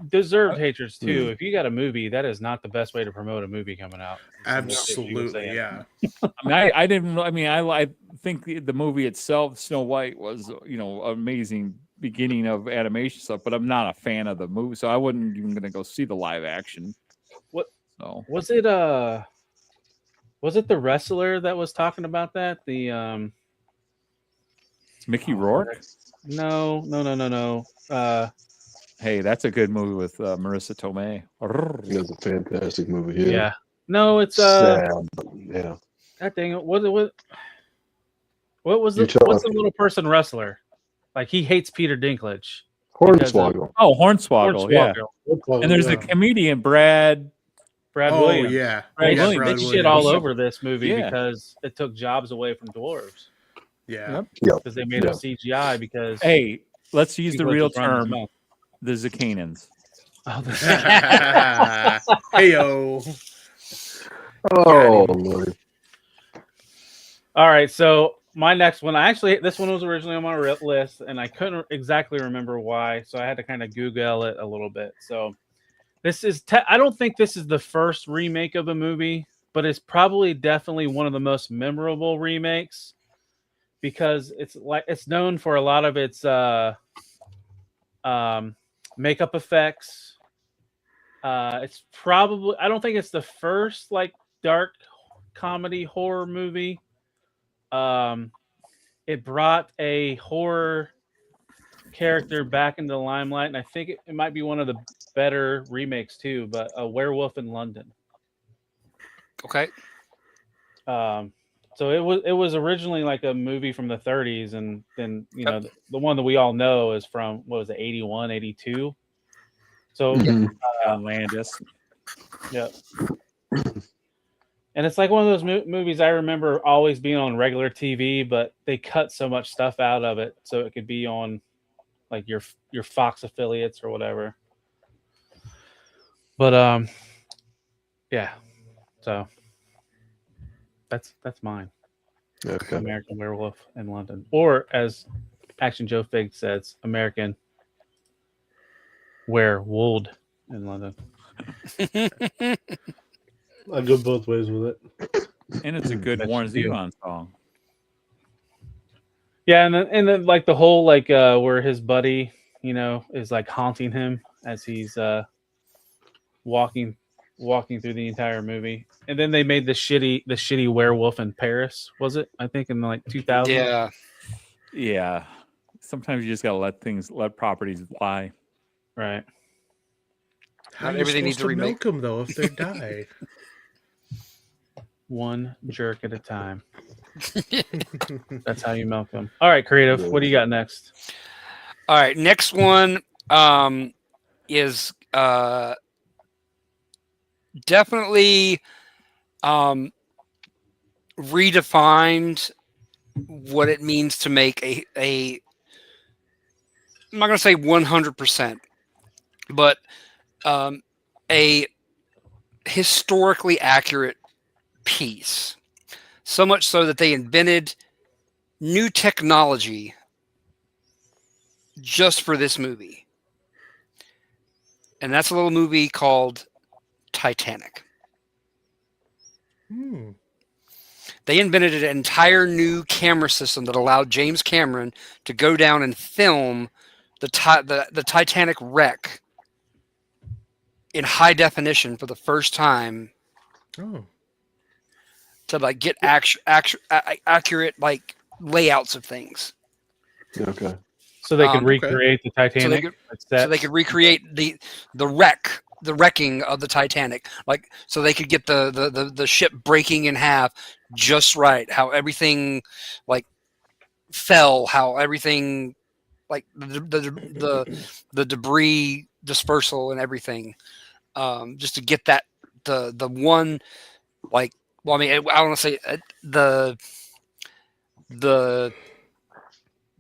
Deserved hatreds too. If you got a movie, that is not the best way to promote a movie coming out. Absolutely, yeah. I didn't. I mean, I think the movie itself, Snow White, was amazing beginning of animation stuff, but I'm not a fan of the movie, so I wasn't even going to go see the live action. What? So Was it? Was it the wrestler that was talking about that? The Mickey Rourke? No. Hey, that's a good movie with Marissa Tomei. That's a fantastic movie. Yeah. Yeah. No, it's sad, but yeah. that thing. What was You're what's the talking- little person wrestler? Like he hates Peter Dinklage. Hornswoggle. Oh, Hornswoggle, yeah. And there's yeah. the comedian Brad Williams. yeah. They Yeah, did Brad shit all Williams. over this movie Yeah. because it took jobs away from dwarves. Yeah. Yep. Because they made them CGI because Hey, let's use the Dinklage real was running his term, mouth. the Zacanans. Oh, Heyo. Oh Lord. All right, so my next one, this one was originally on my list, and I couldn't exactly remember why, so I had to kind of Google it a little bit. So this is, I don't think this is the first remake of a movie, but it's probably definitely one of the most memorable remakes because it's known for a lot of its makeup effects. It's probably, I don't think it's the first like dark comedy horror movie. It brought a horror character back into the limelight, and I think it might be one of the better remakes too. But A Werewolf in London. Okay. So it was originally like a movie from the 30s, and then the one that we all know is from what was it, 81, 82. So Landis. Yeah. And it's like one of those movies I remember always being on regular TV, but they cut so much stuff out of it so it could be on like your Fox affiliates or whatever. But yeah. So that's mine. Okay. American Werewolf in London, or as Action Joe Fig says, American Werewolf in London. I go both ways with it. And it's a good Warren Zevon song. Yeah, and then like the whole like where his buddy, is like haunting him as he's walking through the entire movie. And then they made the shitty Werewolf in Paris, was it? I think in like 2000. Yeah. Yeah. Sometimes you just gotta let properties lie. Right. How are you everything needs supposed to to remake. milk them though if they die? One jerk at a time. That's how you milk them. All right, Creative. What do you got next? All right, next one is definitely redefined what it means to make a I'm not going to say 100%, but a historically accurate piece. So much so that they invented new technology just for this movie. And that's a little movie called Titanic. They invented an entire new camera system that allowed James Cameron to go down and film the Titanic wreck in high definition for the first time. To like get accurate like layouts of things. Okay. So they could recreate the Titanic. So they could recreate the wrecking of the Titanic. Like, so they could get the ship breaking in half just right. How everything like fell. How everything like the debris dispersal and everything. Just to get that the one like. Well, I mean, I want to say the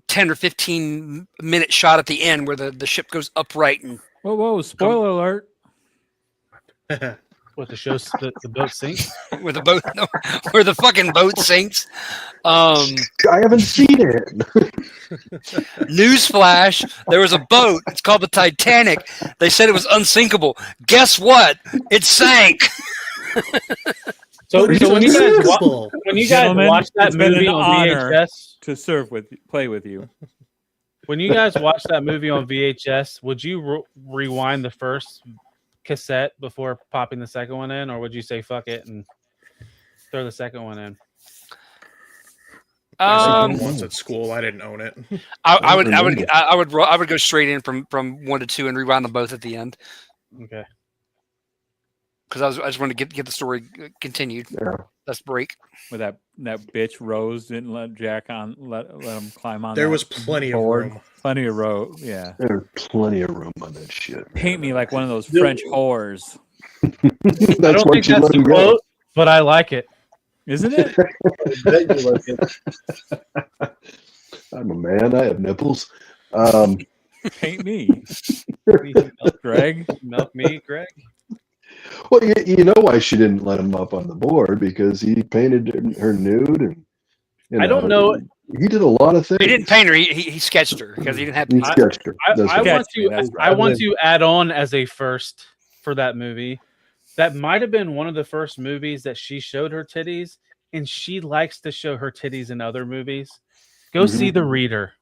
10 or 15 minute shot at the end where the ship goes upright and whoa! Spoiler alert! What the boat sinks? Where the boat, where the fucking boat sinks. I haven't seen it. Newsflash: there was a boat. It's called the Titanic. They said it was unsinkable. Guess what? It sank. So when you guys watch that movie on VHS to play with you. When you guys watch that movie on VHS, would you rewind the first cassette before popping the second one in, or would you say fuck it and throw the second one in? Once at school, I didn't own it. I would go straight in from 1 to 2 and rewind them both at the end. Okay. Because I just wanted to get the story continued. Yeah. Let's break. Where that bitch Rose didn't let Jack let him climb on. There was plenty of room. Plenty of room. Yeah. There was plenty of room on that shit. Paint me like one of those French whores. I don't think that's the quote, but I like it. Isn't it? I'm a man. I have nipples. Paint me, Greg. Milk me, Greg. Well, you know why she didn't let him up on the board, because he painted her nude, and I don't know. He did a lot of things. He didn't paint her. He sketched her because he didn't have. He sketched her. I want to add on as a first for that movie. That might have been one of the first movies that she showed her titties, and she likes to show her titties in other movies. Go see The Reader.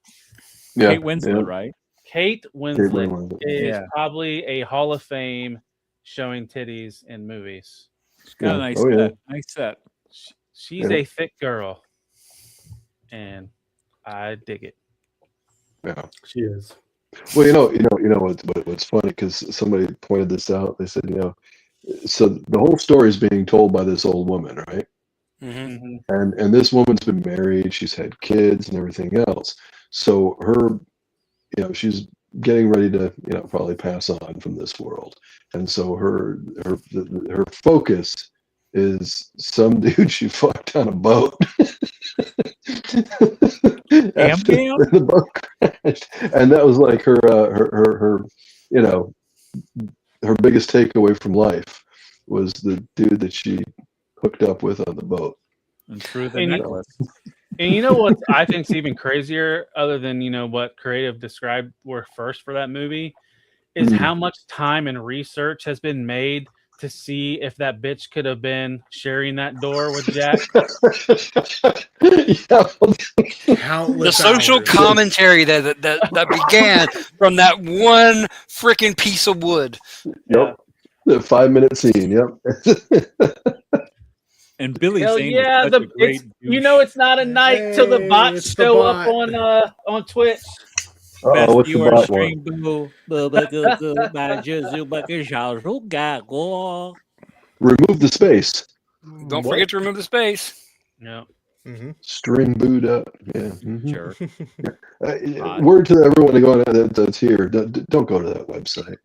Yeah, Kate Winslet, right? Kate Winslet is probably a Hall of Fame showing titties in movies. She's got a nice set. Nice set. She's a thick girl, and I dig it. Yeah, she is. Well, you know what's funny, because somebody pointed this out. They said, so the whole story is being told by this old woman, right? Mm-hmm. And this woman's been married. She's had kids and everything else. So her, she's getting ready to, probably pass on from this world. And so her focus is some dude she fucked on a boat. The boat crashed. And that was like her biggest takeaway from life was the dude that she hooked up with on the boat. And through the necklace. And you know what I think is even crazier, other than what creative described were first for that movie, is how much time and research has been made to see if that bitch could have been sharing that door with Jack. The social commentary that began from that one freaking piece of wood. Yep. The 5-minute scene. Yep. And Billy Zane it's not a night till the bots show up on Twitch. What's the bot one? Remove the space. Don't forget to remove the space. Yeah. Mm-hmm. String boot up. Yeah. Mm-hmm. Sure. Word to everyone going that's here. Don't go to that website.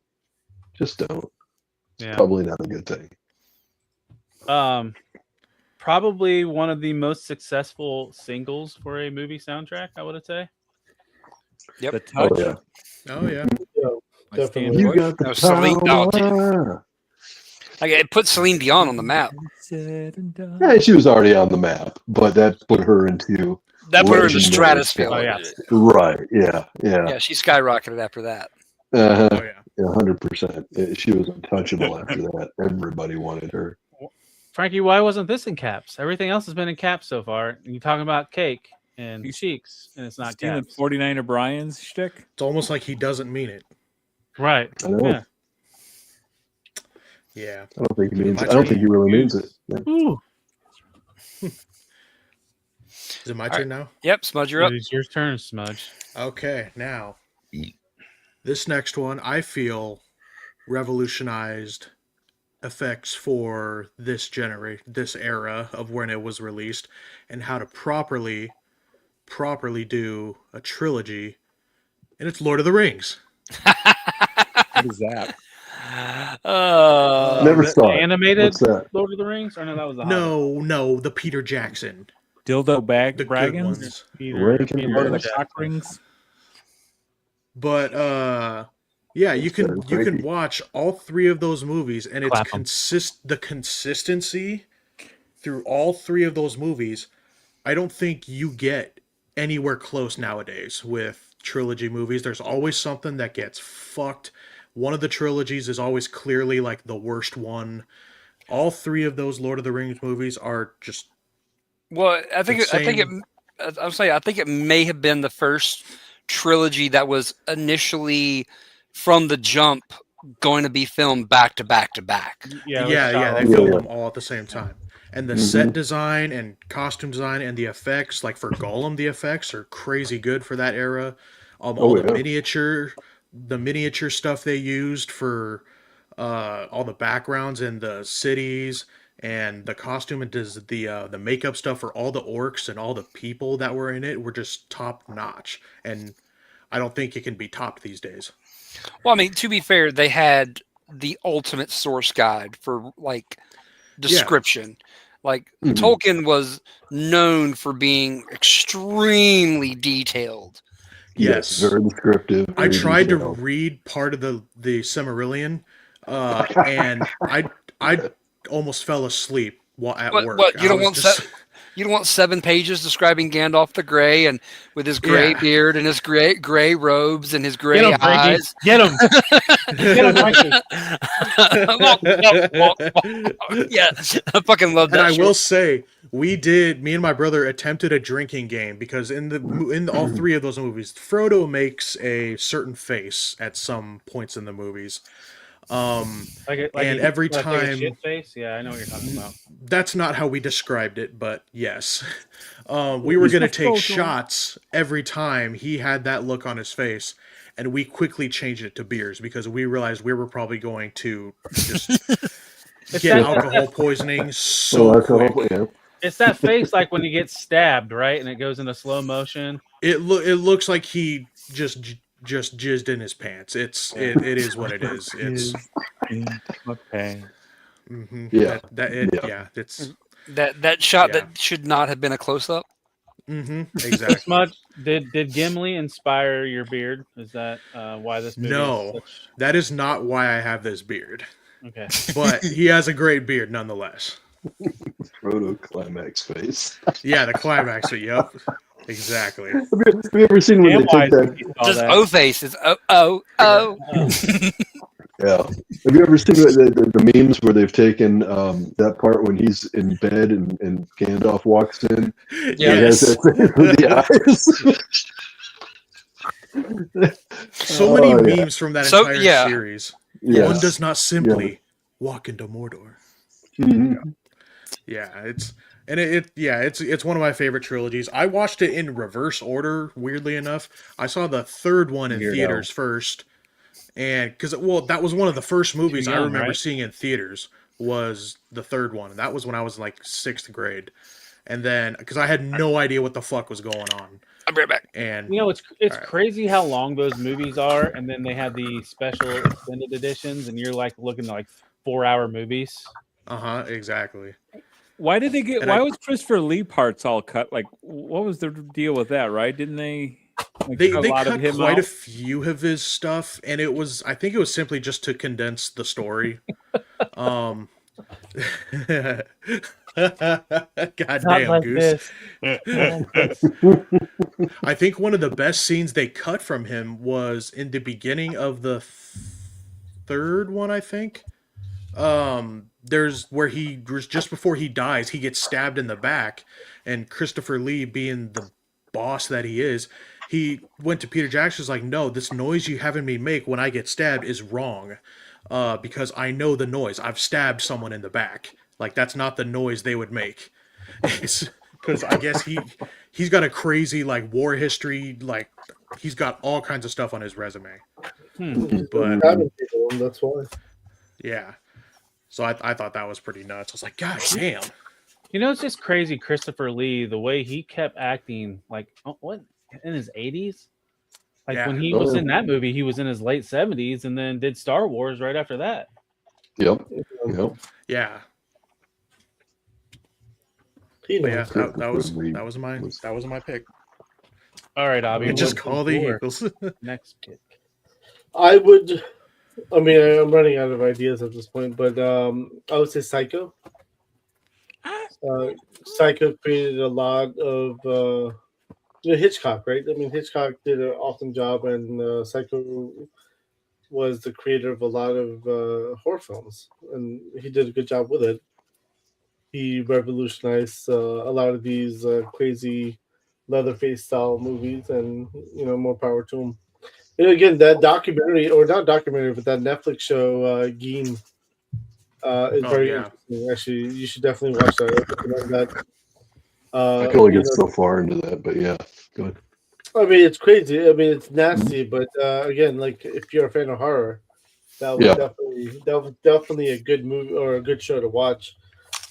Just don't. It's probably not a good thing. Probably one of the most successful singles for a movie soundtrack, I would say. Yep. The Touch. Oh yeah. Definitely. You got the power. Like it put Celine Dion on the map. Yeah, she was already on the map, but that put her into That put her in the legendary stratosphere. status. Right? Yeah. Yeah, she skyrocketed after that. Uh-huh. Oh yeah. 100%. She was untouchable after that. Everybody wanted her. Frankie, why wasn't this in caps? Everything else has been in caps so far. You're talking about cake and cheeks, and it's not Stealing caps. 49er Brian's shtick. It's almost like he doesn't mean it. Right. I know. Yeah. Yeah. I don't think he means. I don't think he really means it. Yeah. Ooh. Is it my turn now? Yep, Smudge, you're up. It's your turn, Smudge. Okay, now this next one I feel revolutionized effects for this generation, this era of when it was released, and how to properly do a trilogy, and it's Lord of the Rings. What is that? Never saw it. Animated What's that? Lord of the Rings? Or no, that was the No, the Peter Jackson. Dildo bag The good braggins. ones. Or the cock rings. But yeah, you can watch all three of those movies, and it's the consistency through all three of those movies. I don't think you get anywhere close nowadays with trilogy movies. There's always something that gets fucked. One of the trilogies is always clearly like the worst one. All three of those Lord of the Rings movies are just. Well, I think it may have been the first trilogy that was initially from the jump going to be filmed back to back to back. Yeah, they filmed them all at the same time. And the set design and costume design and the effects, like for Gollum, the effects are crazy good for that era. The miniature stuff they used for all the backgrounds and the cities and the costume and the makeup stuff for all the orcs and all the people that were in it were just top notch. And I don't think it can be topped these days. Well, I mean, to be fair, they had the ultimate source guide for like description. Like Tolkien was known for being extremely detailed. Yes, very descriptive. I tried to read part of the Silmarillion, and I almost fell asleep while at work. What you don't want 7 pages describing Gandalf the Grey and with his gray beard and his gray robes and his gray eyes. Get him! Get him, Frankie! Yeah, I fucking love that. And I will say, me and my brother attempted a drinking game because in all three of those movies, Frodo makes a certain face at some points in the movies. And every time, shit face. Yeah, I know what you're talking about. That's not how we described it, but yes, we were going to take shots every time he had that look on his face, and we quickly changed it to beers because we realized we were probably going to just get alcohol poisoning so quick. It's that face like when you get stabbed, right? And it goes into slow motion. It looks like he just jizzed in his pants. It is what it is. It's okay. Mm-hmm. It's that shot that should not have been a close up. Mm-hmm. Exactly. Smudge, did Gimli inspire your beard? Is that why this movie? No, that is not why I have this beard. Okay, but he has a great beard nonetheless. Frodo climax face. Yeah, the climax face. Yep. Exactly. Have you ever seen when they take that? Just O face is oh. Yeah. Have you ever seen the memes where they've taken that part when he's in bed and Gandalf walks in? Yes. The eyes. So many memes from that entire series. Yes. One does not simply walk into Mordor. Mm-hmm. Yeah, it's one of my favorite trilogies. I watched it in reverse order, weirdly enough. I saw the third one in theaters first. And that was one of the first movies I remember seeing in theaters was the third one. And that was when I was like 6th grade. And then, because I had no idea what the fuck was going on. I'll be right back. And it's crazy how long those movies are, and then they have the special extended editions, and you're like looking at like 4-hour movies. Exactly. Why did they get? Why was Christopher Lee parts all cut? Like, what was the deal with that? Right? Didn't they? They cut quite a few of his stuff, and I think it was simply just to condense the story. Goddamn, like Goose. this. I think one of the best scenes they cut from him was in the beginning of the third one, I think. There's where he just before he dies, he gets stabbed in the back, and Christopher Lee, being the boss that he is, he went to Peter Jackson's like, no, this noise you having me make when I get stabbed is wrong, because I know the noise. I've stabbed someone in the back. Like, that's not the noise they would make. Because I guess he's got a crazy like war history. Like, he's got all kinds of stuff on his resume. But that's why. Yeah. So I thought that was pretty nuts. I was like, God damn. You know, it's just crazy. Christopher Lee, the way he kept acting, like what in his 80s. Like when he was in that movie, he was in his late 70s, and then did Star Wars right after that. Yep. Yeah. Yeah, that was my pick. All right, Abhi. You just call the Eagles. Next pick. I would. I mean, I'm running out of ideas at this point, but I would say Psycho. Psycho created a lot of Hitchcock, right? I mean, Hitchcock did an awesome job, and Psycho was the creator of a lot of horror films, and he did a good job with it. He revolutionized a lot of these crazy Leatherface style movies, and more power to him. And again, that documentary, or not documentary, but that Netflix show, Geen, is very interesting. Actually, you should definitely watch that. I recommend that. I can only get so far into that, but yeah, go ahead. I mean, it's crazy. I mean, it's nasty, but again, like if you're a fan of horror, that was definitely a good movie or a good show to watch.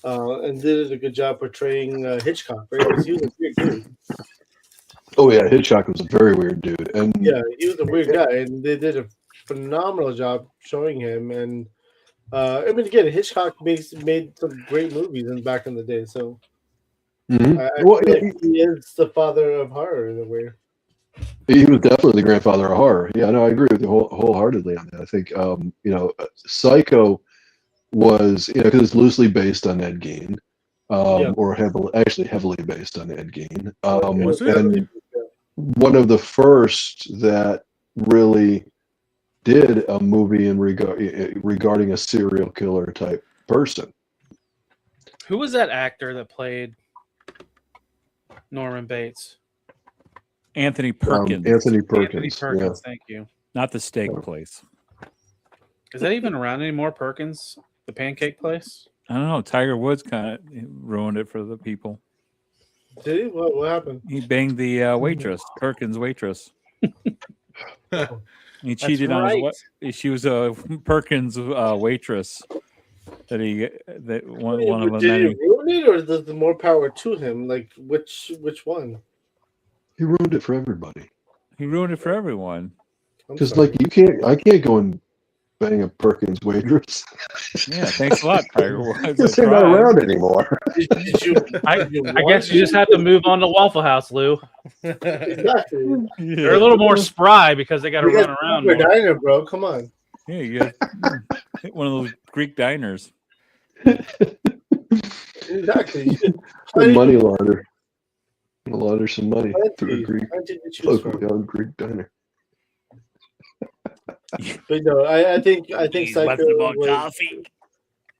And did a good job portraying Hitchcock, right? Because he was a weird dude. Oh yeah, Hitchcock was a very weird dude, and yeah, he was a weird guy, and they did a phenomenal job showing him. And I mean, again, Hitchcock made some great movies back in the day. So I feel like he is the father of horror in a way. He was definitely the grandfather of horror. Yeah, no, I agree with you wholeheartedly on that. I think Psycho was because it's loosely based on Ed Gein, or heavily based on Ed Gein. And one of the first that really did a movie regarding a serial killer type person. Who was that actor that played Norman Bates? Anthony Perkins. Anthony Perkins. Yeah. Thank you. Not the steak place. Is that even around anymore, Perkins? The pancake place? I don't know. Tiger Woods kind of ruined it for the people. Did he? What happened? He banged the waitress, Perkins waitress. He cheated on his. She was a Perkins waitress. That one of them. Did he ruin it, or the more power to him? Like which one? He ruined it for everybody. He ruined it for everyone. Because I can't go and bang a Perkins waitress. Yeah, thanks a lot, Tiger Woods. They're not around anymore. I guess you just have to move on to Waffle House, Lou. Exactly. They're a little more spry because they got to run around. We're diner, bro. Come on. Yeah, you got hit one of those Greek diners. Exactly. Money launder. Launder some money through a Greek diner. But no, I think Psycho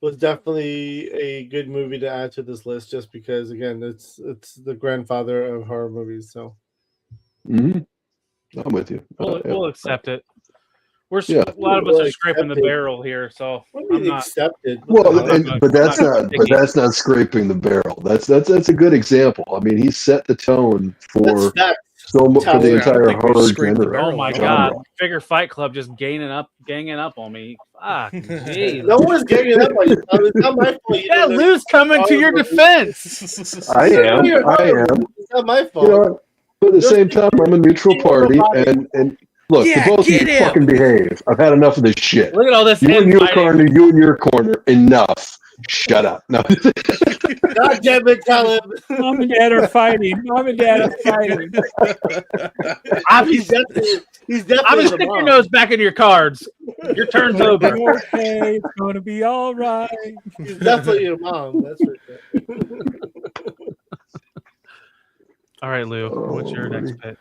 was definitely a good movie to add to this list, just because again, it's the grandfather of horror movies. So, I'm with you. We'll accept it. A lot of us are scraping the barrel here, so I'm not accepted. Well, but that's not scraping the barrel. That's a good example. I mean, he set the tone for the entire horror genre. Oh my god! Figure Fight Club just ganging up on me. Fuck, jeez. No one's ganging up on you. It's not my fault. Yeah, Lou's coming to your defense. I am. It's not my fault. You know, but at the same time, I'm a neutral party, and look, the both of you fucking behave. I've had enough of this shit. Look at all this. You in your corner. Enough. Shut up. No. God damn it, Caleb. Mom and Dad are fighting. He's definitely I'm gonna stick your nose back in your cards. Your turn's over. Okay, it's gonna be all right. He's definitely your mom. That's for sure. All right, Lou. What's your next pick?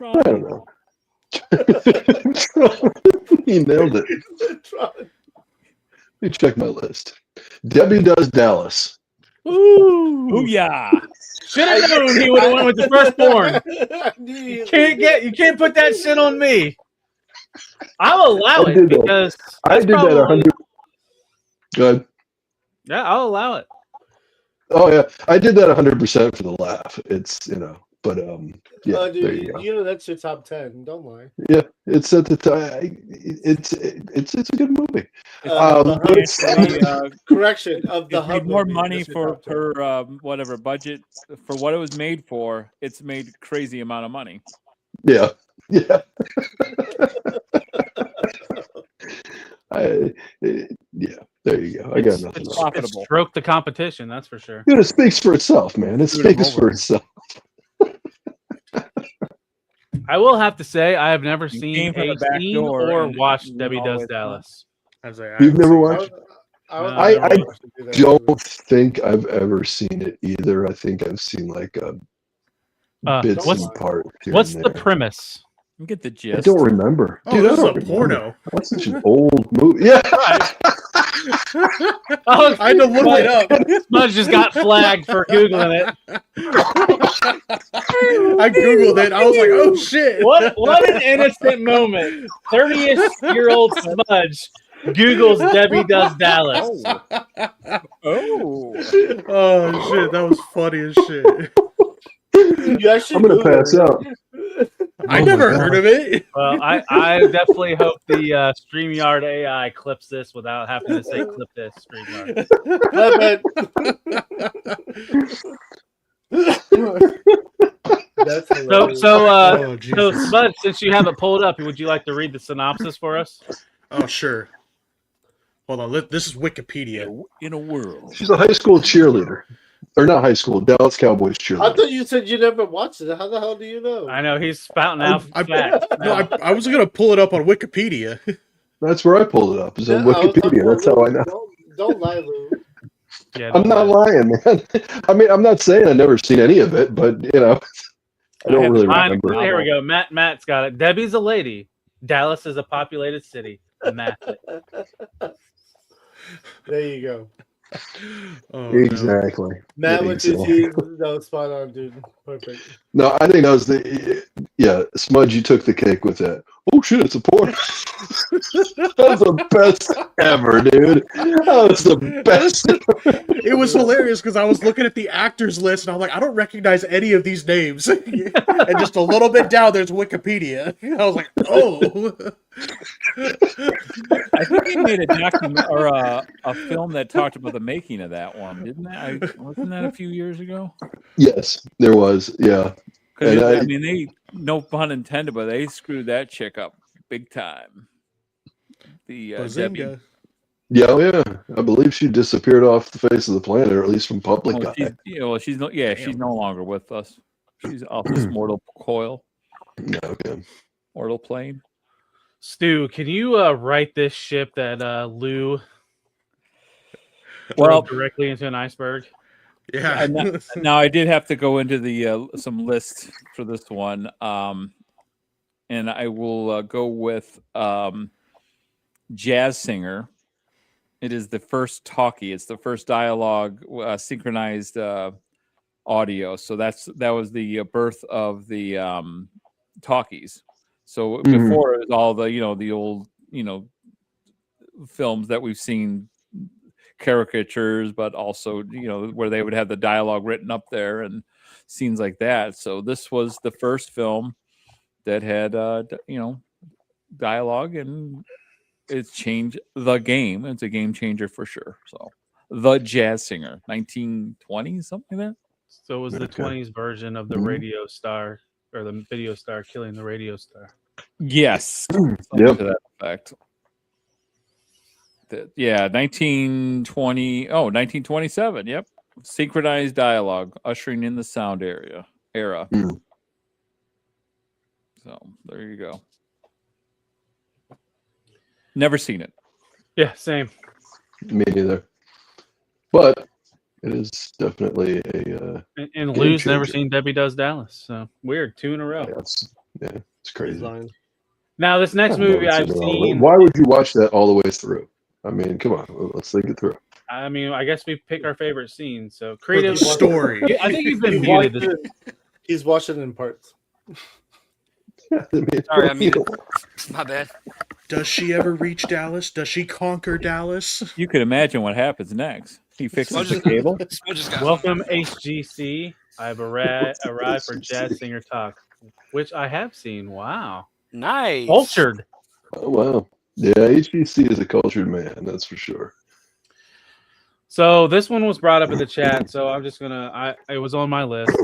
I don't know. He nailed it. Let me check my list. Debbie Does Dallas. Ooh, yeah. Should have known he would have went with the firstborn. You can't put that shit on me. I'll allow I it did that. because I that's did that probably 100. Good. yeah. I'll allow it. Oh yeah, I did that 100% for the laugh. It's but yeah, Dude, there you go. you know that's your top 10. Don't lie. Yeah, it's at the time. It's a good movie. Correction of the It's made Hub more movie, money that's your for top 10. whatever budget for what it was made for. It's made crazy amount of money. Yeah. Yeah, there you go. I got nothing It's else. Profitable. Stroke the competition. That's for sure. Dude, it speaks for itself, man. It speaks for itself. I will have to say I have never You seen came from a the back scene door or and watched you Debbie went all the Does way through. Dallas. You've never watched? I don't think I've ever seen it either. I think I've seen like bits what's and parts here what's and the there. premise? You get the I gist. don't remember. Oh, Dude, this I is don't a remember. porno. That's such an old movie. Yeah. Oh, I had to look it up. Smudge just got flagged for Googling it. I Googled it. I was like, oh shit. What an innocent moment. 30-year-old Smudge Googles Debbie Does Dallas. Oh. Oh shit, that was funny as shit. I'm gonna pass out. I never heard of it. Well, I definitely hope the StreamYard AI clips this without having to say clip this StreamYard. That's So hilarious. Oh, so Jesus. Smudge, since you have it pulled up, would you like to read the synopsis for us? Oh sure. Hold on. This is Wikipedia. In a world. She's a high school cheerleader. Or not high school, Dallas Cowboys I cheerleader. thought you said you never watched it. How the hell do you know? I know he's spouting out facts. I was gonna pull it up on Wikipedia. That's where I pulled it up. It's on Yeah, I was talking Wikipedia. about That's how Lou. I know. Don't lie, Lou. Yeah, I'm not lying, man. I mean, I'm not saying I've never seen any of it, but I don't really remember. Here we go. Matt's got it. Debbie's a lady. Dallas is a populated city. Matt. There you go. Oh, Exactly. Matt Yeah, with his so. teeth. That was spot on, dude. Perfect. No, I think that was Smudge, you took the cake with that. Oh shit, it's a porn. That was the best ever, dude. That was the best. It was hilarious because I was looking at the actors list and I'm like, I don't recognize any of these names. And just a little bit down, there's Wikipedia. I was like, oh. I think he made a document or a film that talked about the making of that one, didn't that? Wasn't that a few years ago? Yes, there was. Yeah. And I mean, they, no pun intended, but they screwed that chick up big time. The Debbie. Yeah. I believe she disappeared off the face of the planet, or at least from public eye. She's no longer with us. She's off this mortal coil. Okay. Mortal plane. Stu, can you write this ship that Lou Well directly into an iceberg? Yeah. Now I did have to go into the some lists for this one, and I will go with Jazz Singer. It is the first talkie. It's the first dialogue synchronized audio. So that was the birth of the talkies. So before it was all the the old films that we've seen, caricatures, but also where they would have the dialogue written up there and scenes like that. So this was the first film that had dialogue, and it's changed the game. It's a game changer for sure. So the Jazz Singer, 1920 something like that. So it was the 20s version of the radio star, or the video star killing the radio star. Yes. Yep. To that effect. Yeah, 1927. Yep. Synchronized dialogue, ushering in the sound era. So there you go. Never seen it. Yeah, same. Me neither. But it is definitely a And game Lou's never changer. seen Debbie Does Dallas. So weird, 2 in a row. Yeah, it's crazy. Now this next I've movie never I've seen it all the way. seen. Why would you watch that all the way through? I mean, come on, let's think it through. I mean, I guess we pick our favorite scenes. So For the creative story. I think you've been He watched muted. He's watched it in parts. Sorry, I muted. My bad. Does she ever reach Dallas? Does she conquer Dallas? You could imagine what happens next. He fixes the cable. Welcome HGC. I've arrived for Jazz Singer Talk, which I have seen. Wow, Nice. cultured. Oh wow, yeah, HBC is a cultured man, that's for sure. So this one was brought up in the chat, so I'm just gonna. It was on my list.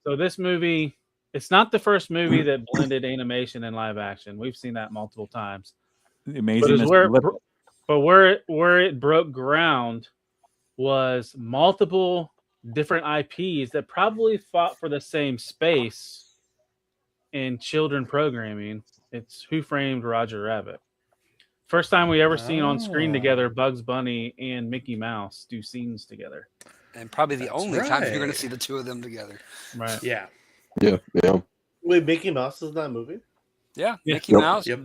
So this movie, it's not the first movie that blended animation and live action. We've seen that multiple times. The Amazing But, Mr. where it broke ground was multiple different IPs that probably fought for the same space in children programming. It's Who Framed Roger Rabbit. First time we ever seen on screen together Bugs Bunny and Mickey Mouse do scenes together. And probably the only time you're going to right. see the two of them together. Right. Yeah. Yeah. Wait, Mickey Mouse is in that movie? Yeah, Yeah. Mickey Yep. Mouse, Yep.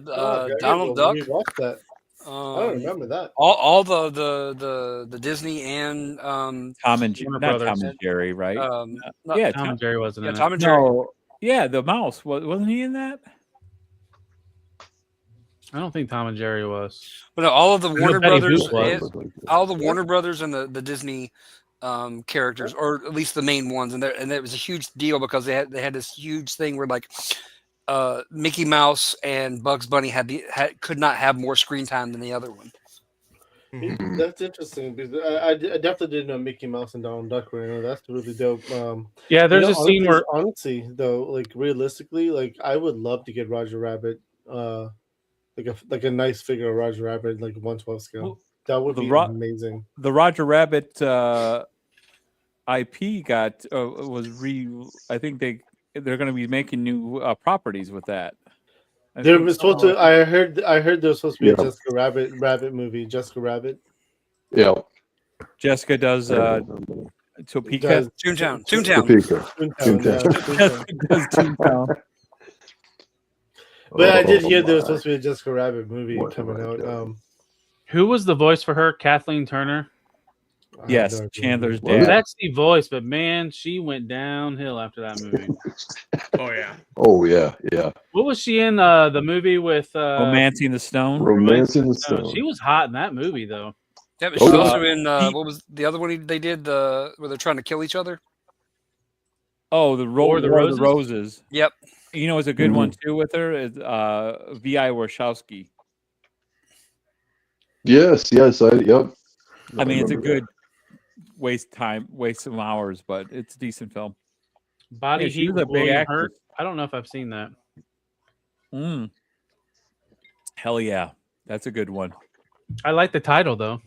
Donald Duck. We watched that. I don't remember that. All the Disney and Tom and Warner not Brothers. Tom and Jerry, right? yeah, Tom and Jerry wasn't in it. Tom and Jerry. No, yeah, the mouse wasn't he in that? I don't think Tom and Jerry was. But no, all of the know Warner Betty Brothers, Boop was. all the Warner Brothers and the Disney characters, or at least the main ones, and it was a huge deal because they had this huge thing where like Mickey Mouse and Bugs Bunny could not have more screen time than the other one. That's interesting because I definitely didn't know Mickey Mouse and Donald Duck were in it. That's really dope. Yeah, there's a scene where honestly, though, like realistically, like I would love to get Roger Rabbit, like a nice figure of Roger Rabbit, like 1/12 scale. That would be amazing. The Roger Rabbit IP I think they're going to be making new properties with that. There was supposed to. I heard there was supposed to be a Jessica Rabbit movie. Jessica Rabbit. Yeah. Jessica does Topeka. Toontown. But I did hear there was supposed to be a Jessica Rabbit movie coming out. who was the voice for her? Kathleen Turner. Yes, Chandler's Well, dad. Sexy voice, but man, she went downhill after that movie. Oh yeah. Oh yeah, yeah. What was she in the movie with Romancing the Stone? Romancing the Stone. She was hot in that movie though. Yeah, but she's also in what was the other one they did where they're trying to kill each other? Oh, the War of the Roses. Roses? Yep. You know, it's a good one too with her is V.I. Warshawski. Yes. Yep. I mean, it's a remember good waste some hours, but it's a decent film. Body Yeah, she Heat was a with big William actress. Hurt. I don't know if I've seen that. Hell yeah, that's a good one. I like the title though.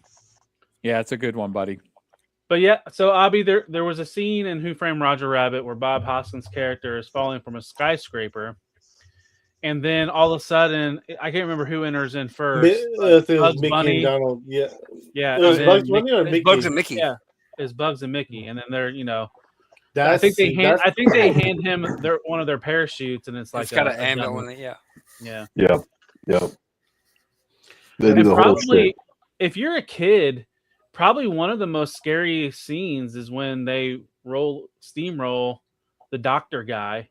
Yeah, it's a good one, buddy. But yeah, so Abhi, there was a scene in Who Framed Roger Rabbit where Bob Hoskins' character is falling from a skyscraper, and then all of a sudden, I can't remember who enters in first. I think it was Bugs Mickey Bunny. and Donald. Yeah. Yeah, It was and Bugs then Bunny or Mickey- Mickey? Bugs and Mickey. Yeah, it's Bugs and Mickey, and then they're That's, I think they hand him one of their parachutes, and it's like It's got a an ambulance gun. in it, yeah. Yeah. They do And the whole probably, shit. if you're a kid, probably one of the most scary scenes is when they steamroll the doctor guy.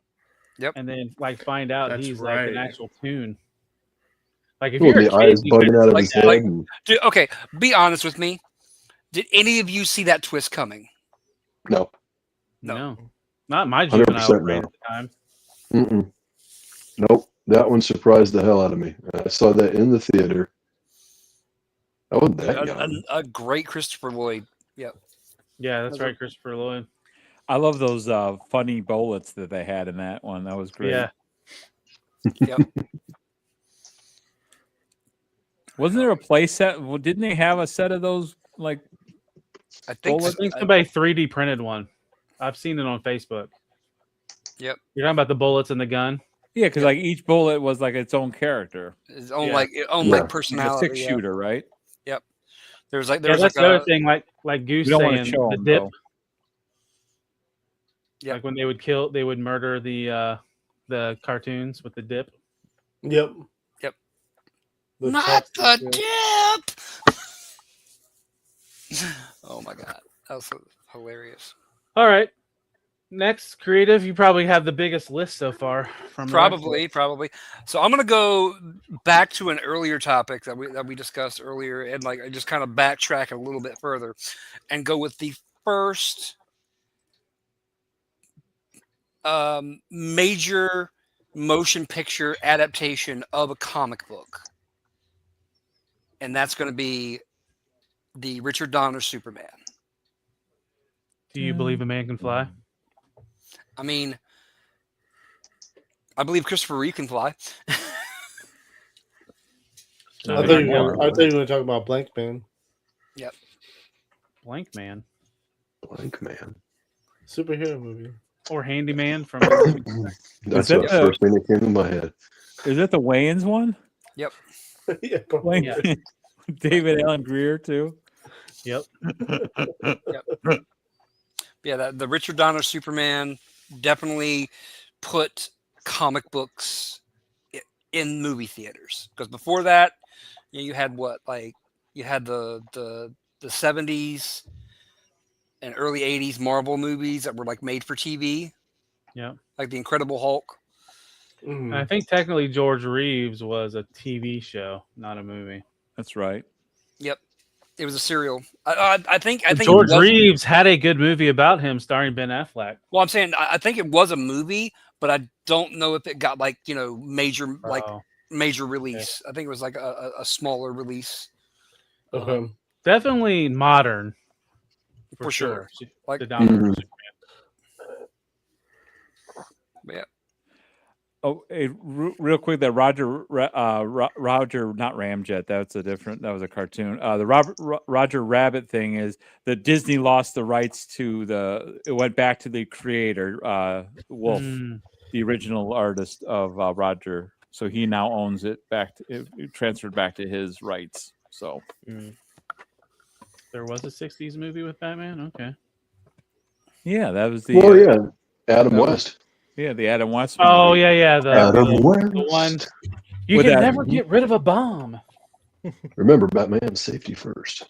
Yep. And then find out That's he's like right. an actual tune. Like if Well, you're a the kid, eyes you bugging could- out of like his that. head. Like- and- Dude, okay, be honest with me. Did any of you see that twist coming? no. no, not my juvenile 100% brain no. at the time. Mm-mm. Nope. That one surprised the hell out of me. I saw that in the theater. I wasn't that young. A great Christopher Lloyd. Yep. Yeah, that's right, Christopher Lloyd. I love those funny bullets that they had in that one. That was great. Yeah. Yep. Wasn't there a play set? Well, didn't they have a set of those like? I think I think somebody 3D printed one. I've seen it on Facebook. Yep. You're talking about the bullets and the gun. Yeah, because like each bullet was like its own character. His own Yeah. like Like a personality. six-shooter, right? Yep. There was like that's the other thing, like Goose We don't want to saying, show the them, dip. though. Yep. Like when they would murder the cartoons with the dip. Yep. Yep. Not the dip. Oh my god, that was so hilarious. All right. Next, creative. You probably have the biggest list so far from Probably. So I'm gonna go back to an earlier topic that we discussed earlier, and like I just kind of backtrack a little bit further, and go with the first major motion picture adaptation of a comic book, and that's going to be the Richard Donner Superman. Do you believe a man can fly? I mean, I believe Christopher Reeve can fly. I thought you were going to talk about Blank Man. Yep. Blank Man. Blank Man. Superhero movie. Or Handyman from. That's the first thing that came to my head. Is that the Wayans one? Yep. Yeah, Blank Man. David Allen Greer too. Yep. Yep. Yeah, the Richard Donner Superman definitely put comic books in movie theaters, because before that, you had you had the 70s and early 80s Marvel movies that were like made for TV. Yeah. Like the Incredible Hulk. And I think technically George Reeves was a TV show, not a movie. That's right. Yep. It was a serial. I think George Reeves had a good movie about him starring Ben Affleck. Well, I'm saying I think it was a movie, but I don't know if it got major major release. I think it was like a smaller release. Okay. Definitely modern. For sure. Like the Donner Superman. Yeah. Oh, hey, real quick, that Roger, not Ramjet. That was a cartoon. The Roger Rabbit thing is that Disney lost the rights to it went back to the creator, Wolf, the original artist of Roger. So he now owns it it transferred back to his rights. So there was a 60s movie with Batman. Okay. Yeah, that was the. Well, yeah, Adam West. Yeah, the Adam West. Oh yeah. Adam West. The one. You can never get rid of a bomb. Remember, Batman, safety first.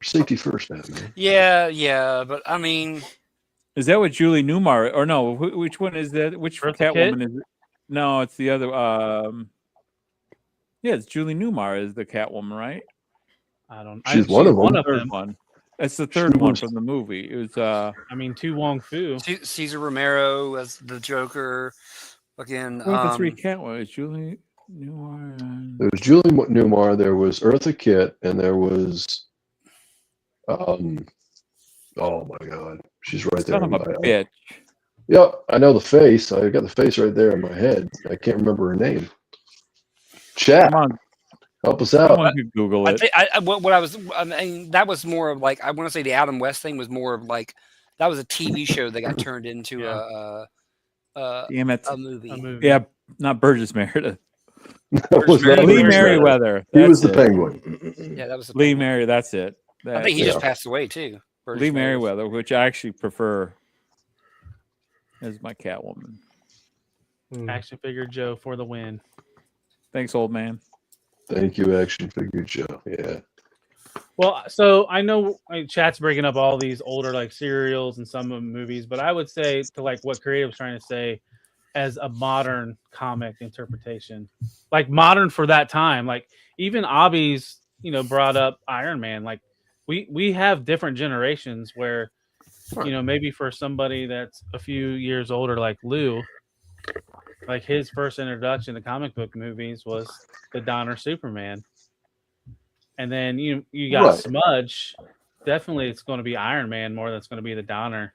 Safety first, Batman. Yeah, but I mean, is that what Julie Newmar? Or no? Which one is that? Which Catwoman is it? No, it's the other. Yeah, it's Julie Newmar is the Catwoman, right? I don't. She's one of them. Third one. It's the third one from the movie. It was. I mean, Tu Wong Fu. Cesar Romero as the Joker. Again, the three Catwoman. Julie Newmar. There was Julie Newmar. There was Eartha Kitt, and there was. Oh my God, she's right there. Son of a bitch. Yep, I know the face. I got the face right there in my head. I can't remember her name. Chat. Come on. Help us out. Someone could Google it. I mean, that was more of like, I want to say the Adam West thing was more of like, that was a TV show that got turned into Damn it. a movie. Yeah, not Burgess Meredith. Lee Merriweather. He was the Penguin. Yeah, that was the Lee Merriweather. That's it. I think he just passed away too. Lee Merriweather, which I actually prefer as my Catwoman. Action figure Joe for the win. Thanks, old man. Thank you, Action Figure Joe. Yeah. Well, so I know chat's breaking up all these older like serials and some of them movies, but I would say to like what Creative's trying to say as a modern comic interpretation, like modern for that time. Like even Abhi's, brought up Iron Man. Like we have different generations where, maybe for somebody that's a few years older, like Lou, like his first introduction to comic book movies was the Donner Superman. And then you got Right. Smudge. Definitely it's going to be Iron Man more than it's going to be the Donner.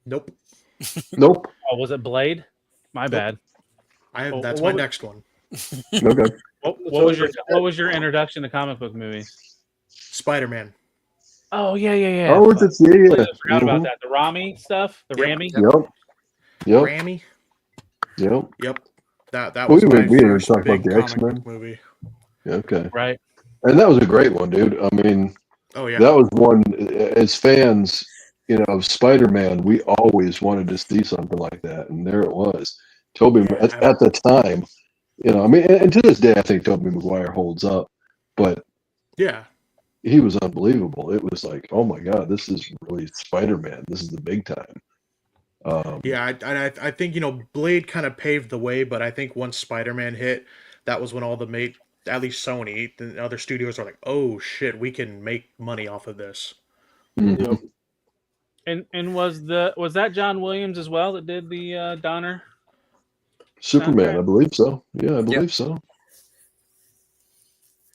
Nope. Nope. Oh, was it Blade? My bad. That's my next one. Okay. What was your introduction to comic book movies? Spider-Man. Oh yeah. Oh, it's I forgot about that. The Rami stuff. The Rami. Yep. Rami. Yep. Yep. That was my we didn't even first talk about big the comic X-Men. book movie. Okay. Right. And that was a great one, dude. I mean, Oh yeah. that was one, as fans, of Spider-Man, we always wanted to see something like that. And there it was. Tobey, at the time, I mean, and to this day, I think Tobey Maguire holds up. But yeah, he was unbelievable. It was like, oh my God, this is really Spider-Man. This is the big time. yeah. I think Blade kind of paved the way, but I think once Spider-Man hit, that was when all at least Sony, the other studios are like, oh shit, we can make money off of this. Mhm. And was that John Williams as well that did the Donner? Superman, soundtrack? I believe so. Yeah, I believe so.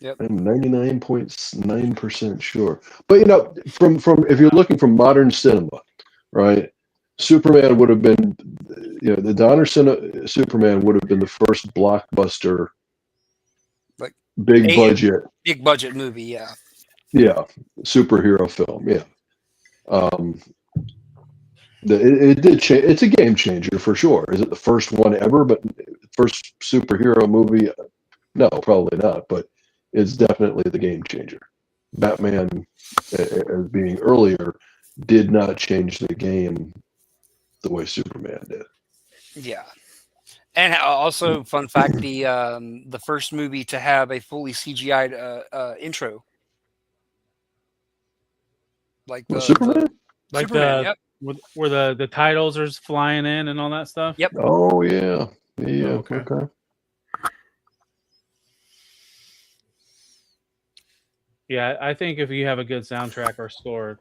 Yep. I'm 99.9% sure. But from if you're looking from modern cinema, right? Superman would have been, the Donner Superman would have been the first blockbuster, Like big budget movie. Yeah. Yeah, superhero film. Yeah, it did change. It's a game changer for sure. Is it the first one ever? But first superhero movie? No, probably not. But it's definitely the game changer. Batman, as being earlier, did not change the game the way Superman did. Yeah. And also, fun fact: the first movie to have a fully CGI'd intro, like Superman, like Superman, the where the titles are flying in and all that stuff. Yep. Oh yeah, yeah. Oh, okay. Yeah, I think if you have a good soundtrack or score,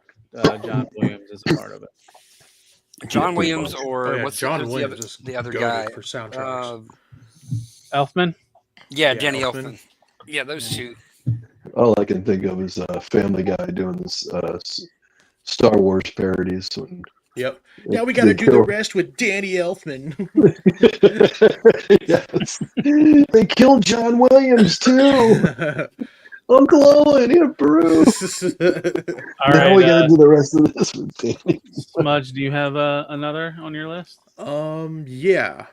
John Williams is a part of it. John Williams or yeah, what's John what's Williams is the other goated guy for soundtracks. Elfman. Yeah, Yeah, Danny Elfman. Elfman. Yeah, those two. All I can think of is Family Guy doing this Star Wars parodies. Yep. Now we got to do the rest with Danny Elfman. Yes. They killed John Williams too. Uncle Owen, in a brew. All Now right, we got to do the rest of this with Danny. Smudge, do you have another on your list? Yeah.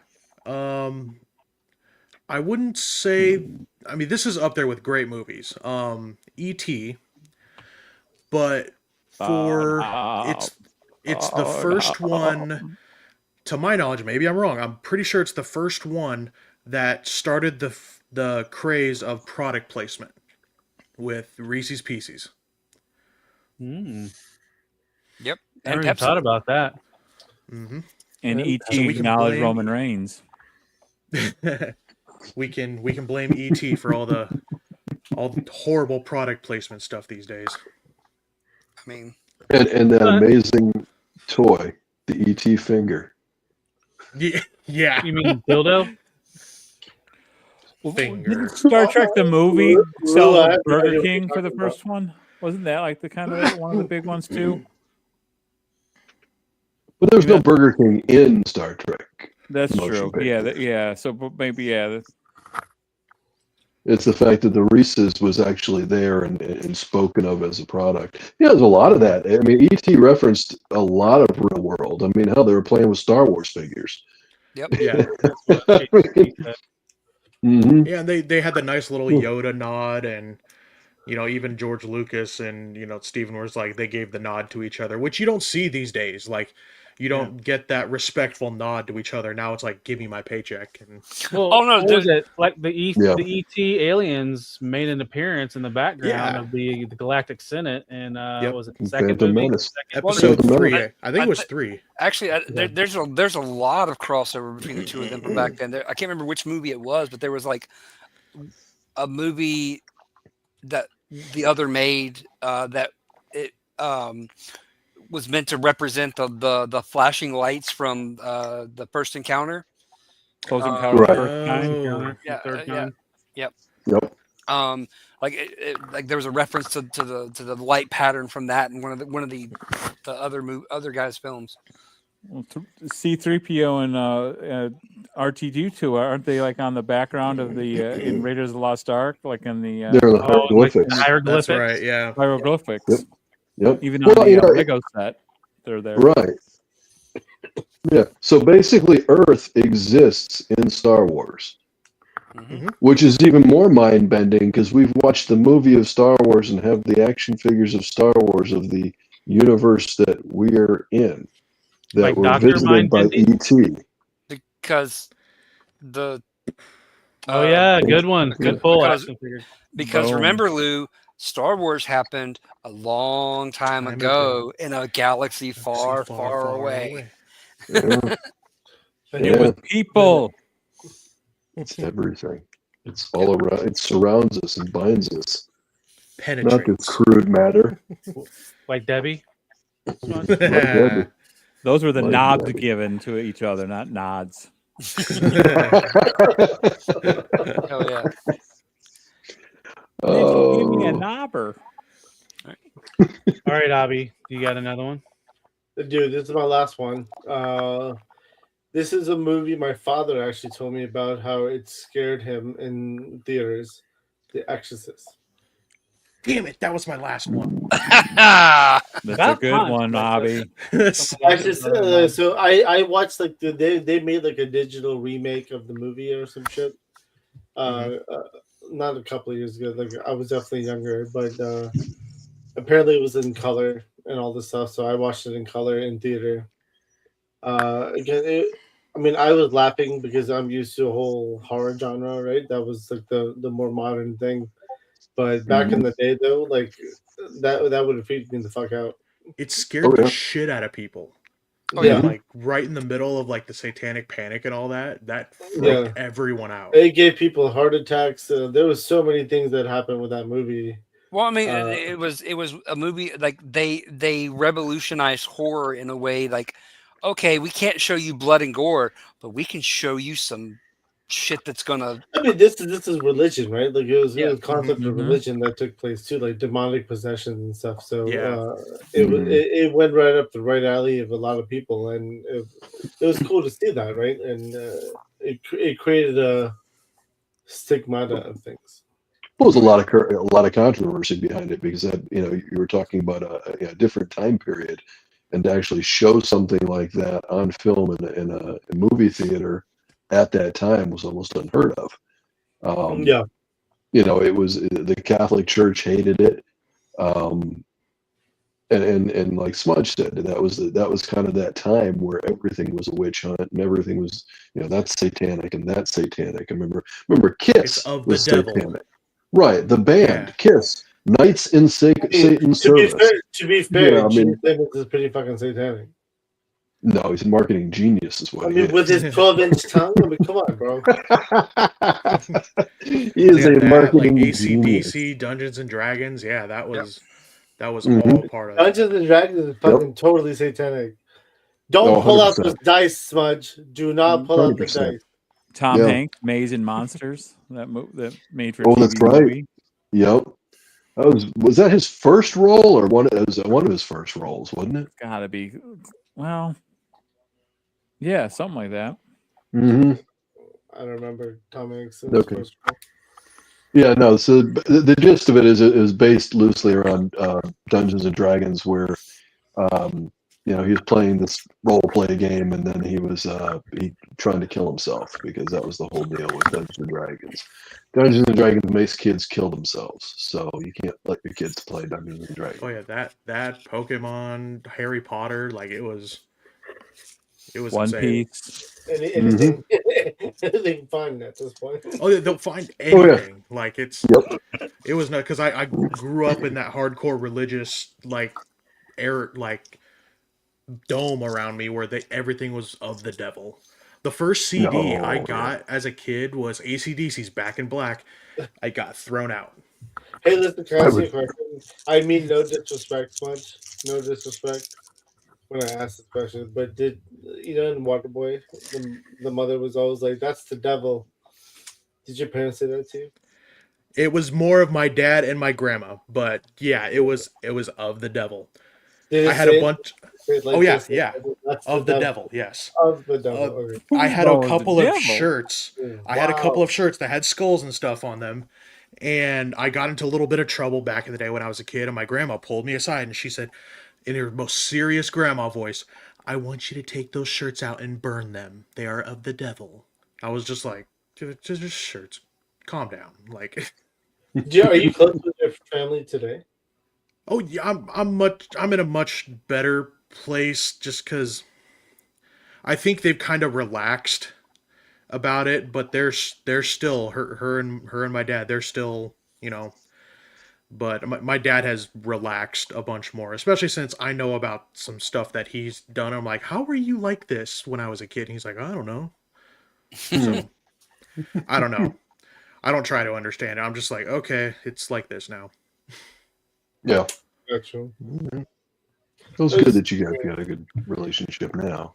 I wouldn't say. I mean, this is up there with great movies. E.T. But it's the first one. To my knowledge, maybe I'm wrong. I'm pretty sure it's the first one that started the craze of product placement with Reese's Pieces. Mm. Yep. I And never even Pepsi. thought about that. Mm-hmm. And E.T. So we can acknowledged blame- Roman Reigns. we can blame E.T. for all the horrible product placement stuff these days. I mean, And that amazing toy, the ET finger. Yeah. You mean dildo? Finger. Didn't Star Trek the movie I sell have no idea Burger what King you're for the talking about. first one? Wasn't that like the kind of one of the big ones too? But there's no Burger King in Star Trek. That's motion true. Yeah, picture. yeah. So but maybe It's the fact that the Reese's was actually there and spoken of as a product. Yeah, there's a lot of that. I mean, E.T. referenced a lot of real world. I mean, hell, they were playing with Star Wars figures. yep. Yeah. Mhm. Yeah, and they had the nice little Yoda nod, and even George Lucas and Steven was like, they gave the nod to each other, which you don't see these days. Like, you don't get that respectful nod to each other. Now it's like, give me my paycheck. And Well, Oh, no, what was it like the Yeah. ET aliens made an appearance in the background Yeah. of the Galactic Senate, and Yep. was it the second Phantom movie? Menace. episode Phantom 3, Menace. I think it was 3. Actually, there's a lot of crossover between the two of them from back then. I can't remember which movie it was, but there was like a movie that the other made that it was meant to represent the flashing lights from the first encounter. Close Uh, Encounter Right. of the First Kind. Encounter, Yeah, third yeah. kind. Yep. Yep. Like there was a reference to the light pattern from that in one of the other guys' films. Well, C-3PO and R2-D2 aren't they like on the background of the in Raiders of the Lost Ark, like in the They're the hieroglyphics. Hieroglyphics. That's right, yeah. hieroglyphics? Yep. Even on the Lego set, they're there. Right. Yeah. So basically, Earth exists in Star Wars, which is even more mind bending because we've watched the movie of Star Wars and have the action figures of Star Wars of the universe that we're in that Like were Dr. visited by Mindbending? ET. Because the Oh yeah, good one. Good pull, action figure. because Boom. remember, Lou, Star Wars happened a long time ago in a galaxy far, far away. Yeah. It was people. It's everything. It's all around. It surrounds us and binds us. Not this crude matter. Like Debbie. Like Debbie. Those were the Like knobs Debbie. given to each other, not nods. Hell yeah. Give me a Oh. knobber. All right, Abhi, you got another one? Dude, this is my last one. This is a movie my father actually told me about how it scared him in theaters. The Exorcist. Damn it, that was my last one. That's a good one, Abby. So I watched like they made like a digital remake of the movie or some shit. Not a couple of years ago. Like I was definitely younger, but apparently it was in color and all this stuff. So I watched it in color in theater. Again, I mean, I was laughing because I'm used to a whole horror genre, right? That was like the more modern thing. But back in the day, though, like that would have freaked me the fuck out. It scared the shit out of people. Oh, yeah. Like right in the middle of like the satanic panic and all that. That freaked everyone out. It gave people heart attacks. There was so many things that happened with that movie. Well, I mean, it was a movie like they revolutionized horror in a way like, okay, we can't show you blood and gore, but we can show you some shit that's gonna. I mean, this is religion, right? Like it was a concept of religion that took place too, like demonic possession and stuff. So it went right up the right alley of a lot of people, and it was cool to see that, right? And it created a stigmata of things. Well, there's a lot of controversy behind it because you were talking about a different time period, and to actually show something like that on film in a movie theater at that time was almost unheard of. It was the Catholic Church hated it, and like Smudge said, that was kind of that time where everything was a witch hunt and everything was that's satanic and that's satanic. I remember Kiss was satanic. Right, the band Kiss, Knights in Satan's Service. To be fair, Gene Simmons is pretty fucking satanic. No, he's a marketing genius, is what he is. With his 12-inch tongue. I mean, come on, bro. He is a marketing genius. AC/DC, Dungeons and Dragons. Yeah, that was all part of it. Dungeons and Dragons is fucking totally satanic. Don't pull out those dice, Smudge. Do not pull out the dice. Tom Hanks, Maze and Monsters, that made for that's TV right. movie. Yep. Was that his first role or one of his first roles, wasn't it? Gotta be. Well, yeah, something like that. Mm-hmm. I don't remember Tom Hanks. Okay. Yeah, no. So the gist of it is based loosely around Dungeons and Dragons, where he was playing this role play game, and then he was trying to kill himself because that was the whole deal with Dungeons and Dragons. Dungeons and Dragons makes kids kill themselves, so you can't let your kids play Dungeons and Dragons. Oh yeah, that Pokemon, Harry Potter, like it was One insane. Piece. Anything fun at this point. Oh, they'll find anything. Like it was not because I grew up in that hardcore religious dome around me where everything was of the devil. The first CD I got as a kid was AC/DC's Back in Black. I got thrown out. Hey, listen, can I ask you a question? I mean, no disrespect, Smudge. No disrespect when I asked this question, but did in Waterboy, the mother was always like, "That's the devil." Did your parents say that to you? It was more of my dad and my grandma, but yeah, it was of the devil. I had a bunch. Of the devil, yes. Of the devil. Okay. I had a couple of shirts. I had a couple of shirts that had skulls and stuff on them, and I got into a little bit of trouble back in the day when I was a kid. And my grandma pulled me aside and she said, in her most serious grandma voice, I want you to take those shirts out and burn them. They are of the devil. I was just like, just shirts. Calm down. Like, Are you close with your family today? oh yeah, I'm in a much better place just because I think they've kind of relaxed about it, but they're still her and my dad. They're still, you know. But my dad has relaxed a bunch more, especially since I know about some stuff that he's done. I'm like, how were you like this when I was a kid? And he's like, I don't know. So, I don't know. I don't try to understand it. I'm just like, okay, it's like this now. Yeah. Gotcha. It was good that you guys got a good relationship now.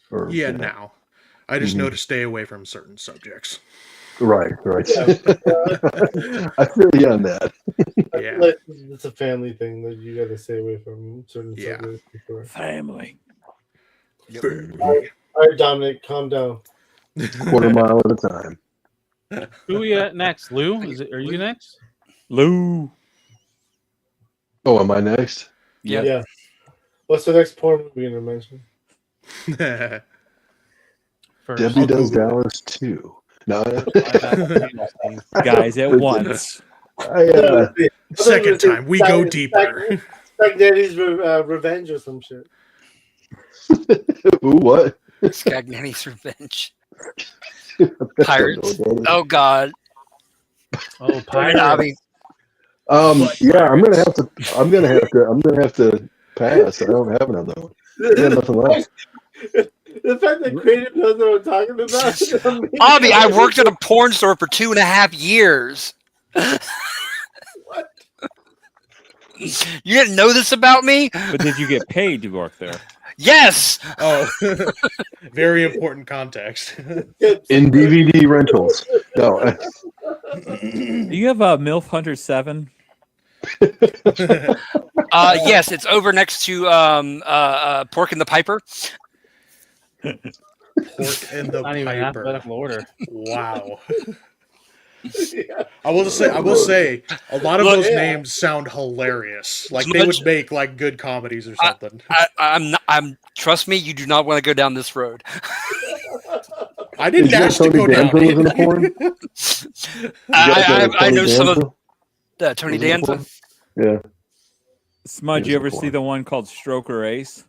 Or, Yeah, you know. now. I just know to stay away from certain subjects. Right. Yeah. I feel you on that. Yeah. Like it's a family thing that you got to stay away from certain subjects. Before. Family. All right, Dominic, calm down. Quarter mile at a time. Who are we at next? Lou? Are you next? Lou. Oh, am I next? Yeah. What's the next porn movie you're gonna mention? Debbie Does Dallas 2. No. Guys at once. Second time, we go deeper. Like Daddy's Revenge or some shit. Ooh, what? Scagnani's Revenge. Pirates. Oh God. Oh, Pirates. Yeah, I'm gonna have to pass. I don't have another one. I got nothing left. The fact that Creative knows what I'm talking about. Abhi, I worked at a porn store for 2.5 years. What? You didn't know this about me? But did you get paid to work there? Yes. Oh, very important context. In DVD rentals. No. Do you have a MILF Hunter 7? Yes, it's over next to Pork and the Piper. Pork and the Not even Piper. alphabetical order. Wow. I will say, a lot of those names sound hilarious. Like they would make like good comedies or something. I'm. Trust me, you do not want to go down this road. I didn't ask to go down it. I know some of Tony Danza. Yeah. Smudge, you ever see the one called Stroker Ace?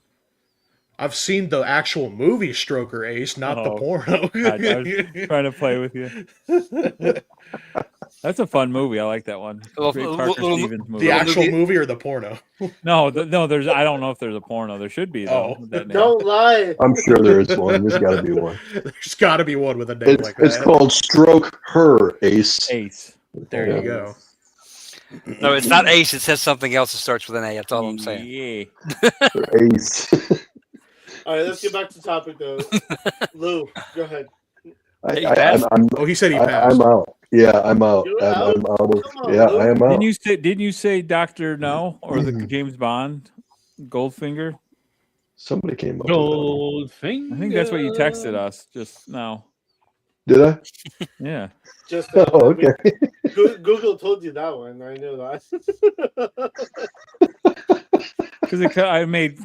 I've seen the actual movie Stroker Ace, not the porno. I was trying to play with you. That's a fun movie. I like that one. Great Parker Stevens movie. The actual movie or the porno? No. There's. I don't know if there's a porno. There should be though. Don't lie. I'm sure there is one. There's got to be one. There's got to be one with a name like that. It's called Stroke Her Ace. Ace. There you go. No, it's not Ace. It says something else that starts with an A. That's all I'm saying. Yeah. Ace. All right, let's get back to topic though. Lou, go ahead. He said he passed. I'm out. Yeah, I'm out. I'm out of. Yeah, I am out. Didn't you say Dr. No or the James Bond Goldfinger? Somebody came up. Goldfinger. I think that's what you texted us just now. Did I? Yeah. Just okay. Google told you that one. I know that. Because I made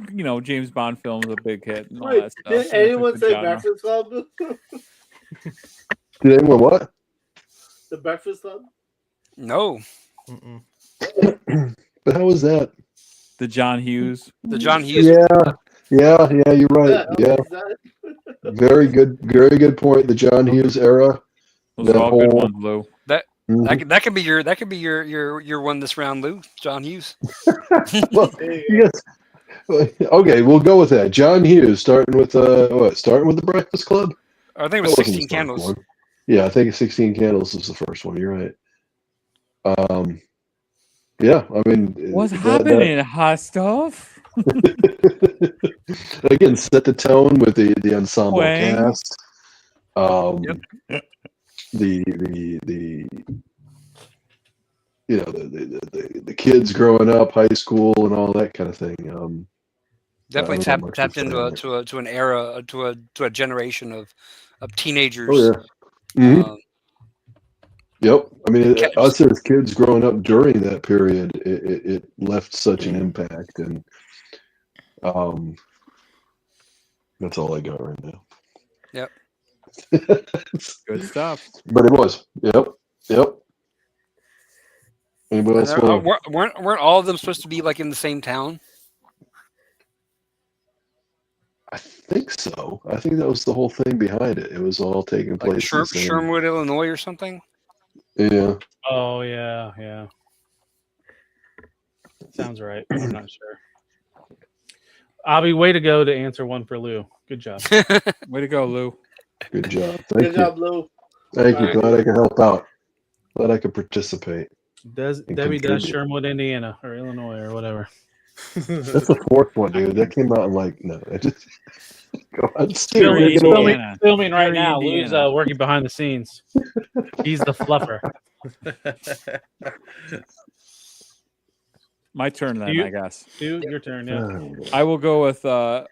James Bond films a big hit and all that stuff. Did anyone say Breakfast Club? Did anyone what? The Breakfast Club? No. But how was that? The John Hughes. The John Hughes. Yeah, you're right. Yeah. Very good point. The John Hughes era. Those are all good ones, Lou. That could be your one this round, Lou. John Hughes. Well, yes. Okay, we'll go with that. John Hughes, starting with the Breakfast Club. I think it was 16 Candles. One. Yeah, I think 16 Candles was the first one. You're right. Yeah, I mean, what's happening, hot stuff? Again, set the tone with the ensemble Wang. cast. The the kids growing up, high school, and all that kind of thing. Definitely tapped into an era, to a generation of teenagers. Oh yeah. Mm-hmm. Yep. I mean, us as kids growing up during that period, it left such an impact, and That's all I got right now. Yep. Good stuff. But it was. Yep. Anybody else want to? Weren't all of them supposed to be like in the same town? I think so. I think that was the whole thing behind it. It was all taking Like place in the same. Sherwood, Illinois, or something. Yeah. Oh yeah. Sounds right. I'm not sure. Abhi, way to go to answer one for Lou. Good job. Way to go, Lou. Good job. Thank Good you. job, Lou. Thank you. Glad I could help out. Glad I could participate. Debbie does Sherwood, Indiana, or Illinois, or whatever. That's the fourth one, dude. That came out in no. I just go ahead. Filming right now. Lou's working behind the scenes. He's the fluffer. My turn then, I guess. Dude, your turn. Yeah. I will go with the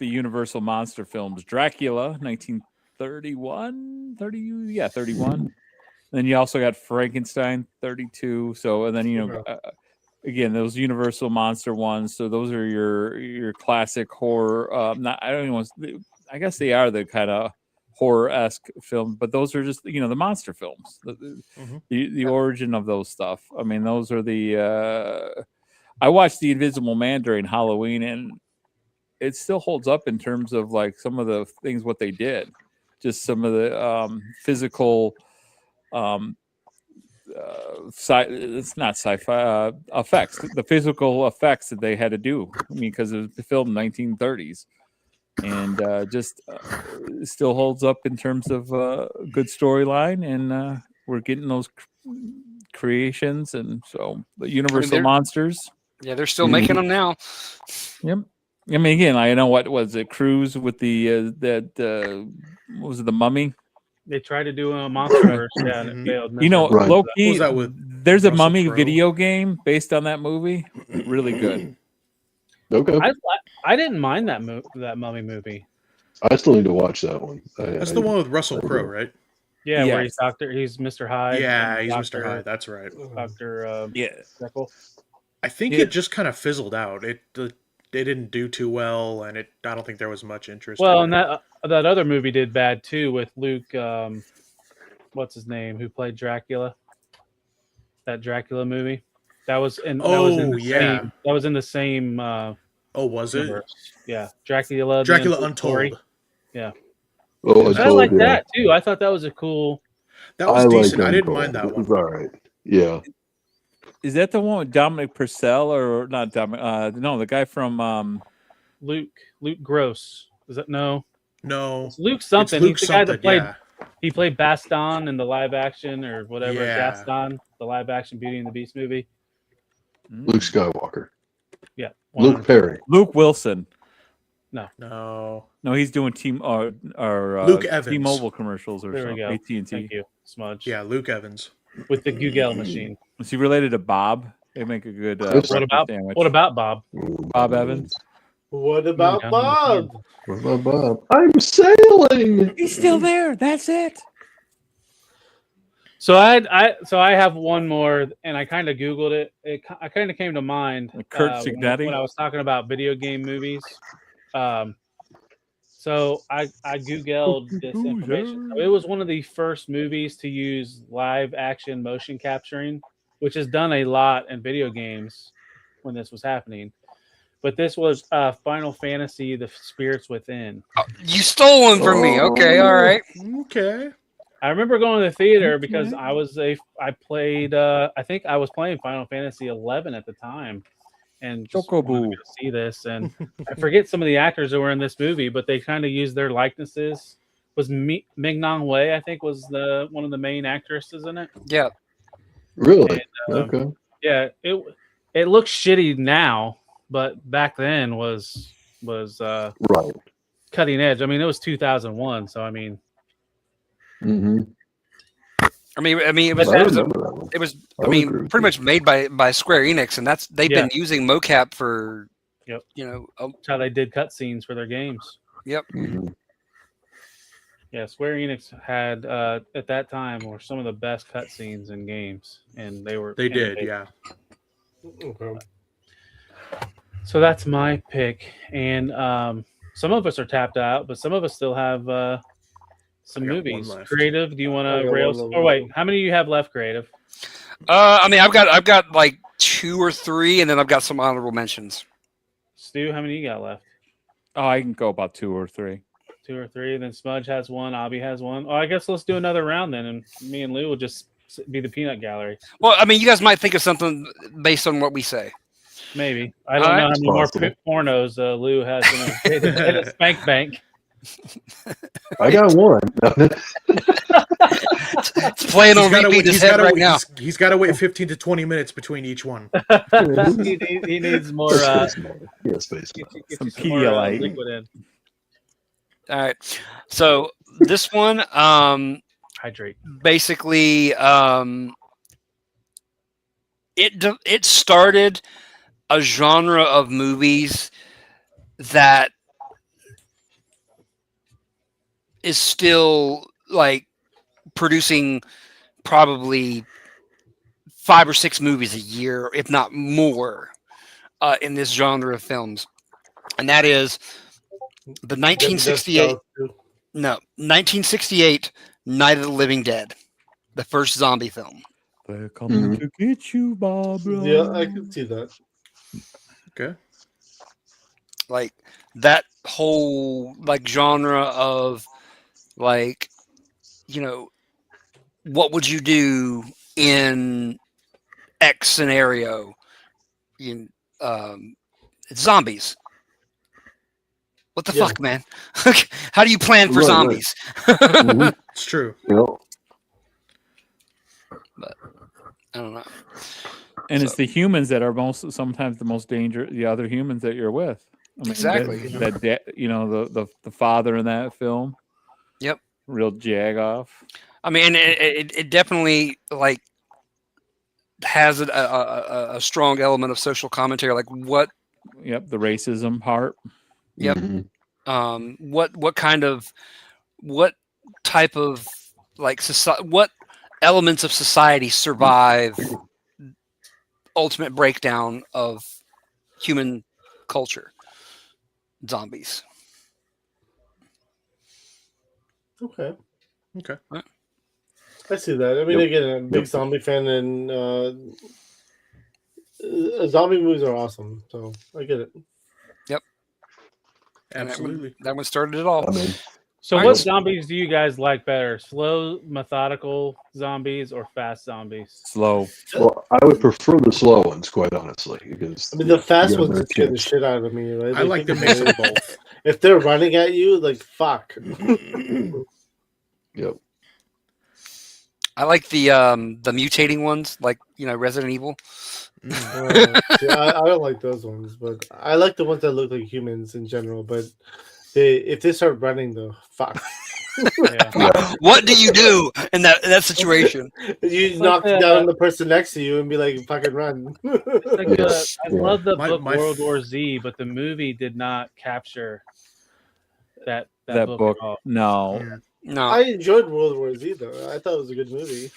Universal monster films. Dracula, 1931, 31. Then you also got Frankenstein, 32. So, and then again, those Universal monster ones. So those are your classic horror. I guess they are the kind of horror-esque film, but those are just the monster films. The origin of those stuff. I mean, those are the. I watched The Invisible Man during Halloween, and it still holds up in terms of like some of the things what they did. Just some of the physical. It's not sci-fi effects. The physical effects that they had to do. I mean, because it was filmed in 1930s, and still holds up in terms of good storyline, and we're getting those creations, and so the Universal monsters. Yeah, they're still making them now. Yep. I mean, again, I know what was it? Cruise with the what was it? The Mummy. They tried to do a monster and it failed. Low key, there's a Mummy Crowe? video game based on that movie. Really good. Okay. I didn't mind that Mummy movie. I still need to watch that one. That's the one with Russell Crowe, right? Yeah, where he's Mr. Hyde. Yeah, he's Mr. Hyde. That's right. Dr. Jekyll. I think it just kind of fizzled out. It didn't do too well, and I don't think there was much interest. Well, in and that other movie did bad too with Luke. What's his name? Who played Dracula? That Dracula movie. That was in the same. Was it? Universe. Yeah, Dracula. Untold. Story. Yeah. Oh, I like that too. I thought that was a cool. That was decent. I didn't mind that one. It was all right. Yeah. Is that the one with Dominic Purcell or not Dominic? No, the guy from Luke Gross. Is that no? No. It's Luke something. Luke He's the guy that played. Yeah. He played Baston in the live action or whatever. Yeah. Gaston, the live action Beauty and the Beast movie. Luke Skywalker. Yeah. Luke Perry. Luke Wilson. No. He's doing Luke Evans. T-Mobile commercials or There we something. go. AT&T. Thank you, Smudge. Yeah, Luke Evans. With the Google machine. Is he related to Bob? They make a good sandwich. What about Bob? Bob Evans. What about Bob? What about Bob? I'm sailing. He's still there. That's it. So I have one more, and I kind of Googled it. I kind of came to mind Kurt Signetti when I was talking about video game movies. So I Googled this information. So it was one of the first movies to use live action motion capturing, which is done a lot in video games when this was happening. But this was Final Fantasy: The Spirits Within. You stole one from me. Okay, all right. Okay. I remember going to the theater because I played. I think I was playing Final Fantasy 11 at the time, and just wanted to go see this. And I forget some of the actors that were in this movie, but they kind of used their likenesses. Was Ming-Na Wen, I think, was one of the main actresses in it. Yeah. Really? And, okay. Yeah. It looks shitty now, but back then was right cutting edge. I mean, it was 2001, so I mean. Mm-hmm. I mean, it was pretty much made by Square Enix, and they've been using mocap for, that's how they did cutscenes for their games. Yep. Mm-hmm. Yeah, Square Enix had at that time were some of the best cutscenes in games, and they did, yeah. Okay. So that's my pick, and Some of us are tapped out, but some of us still have some I got one movies. left. Creative, do you want I to got rails? one Or wait, left. how many do you have left? Creative. I mean, I've got like 2 or 3, and then I've got some honorable mentions. Stu, how many you got left? Oh, I can go about 2 or 3. 2 or 3. Then Smudge has one. Abhi has one. Oh, I guess let's do another round then, and me and Lou will just be the peanut gallery. Well, I mean, you guys might think of something based on what we say. Maybe. I don't know how many more pornos Lou has in his spank bank. I got one. It's playing on repeat in his head right now. He's got to wait 15 to 20 minutes between each one. he needs more. Yes, some Pedialyte. Liquid in. All right. So this one, hydrate. Basically, it started a genre of movies that is still like producing probably 5 or 6 movies a year, if not more, in this genre of films, and that is the 1968 Night of the Living Dead, the first zombie film. They're coming to get you, Barbara. Yeah, I can see that. Okay. Like that whole like genre of like, you know, what would you do in X scenario? It's zombies. What the fuck, man? How do you plan for zombies? It's true. But I don't know. And it's the humans that are sometimes the most dangerous. The other humans that you're with. I mean, Exactly. The father in that film. Yep. Real jagoff. I mean, it definitely like has a strong element of social commentary. Like what? Yep, the racism part. Yep. What type of like what elements of society survive ultimate breakdown of human culture? Zombies. Okay. Right. I see that. I mean, again, I'm a big zombie fan, and zombie movies are awesome. So I get it. Yep. Absolutely. That one started it all. So, what zombies do you guys like better? Slow, methodical zombies or fast zombies? Slow. Well, I would prefer the slow ones, quite honestly, because I mean, the fast ones scare the shit out of me. Right? I like the mix of both. If they're running at you, like fuck. Yep. I like the mutating ones, like Resident Evil. I don't like those ones, but I like the ones that look like humans in general. But if they start running, though, fuck. What do you do in that situation? You knock down the person next to you and be like, "Fucking run!" I love the book World War Z, but the movie did not capture that book. At all. No. I enjoyed World War Z though. I thought it was a good movie.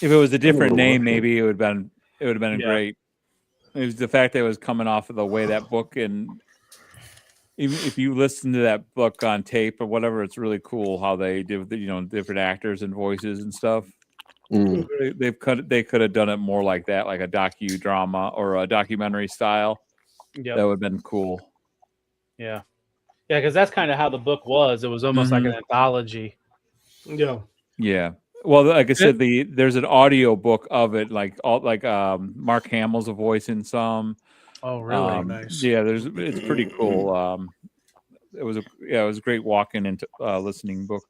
If it was a different name, maybe it would have been great. It was the fact that it was coming off of the way that book, and even if you listen to that book on tape or whatever, it's really cool how they did different actors and voices and stuff. They could have done it more like that, like a docudrama or a documentary style. Yep. That would have been cool. Yeah, because that's kind of how the book was. It was almost like an anthology. Yeah. Well, like I said, there's an audio book of it, like Mark Hamill's a voice in some. Oh, really? Nice. Yeah, it's pretty cool. It was a great walking into listening book.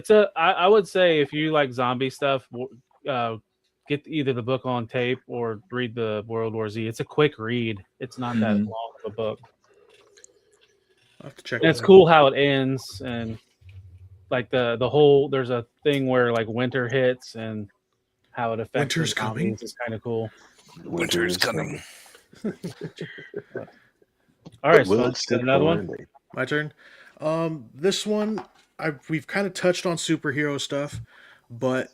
So I would say if you like zombie stuff, get either the book on tape or read the World War Z. It's a quick read. It's not that long of a book. I'll have to check. And it's cool how it ends, and like the whole there's a thing where like winter hits and how it affects Winter's coming. It's kind of cool. Winter's coming. All right, so let's get another one. My turn. This one we've kind of touched on superhero stuff, but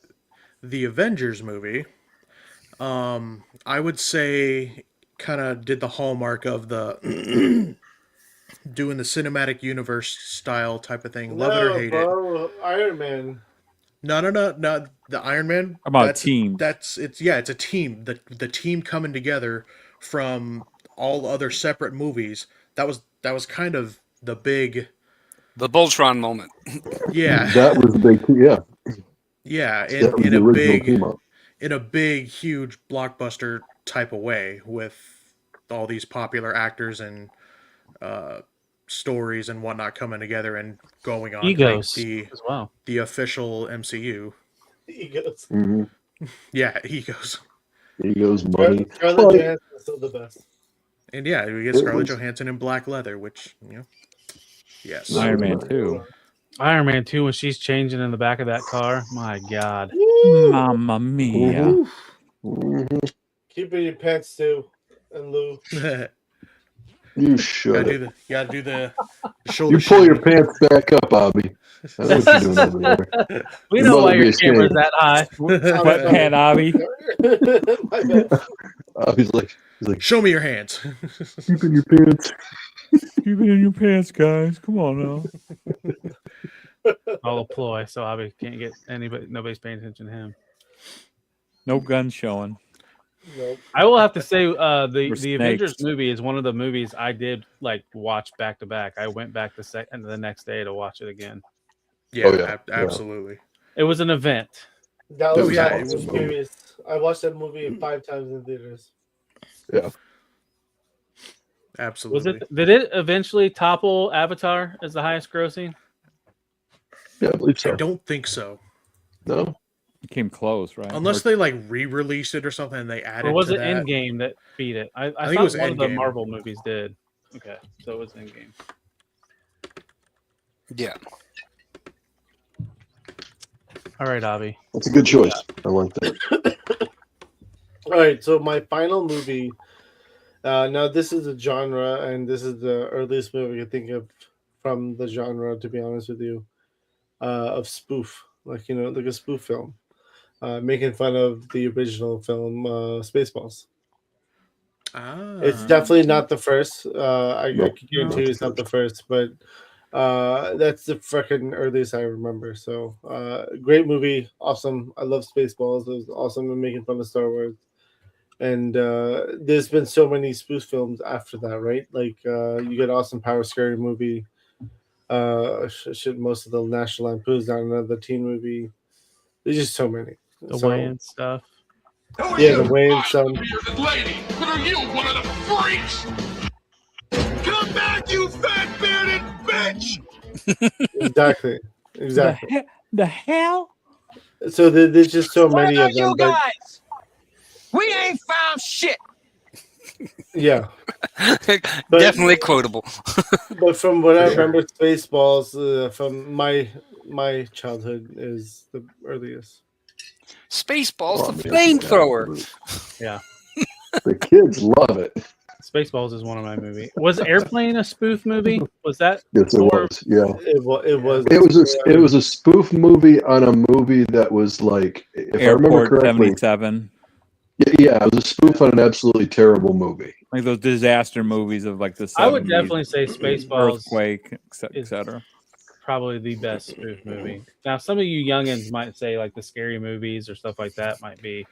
the Avengers movie, I would say, kind of did the hallmark of the doing the cinematic universe style type of thing. Love it or No, hate it. bro. Iron Man. No. The Iron Man. About teams. It's a team. The team coming together from all other separate movies. That was kind of the big. The Voltron moment. Yeah. That was the big. Yeah. Yeah, That was the original team up. in a big, huge blockbuster type of way with all these popular actors and stories and whatnot coming together and going on Egos to make as well. the official MCU. Egos. Yeah, egos. Egos, money. Scarlett Johansson is still the best. And yeah, we get Scarlett Johansson in black leather, which, yes. Iron Man 2. Iron Man 2 when she's changing in the back of that car. My God. Mamma mia. Keep it in your pants too, and Lou. You should. Gotta do the shoulder. You pull your pants back up, Abhi. I know what you're doing over there. We know why your camera's that high. Sweatpant Abhi. He's like, show me your hands. Keep in your pants. Keep it in your pants, guys. Come on now. All a ploy, so Abhi can't get nobody's paying attention to him. No guns showing. Nope. I will have to say, the snakes. Avengers movie is one of the movies I did watch back to back. I went back the next day to watch it again. Yeah, absolutely. It was an event. That was it was serious. I watched that movie 5 times in theaters. Yeah, absolutely. Did it eventually topple Avatar as the highest grossing? Yeah, I believe so. I don't think so. No. It came close, right? Unless they re-released it or something and they added Or was to it that. Endgame that beat it? I think thought it was one of the Endgame. Marvel movies did. Okay, so it was Endgame. Yeah. All right, Abhi. That's a good choice. I like that. All right, so my final movie. Now this is a genre, and this is the earliest movie I can think of from the genre. To be honest with you, of spoof, like a spoof film, making fun of the original film, Spaceballs. It's definitely not the first. I can guarantee it's not the first, but that's the freaking earliest I remember. So great movie, awesome. I love Spaceballs. It was awesome and making fun of Star Wars. And there's been so many spoof films after that, right? Like you get Austin Powers Scary Movie. Most of the National Lampoon's Down Another teen movie. There's just so many. The Wayans stuff. Yeah, the Wayans stuff. Lady, but are you one of the freaks? Come back, you fat bearded bitch! Exactly. The hell? So there's just so many of them. But, guys? We ain't found shit. yeah. Definitely quotable. But from what I remember, Spaceballs from my childhood is the earliest. Spaceballs, the flamethrower. Yeah. The kids love it. Spaceballs is one of my movies. Was Airplane a spoof movie? Was that? Yes, it was. Yeah. It was. It was a spoof movie on a movie that was like, if I remember Airport correctly, 77. Yeah, it was a spoof on an absolutely terrible movie. Like those disaster movies of like the 70s. I would definitely say Spaceballs, Earthquake, etc. Probably the best spoof movie. Now, some of you youngins might say like the scary movies or stuff like that might be.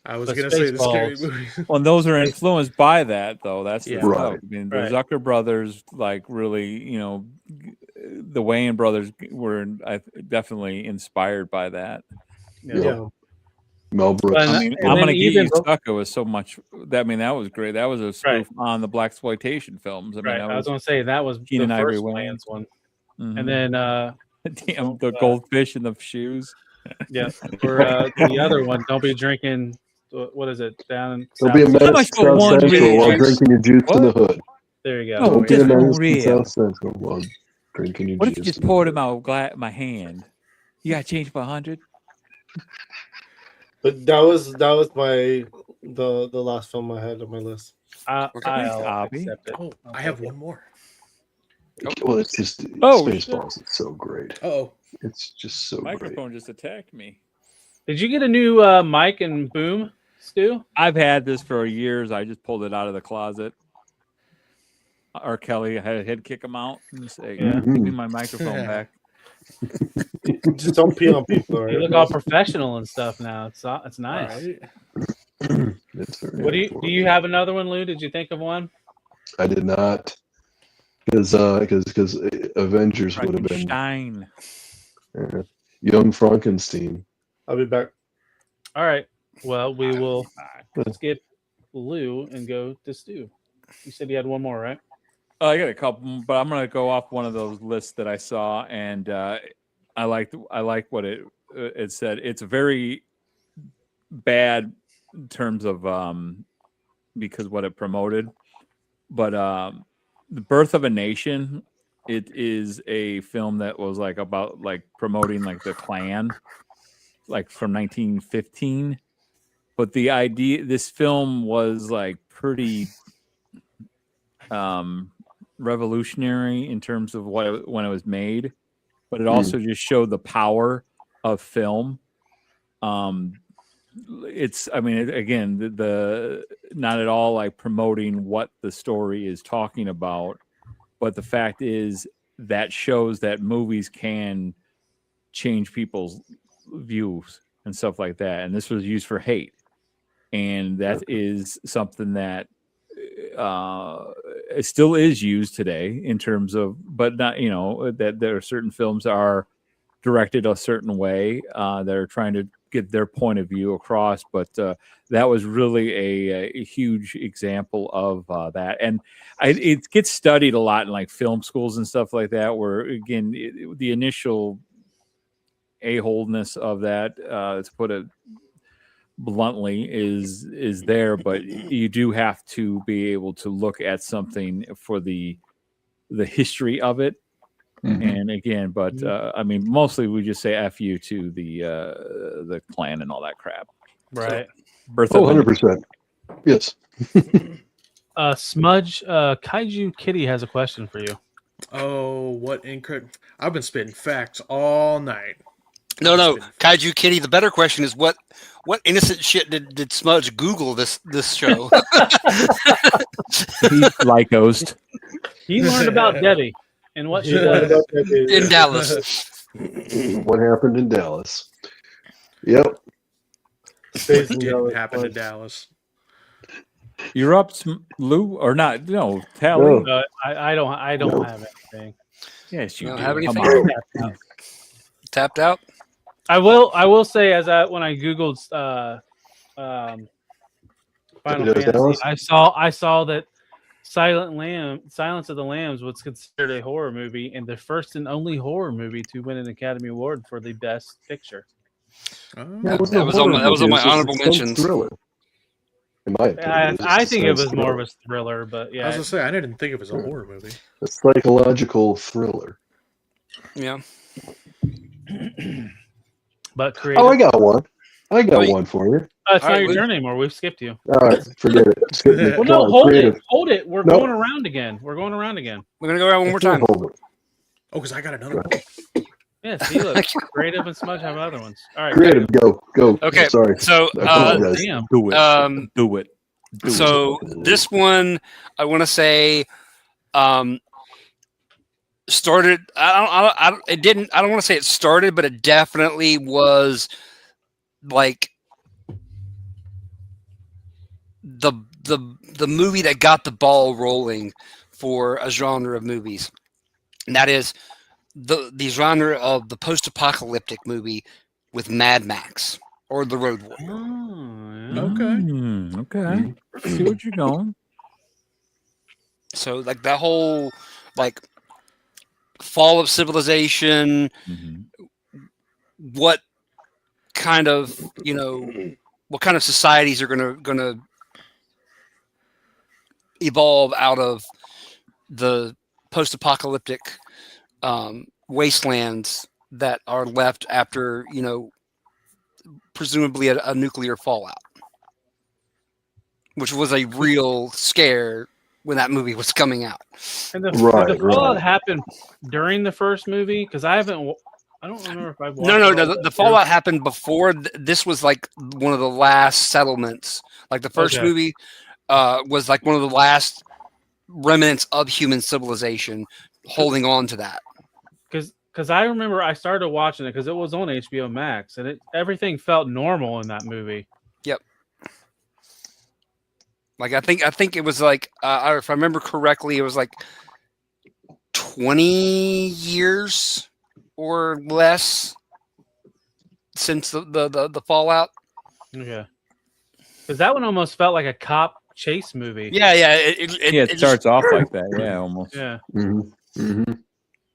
I was going to say the scary movies. Well, and those are influenced by that, though. That's the Right. stuff. I mean, the Zucker brothers, like really, the Wayans brothers were definitely inspired by that. Yeah. Mel Brooks. I mean, I'm going to give you Sucker was so much. That was great. That was a spoof on the blaxploitation films. I mean, I was going to say that was the Keenan Ivory first Wayans Wayans one. Mhm. And then damn, the goldfish in the shoes. Yeah, or the other one. Don't be drinking. What is it? Down. Don't be a menace to South Central while drinking your juice in the hood. There you go. Oh, Don't be a just menace to real. South Central while drinking your What juice. if you just poured it out my hand? You got change for 100. But that was my the last film I had on my list. I'll Abhi. accept it. Oh, I have one more. Well, it's just Oh, Spaceballs. It's so great. Oh, It's just so Microphone just attacked me. Did you get a new mic and boom, Stu? I've had this for years. I just pulled it out of the closet. R. Kelly. I had to kick him out and say, Yeah. "Give me my microphone back." Just don't pee on people. You look all professional and stuff now. It's nice. What do you have another one, Lou? Did you think of one? I did not, because Avengers would have been Frankenstein. Young Frankenstein. I'll be back. All right. Well, we will skip Lou and go to Stu. You said you had one more, right? I got a couple, but I'm gonna go off one of those lists that I saw, and I like what it said. It's very bad in terms of because what it promoted, but The Birth of a Nation. It is a film that was like about like promoting like the Klan, like from 1915. But the idea, this film was like pretty revolutionary in terms of when it was made, but it also just showed the power of film. It's, I mean, again, the not at all like promoting what the story is talking about, but the fact is that shows that movies can change people's views and stuff like that. And this was used for hate. And that is something that it still is used today in terms of, but not, you know, that there are certain films are directed a certain way that are trying to get their point of view across. But that was really a huge example of that. And it gets studied a lot in like film schools and stuff like that, where again, the initial a-holeness of that, to put it bluntly, is there, but you do have to be able to look at something for the history of it. And again, but I mean, mostly we just say F you to the Klan and all that crap. Right. Oh, 100%. Yes. Smudge, Kaiju Kitty has a question for you. Oh, what incredible! I've been spitting facts all night. No, Kaiju Kitty. The better question is what innocent shit did Smudge Google this show? He's Lycos. He learned about Debbie and what she does in Dallas. What happened in Dallas? Yep. What didn't happen in Dallas? You're up, Lou, or not? No, Tally. No. I don't have anything. Yes, you don't do. have anything? Come on. Tapped out. I will say, when I googled Final Fantasy, I saw that Silence of the Lambs was considered a horror movie and the first and only horror movie to win an Academy Award for the Best Picture. That was on my honorable mentions. Thriller. In my opinion, I think it was more of a thriller, but yeah. I was gonna say I didn't think it was a horror movie. A psychological thriller. Yeah. But creative. Oh, I got one. One for you. It's not your turn anymore. We've skipped you. All right, forget it. Skip me. Well, no, hold it. We're Nope. going around again. We're gonna go around one more time. Hold it. Oh, because I got another one. Yeah, see, look, Creative and Smudge have other ones. All right, Creative, go. Okay, Sorry. so damn. Do it. Do it. So this one, I want to say, started. I don't want to say it started, but it definitely was like the movie that got the ball rolling for a genre of movies, and that is the genre of the post-apocalyptic movie with Mad Max or The Road Warrior. Okay. Okay. See what you're going. So like that whole like fall of civilization, what kind of societies are gonna evolve out of the post-apocalyptic wastelands that are left after presumably a nuclear fallout, which was a real scare when that movie was coming out. And the fallout happened during the first movie, because I don't remember if I've watched No. The fallout happened before. This was like one of the last settlements. Like the first movie was like one of the last remnants of human civilization holding on to that. Because I remember I started watching it because it was on HBO Max, and everything felt normal in that movie. Yep. Like I think it was like if I remember correctly, it was like 20 years or less since the Fallout. Okay. Because that one almost felt like a cop chase movie. Yeah. It starts off like that. Yeah, almost. Yeah.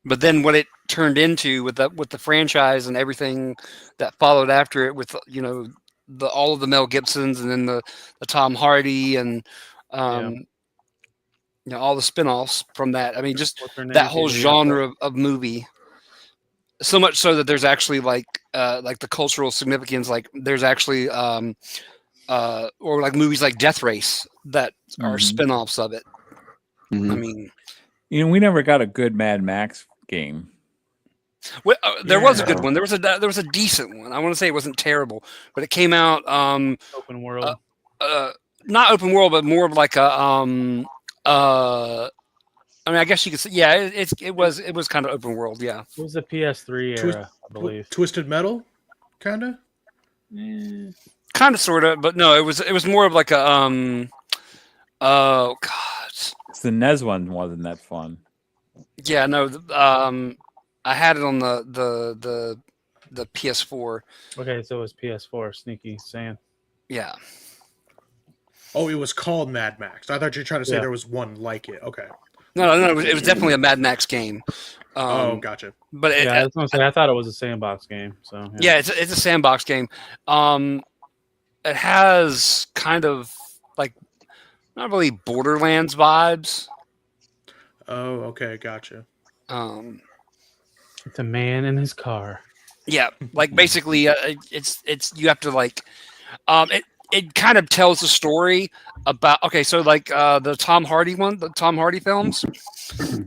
But then what it turned into with the franchise and everything that followed after it, with all of the Mel Gibsons and then the Tom Hardy and all the spinoffs from that. I mean, just that whole genre of movie. So much so that there's actually like the cultural significance. Like there's actually or like movies like Death Race that are spinoffs of it. I mean, we never got a good Mad Max game. Well, there was a good one. There was a decent one. I want to say it wasn't terrible, but it came out open world. Not open world, but more of like a I mean, I guess you could say, yeah, it was kind of open world, yeah. It was the PS3 era, I believe. Twisted Metal, kind of. Kind of, sort of, but no, it was more of like a oh god, the NES one wasn't that fun. Yeah, no, I had it on the PS4. Okay, so it was PS4. Sneaky Sam. Yeah. Oh, it was called Mad Max. I thought you were trying to say there was one like it. Okay. No, it was definitely a Mad Max game. Gotcha. But I was gonna say I thought it was a sandbox game. So yeah, it's a sandbox game. It has kind of like not really Borderlands vibes. Oh, okay, gotcha. It's a man in his car. Yeah, like basically, it's you have to like, it kind of tells the story about so like the Tom Hardy films,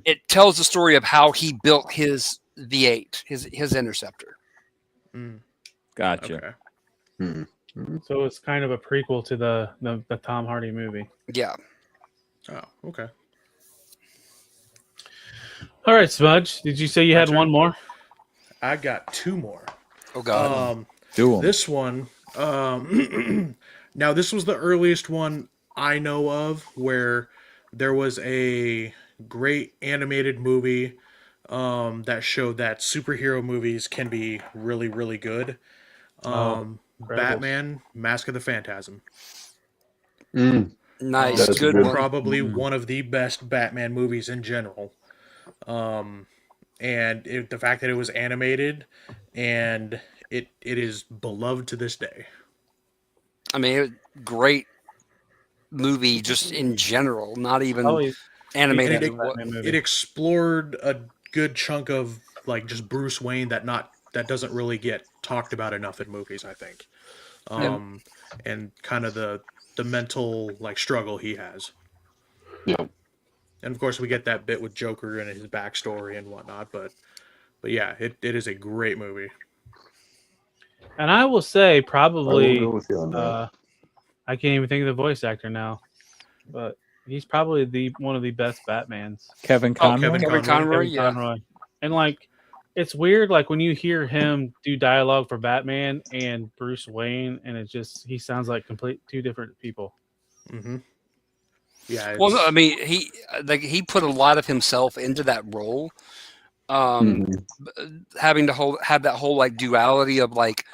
it tells the story of how he built his V8, his Interceptor. Gotcha. Okay. So it's kind of a prequel to the Tom Hardy movie. Yeah. Oh, okay. All right, Smudge. Did you say you had one more? I got two more. Oh God. Do 'em. This one. Now this was the earliest one I know of where there was a great animated movie that showed that superhero movies can be really, really good. Batman: Mask of the Phantasm. Nice, good one. Probably one of the best Batman movies in general. And the fact that it was animated and it is beloved to this day. I mean, great movie just in general, not even animated. It explored a good chunk of like just Bruce Wayne that doesn't really get talked about enough in movies, I think. And kind of the mental like struggle he has. Yeah. And of course we get that bit with Joker and his backstory and whatnot, but yeah, it is a great movie. And I will say probably I will go with you on that. I can't even think of the voice actor now, but he's probably one of the best Batmans. Kevin Conroy. Kevin Conroy, yeah. Conroy. And like, it's weird, like when you hear him do dialogue for Batman and Bruce Wayne, and he sounds like two different people. Mm-hmm. Yeah. Well, no, I mean, he put a lot of himself into that role. Having to have that whole like duality of like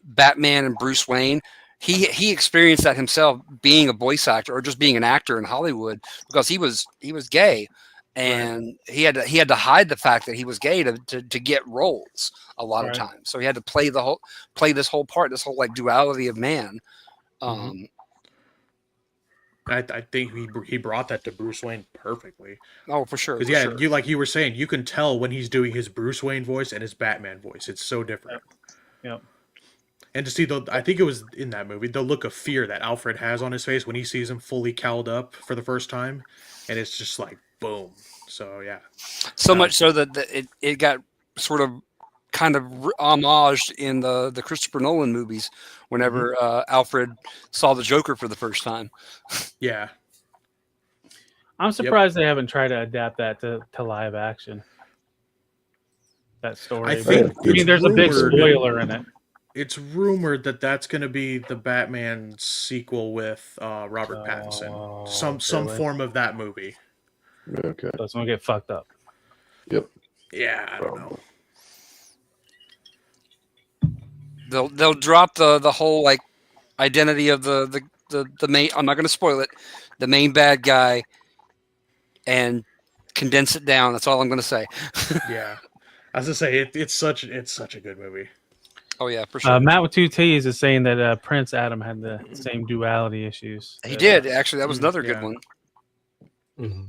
Batman and Bruce Wayne. He experienced that himself being a voice actor or just being an actor in Hollywood because he was gay, and he had to hide the fact that he was gay to get roles a lot of times. So he had to play this whole part, this whole like duality of man. I think he brought that to Bruce Wayne perfectly. Oh, for sure. Because yeah, you like you were saying, you can tell when he's doing his Bruce Wayne voice and his Batman voice. It's so different. Yep. And to see I think it was in that movie, the look of fear that Alfred has on his face when he sees him fully cowled up for the first time, and it's just like boom. So yeah. So much so that it got sort of kind of homaged in the Christopher Nolan movies whenever Alfred saw the Joker for the first time. Yeah. I'm surprised they haven't tried to adapt that to live action. That story. I think I mean, there's a big spoiler in it. It's rumored that that's going to be the Batman sequel with Robert Pattinson. Some really? form of that movie. Okay. So it's gonna get fucked up. Yep. Yeah, I don't know. They'll drop the whole like identity of the main. I'm not going to spoil it. The main bad guy, and condense it down. That's all I'm going to say. Yeah, as I say, it's such a good movie. Oh yeah, for sure. Matt with 2 T's is saying that Prince Adam had the same duality issues. He did actually. That was another good one. Mm-hmm.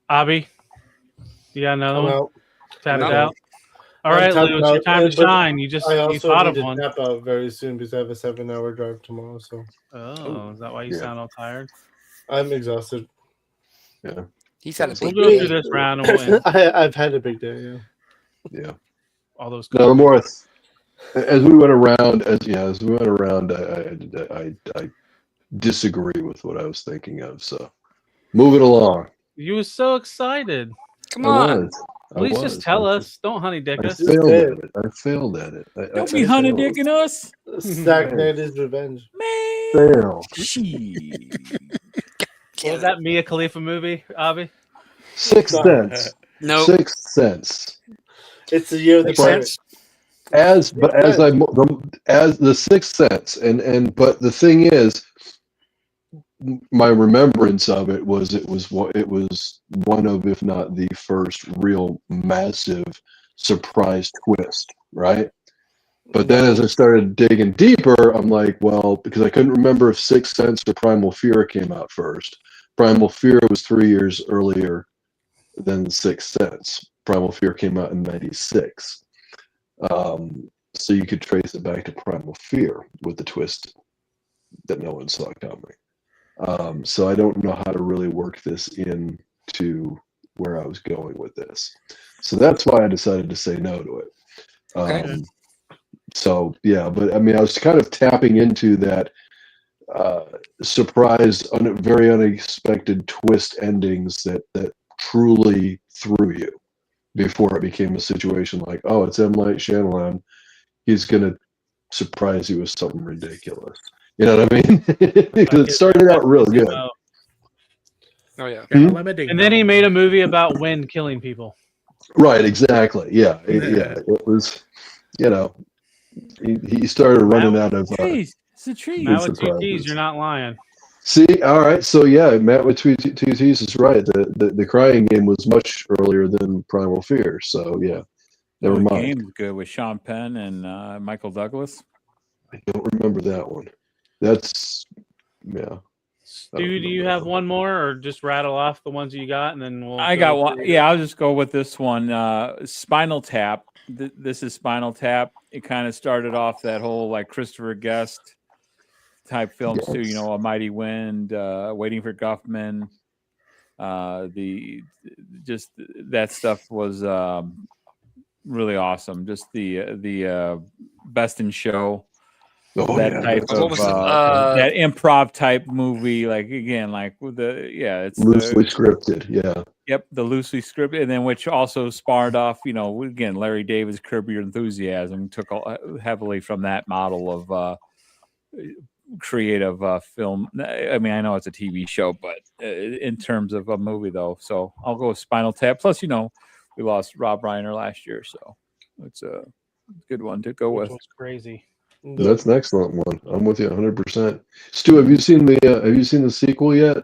Abhi, you got another one? Well, Tap it no. out. All right, Lou, it's your time to shine. You thought of one. Tap out very soon because I have a 7-hour drive tomorrow. So. Oh, is that why you sound all tired? I'm exhausted. Yeah. He's had a We'll big go through this round. And we'll I've had a big day. Yeah. Yeah. All those. No more. As we went around, I disagree with what I was thinking of. So, move it along. You were so excited. Come on. At least just tell us. Don't honey dick us. I failed at it. Don't be honey dicking us. Zack Snyder's revenge. Fail. What was that Mia Khalifa movie, Abhi? Sixth Sense. No. Sixth Sense. It's the year of the pirate. As the Sixth Sense, but the thing is, my remembrance of it was one of, if not the first real massive surprise twist, right? But then as I started digging deeper, I'm like, well, because I couldn't remember if Sixth Sense or Primal Fear came out first. Primal Fear was 3 years earlier than Sixth Sense. Primal Fear came out in '96. So you could trace it back to Primal Fear with the twist that no one saw coming. So I don't know how to really work this into where I was going with this. So that's why I decided to say no to it. Okay. So yeah, but I mean, I was kind of tapping into that surprise, very unexpected twist endings that truly threw you before it became a situation like, oh, it's M. Night Shyamalan. He's gonna surprise you with something ridiculous. You know what I mean? Because it started out real good. Oh yeah. And then he made a movie about wind killing people. Right. Exactly. Yeah. It was. You know, he started running out of. Trees. It's a tree. Matt with 2 T's, you're not lying. See, all right. So yeah, Matt with two T's is right. The Crying Game was much earlier than Primal Fear. So yeah, never mind. The game's good with Sean Penn and Michael Douglas. I don't remember that one. That's yeah. Stu, do you have one more, or just rattle off the ones you got, and then we'll? I got one. Yeah, I'll just go with this one. Spinal Tap. This is Spinal Tap. It kind of started off that whole like Christopher Guest type films too. You know, A Mighty Wind, Waiting for Guffman. Just that stuff was really awesome. Just the Best in Show. That type of that improv type movie, like again, like with it's loosely scripted, yeah. Yep, the loosely scripted, and then which also spawned off, you know, again, Larry David's Curb Your Enthusiasm took heavily from that model of creative film. I mean, I know it's a TV show, but in terms of a movie, though, so I'll go with Spinal Tap. Plus, you know, we lost Rob Reiner last year, so it's a good one to go with. Crazy. That's an excellent one. I'm with you 100%. Stu, have you seen the sequel yet?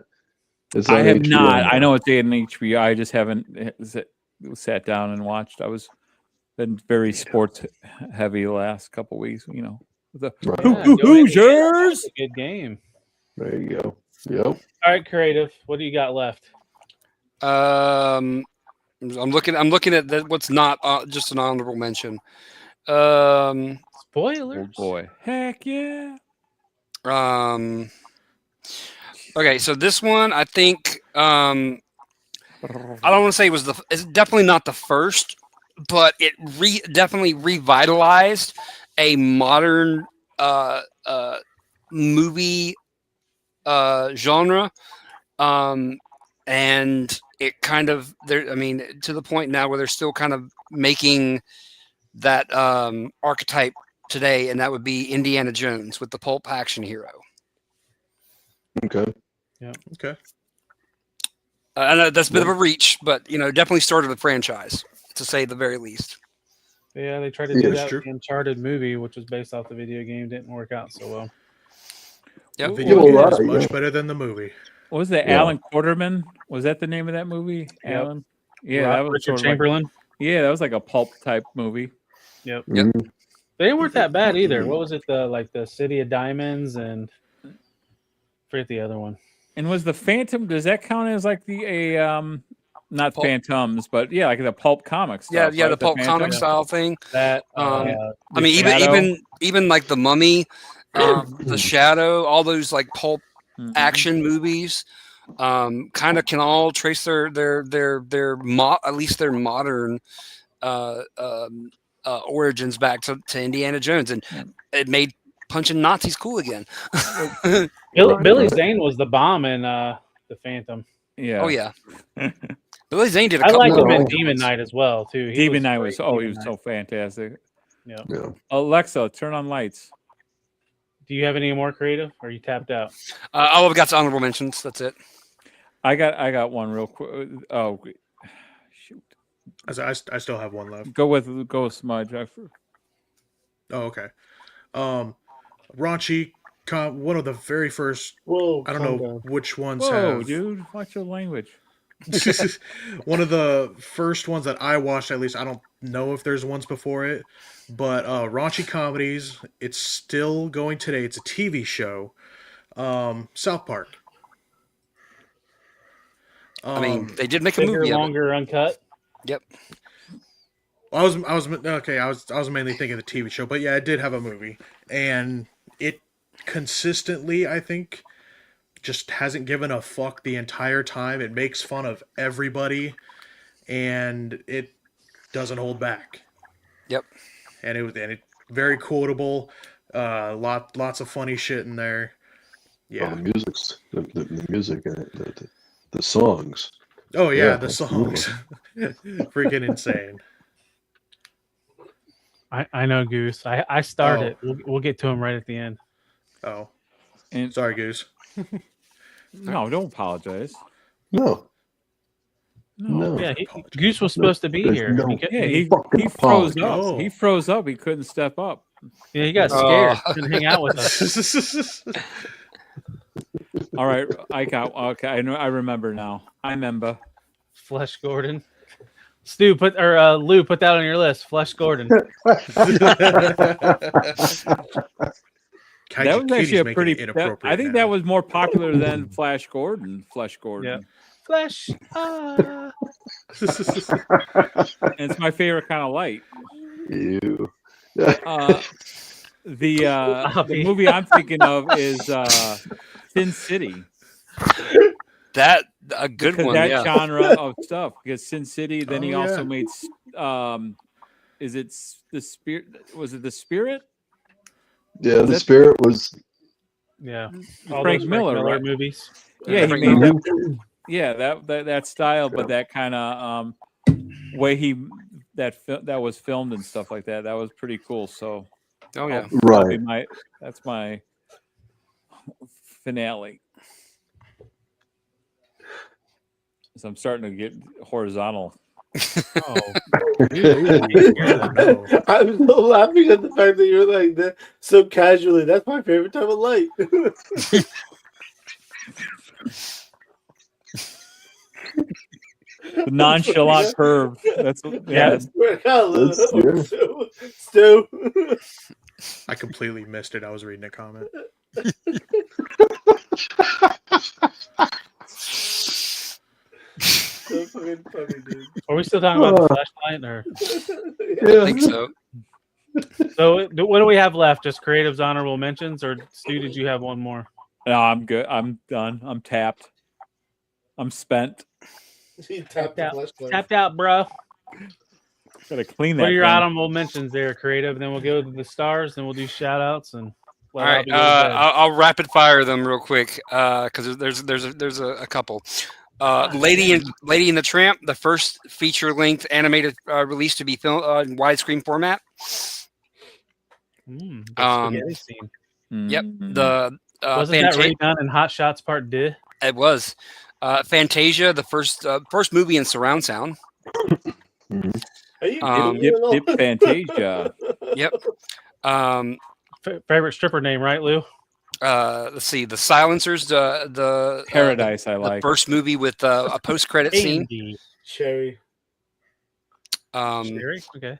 I have not. I know it's in HBO. I just haven't sat down and watched. I was been very sports heavy the last couple weeks. You know, the Hoosiers. Good game. There you go. Yep. All right, creative. What do you got left? I'm looking at what's not just an honorable mention. Spoilers. Oh boy. Heck yeah. Okay, so this one I think I don't want to say it's definitely not the first, but it definitely revitalized a modern movie genre, And it kind of there. I mean, to the point now where they're still kind of making that archetype today, and that would be Indiana Jones with the pulp action hero. Okay. Yeah. Okay. I know that's a bit of a reach, but definitely started the franchise, to say the very least. Yeah, they tried to do that with the Uncharted movie, which was based off the video game. Didn't work out so well. The Yep. video game is much better than the movie. What was that? Yeah. Alan Quarterman? Was that the name of that movie? Yep. Alan? Yeah, that was Richard sort of Chamberlain. yeah, that was like a pulp type movie. Yep. Yep. They weren't that bad either. What was it? The City of Diamonds and forget the other one. And was the Phantom? Does that count as like not pulp. Phantoms, but yeah, like the pulp comics? Yeah, right? The pulp comic style thing. That I mean, even like the Mummy, the Shadow, all those like pulp action movies, kind of can all trace their at least their modern origins back to Indiana Jones, and it made punching Nazis cool again. Billy Zane was the bomb in the Phantom. Yeah. Oh yeah. Billy Zane did a I couple liked him in roles. Demon Knight as well too. Demon Knight was so fantastic. Yeah. Alexa, turn on lights. Do you have any more creative? Or are you tapped out? All I've got to honorable mentions. That's it. I got one real quick. Oh shoot! I still have one left. Go with Smudge. Oh, okay. Raunchy, one of the very first. Whoa! I don't know which ones Whoa, have. dude! Watch your language. One of the first ones that I watched, at least I don't know if there's ones before it, but raunchy comedies. It's still going today. It's a TV show. South Park. I mean, they did make a bigger, movie. Longer, uncut. Yep. I was mainly thinking the TV show, but yeah, it did have a movie, and it consistently, I think, just hasn't given a fuck the entire time. It makes fun of everybody, and it doesn't hold back. Yep. And it very quotable. Lots of funny shit in there. Yeah. Oh, the music and the songs. Oh yeah, the songs. Freaking insane. I know Goose. I started. We'll get to him right at the end. Oh. And sorry, Goose. No, don't apologize. No. Yeah, Goose was supposed to be here. He froze up. He froze up. He couldn't step up. Yeah, he got scared. Couldn't hang out with us. All right, okay. I remember now. I remember. Flesh Gordon. Stu, Lou, put that on your list. Flesh Gordon. That was actually a pretty. I think that was more popular than Flash Gordon. Flesh Gordon. Yeah. Flesh. And it's my favorite kind of light. You. The movie I'm thinking of is Sin City. That a good one. That yeah. genre of stuff. Because Sin City. Then he also made. Is it the Spirit? Was it the Spirit? Yeah, the Spirit was. Yeah, Frank Miller, right? Movies. Yeah, he made that. Yeah, that style, but that kind of way that was filmed and stuff like that. That was pretty cool. So, oh yeah, right. That's my finale. So I'm starting to get horizontal. I'm so laughing at the fact that you're like that so casually. That's my favorite type of light. The nonchalant curve. That's Stu. I completely missed it. I was reading a comment. So fucking funny, dude. Are we still talking about the flashlight, or? Yeah. I think so. So, what do we have left? Just creatives, honorable mentions, or Stu? Did you have one more? No, I'm good. I'm done. I'm tapped. I'm spent. Tapped out, bro. Gotta clean that. What are your thing. honorable mentions there, creative? Then we'll go to the stars. Then we'll do shout outs and. All right, I'll rapid fire them real quick because there's a couple. Lady in the Tramp, the first feature length animated release to be filmed in widescreen format. The spaghetti scene. Yep. The wasn't that redone in Hot Shots Part 2? It was. Fantasia, the first movie in surround sound. Yep, Fantasia. Yep. Favorite stripper name, right, Lou? Let's see. The Silencers, the Paradise. I like the first movie with a post-credit scene. Sherry. Sherry. Okay.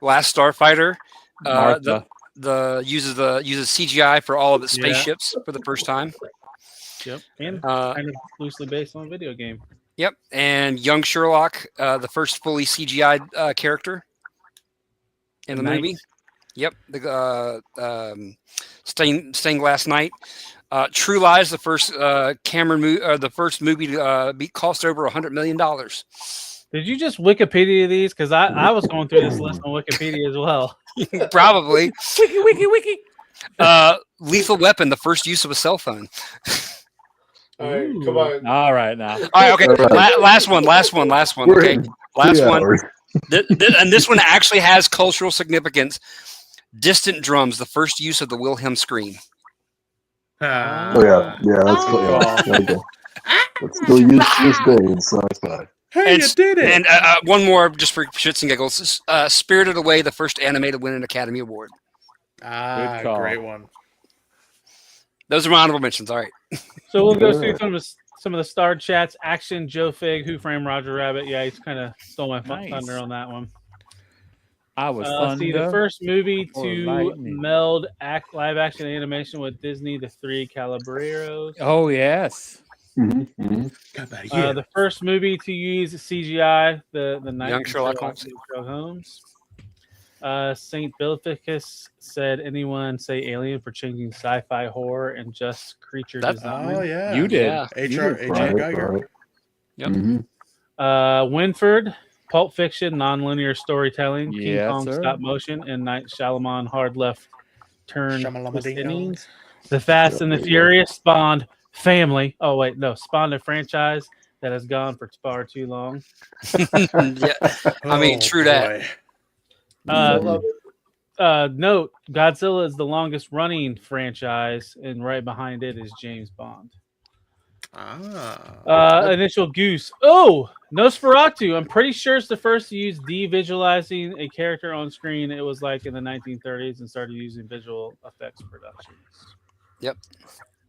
Last Starfighter. Martha. Uses CGI for all of its spaceships for the first time. Yep. And kind of loosely based on a video game. Yep. And Young Sherlock, the first fully CGI character in the movie. Yep. The Stained Glass Night. True Lies, the first the first movie to cost over $100 million. Did you just Wikipedia these? Because I was going through this list on Wikipedia as well. Probably. Wiki. Lethal Weapon, the first use of a cell phone. All right, come on. All right, now. All right, okay. Last one. Okay, last one. And this one actually has cultural significance. Distant Drums, the first use of the Wilhelm scream. That's still used to this day in sci-fi. Hey, you did it! And one more, just for shits and giggles. Spirited Away, the first animated win an Academy Award. Good call. Great one. Those are my honorable mentions. All right. So we'll go through some of the starred chats. Action, Joe Fig, Who Framed Roger Rabbit. Yeah, he's kind of stole my thunder on that one. I was the first movie to meld live action animation with Disney, The Three Caballeros. Oh, yes. The first movie to use CGI, the Night Young Sherlock Holmes. Saint Boniface said, "Anyone say Alien for changing sci-fi horror and just creature design?" Oh yeah, you did. H.R. Geiger. Yep. Winford, Pulp Fiction, nonlinear storytelling, King Yes, Kong sir. stop motion, and Night Shyamalan hard left turn. twist Shamalama-ding-dong. innings. The Fast and the Furious spawned family. Oh wait, no, spawned a franchise that has gone for far too long. Yeah, I mean, true that. Note: Godzilla is the longest running franchise, and right behind it is James Bond. Initial Goose. Oh, Nosferatu. I'm pretty sure it's the first to use devisualizing a character on screen. It was like in the 1930s and started using visual effects productions. Yep.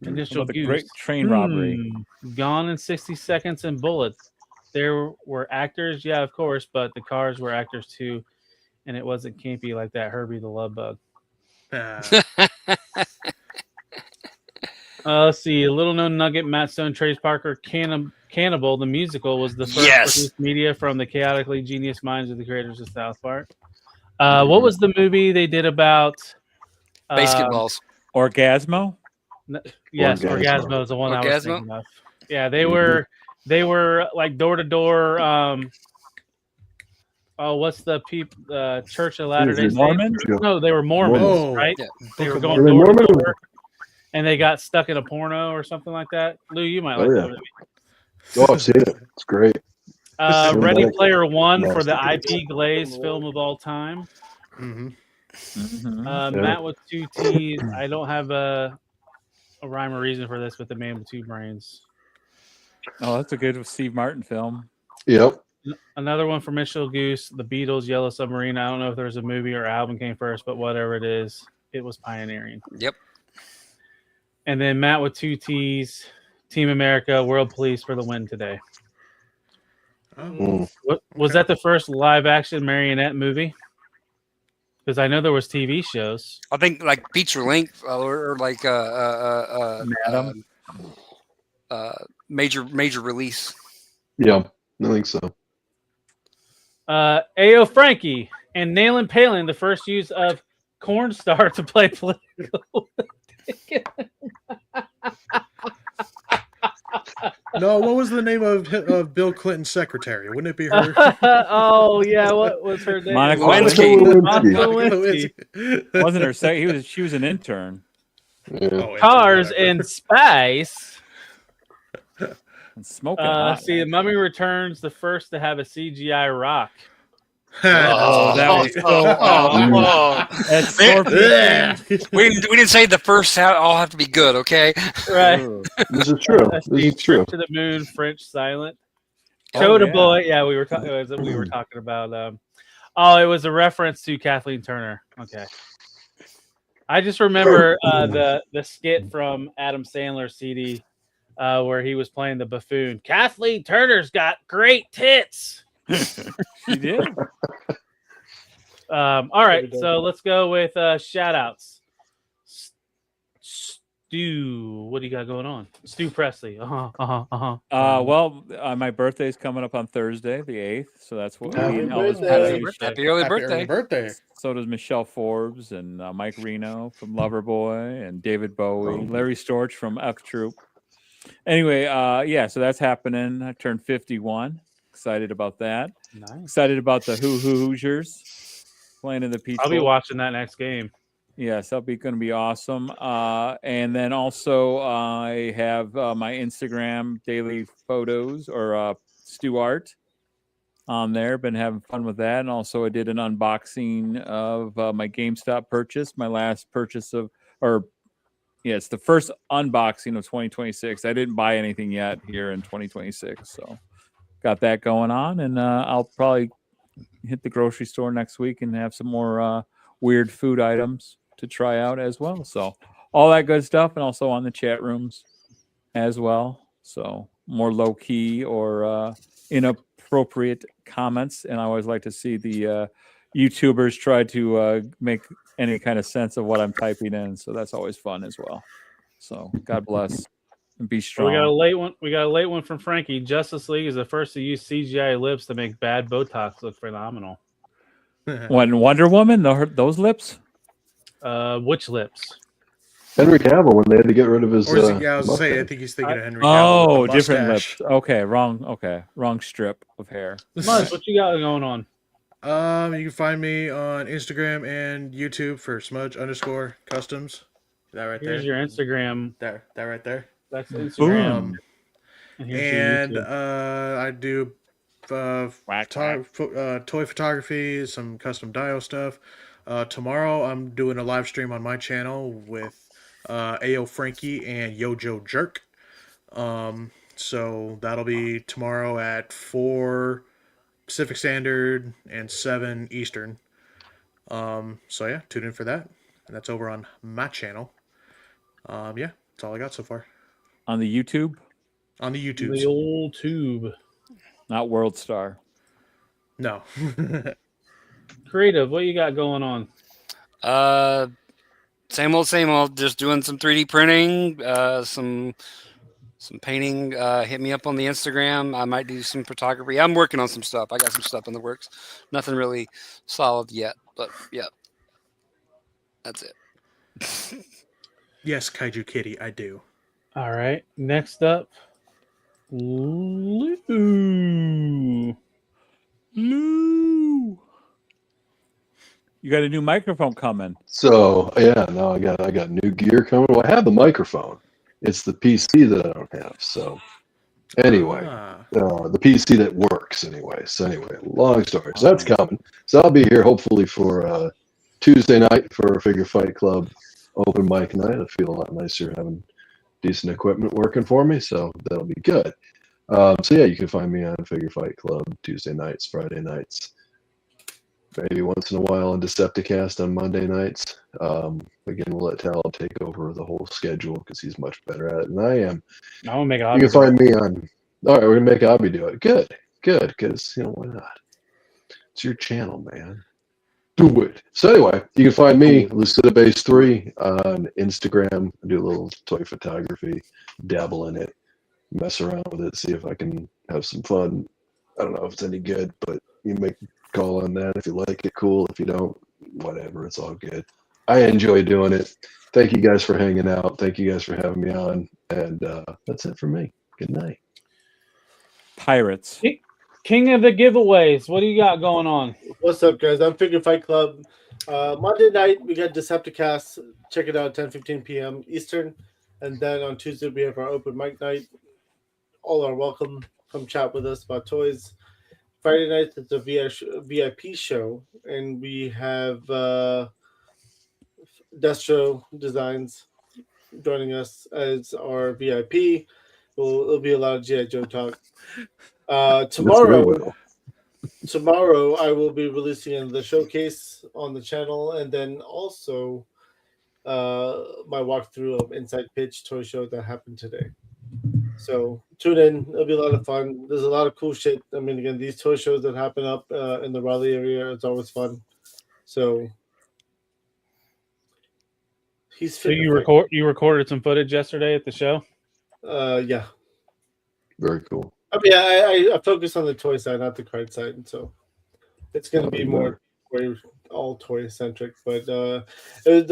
Initial The Goose. Great Train Robbery. Gone in 60 Seconds and Bullets. There were actors, yeah, of course, but the cars were actors too, and it wasn't campy like that Herbie the Love Bug. Let's see. A little known nugget: Matt Stone, Trace Parker, Cannibal, the musical, was the first produced media from the chaotically genius minds of the creators of South Park. What was the movie they did about Basketballs? Orgasmo? Yes, Orgasmo is the one I was thinking of. Yeah, they were like door to door. What's the Church of Latter-day Saints? Mormons? No, they were Mormons, Oh. right? Yeah. They were going door to door, and they got stuck in a porno or something like that. Lou, you might like that movie. Oh, I've seen it. It's great. Ready Player One for the IP Glaze film of all time. Matt with two T's. I don't have a rhyme or reason for this, but the man with two brains. Oh, that's a good Steve Martin film. Yep. Another one for Mitchell Goose, The Beatles, Yellow Submarine. I don't know if there's a movie or album came first, but whatever it is, it was pioneering. Yep. And then Matt with two T's, Team America, World Police for the win today. What was that the first live action marionette movie? Because I know there was TV shows. I think like feature length or like major release. Yeah, I think so. Ayo Frankie and Nayland Palin, the first use of cornstar to play political. No, what was the name of Bill Clinton's secretary? Wouldn't it be her? Oh yeah, what was her name? Monica Lewinsky. Wasn't her? She was an intern. Yeah. Cars in space. And smoking hot. See, the Mummy Returns, the first to have a CGI rock. Oh, that was so awesome. That scorpion thing. We didn't say the first all have to be good, okay? Right. This is true. This The is true. Trip to the Moon, French Silent. Oh, Chota yeah. Boy. Yeah, we were talking about. Oh, it was a reference to Kathleen Turner. Okay. I just remember the skit from Adam Sandler's CD where he was playing the buffoon. Kathleen Turner's got great tits. She did. All right, so let's go with shout outs. Stu, what do you got going on? Stu Presley. Well, my birthday's coming up on Thursday, the 8th. So that's what Happy Elvis birthday. Presley. Happy early birthday. birthday. So does Michelle Forbes and Mike Reno from Loverboy and David Bowie, Larry Storch from F Troop. Anyway, yeah, so that's happening. I turned 51. Excited about that. Nice. Excited about the Hoosiers playing in the Peach I'll be Bowl. watching that next game. Yes, that'll be going to be awesome. And then also I have my Instagram daily photos or Stu Art on there. Been having fun with that. And also I did an unboxing of my GameStop purchase, my last purchase it's the first unboxing of 2026. I didn't buy anything yet here in 2026. So got that going on. And I'll probably hit the grocery store next week and have some more weird food items to try out as well. So all that good stuff, and also on the chat rooms as well. So more low key or inappropriate comments. And I always like to see the YouTubers try to make any kind of sense of what I'm typing in. So that's always fun as well. So God bless and be strong. We got a late one. We got a late one from Frankie. Justice League is the first to use CGI lips to make bad Botox look phenomenal. When Wonder Woman, those lips. Which lips? Henry Cavill when they had to get rid of his. Or is he, I was mustache. saying, I think he's thinking of Henry Cavill. Oh, with the different mustache. lips. Okay, wrong strip of hair. Smudge, what you got going on? You can find me on Instagram and YouTube for Smudge_Customs. That right there. Here's your Instagram. That right there. That's Instagram. And here's your I do toy photography, some custom dio stuff. Tomorrow I'm doing a live stream on my channel with Ayo Frankie and Yojo Jerk. So that'll be tomorrow at 4 Pacific Standard and 7 Eastern. So yeah, tune in for that. And that's over on my channel. Yeah, that's all I got so far. On the YouTube? On the YouTube. The old tube. Not World Star. No. Creative, what you got going on? Same old. Just doing some 3D printing, some painting. Hit me up on the Instagram. I might do some photography. I'm working on some stuff. I got some stuff in the works. Nothing really solid yet, but yeah, that's it. Yes, Kaiju Kitty, I do. All right. Next up, Lou. You got a new microphone coming. So yeah, no, I got new gear coming. Well, I have the microphone. It's the PC that I don't have. So anyway, the PC that works anyway. So anyway, long story. So that's coming. So I'll be here hopefully for Tuesday night for Figure Fight Club open mic night. I feel a lot nicer having decent equipment working for me. So that'll be good. So yeah, you can find me on Figure Fight Club Tuesday nights, Friday nights. Maybe once in a while on Decepticast on Monday nights. Again, we'll let Tal take over the whole schedule because he's much better at it than I am. I'm gonna make You can find me on. All right, we're gonna make Abhi do it. Good, because why not? It's your channel, man. Do it. So anyway, you can find me LucidaBase3 on Instagram. I do a little toy photography, dabble in it, mess around with it, see if I can have some fun. I don't know if it's any good, but you make call on that. If you like it, cool. If you don't, whatever. It's all good. I enjoy doing it. Thank you guys for hanging out. Thank you guys for having me on. And that's it for me. Good night. Pirates. King of the giveaways. What do you got going on? What's up, guys? I'm Figure Fight Club Monday night we got Decepticons. Check it out, 10:15 p.m. Eastern, and then on Tuesday we have our open mic night. All are welcome. Come chat with us about toys. Friday night it's a VIP show, and we have Destro Designs joining us as our VIP. It'll be a lot of G.I. Joe talk. Tomorrow I will be releasing the showcase on the channel, and then also my walkthrough of Inside Pitch Toy Show that happened today. So tune in; it'll be a lot of fun. There's a lot of cool shit. I mean, again, these toy shows that happen up in the Raleigh area, it's always fun. So So you recorded some footage yesterday at the show? Yeah. Very cool. I mean, I focus on the toy side, not the card side, so it's going to be more all toy centric. But the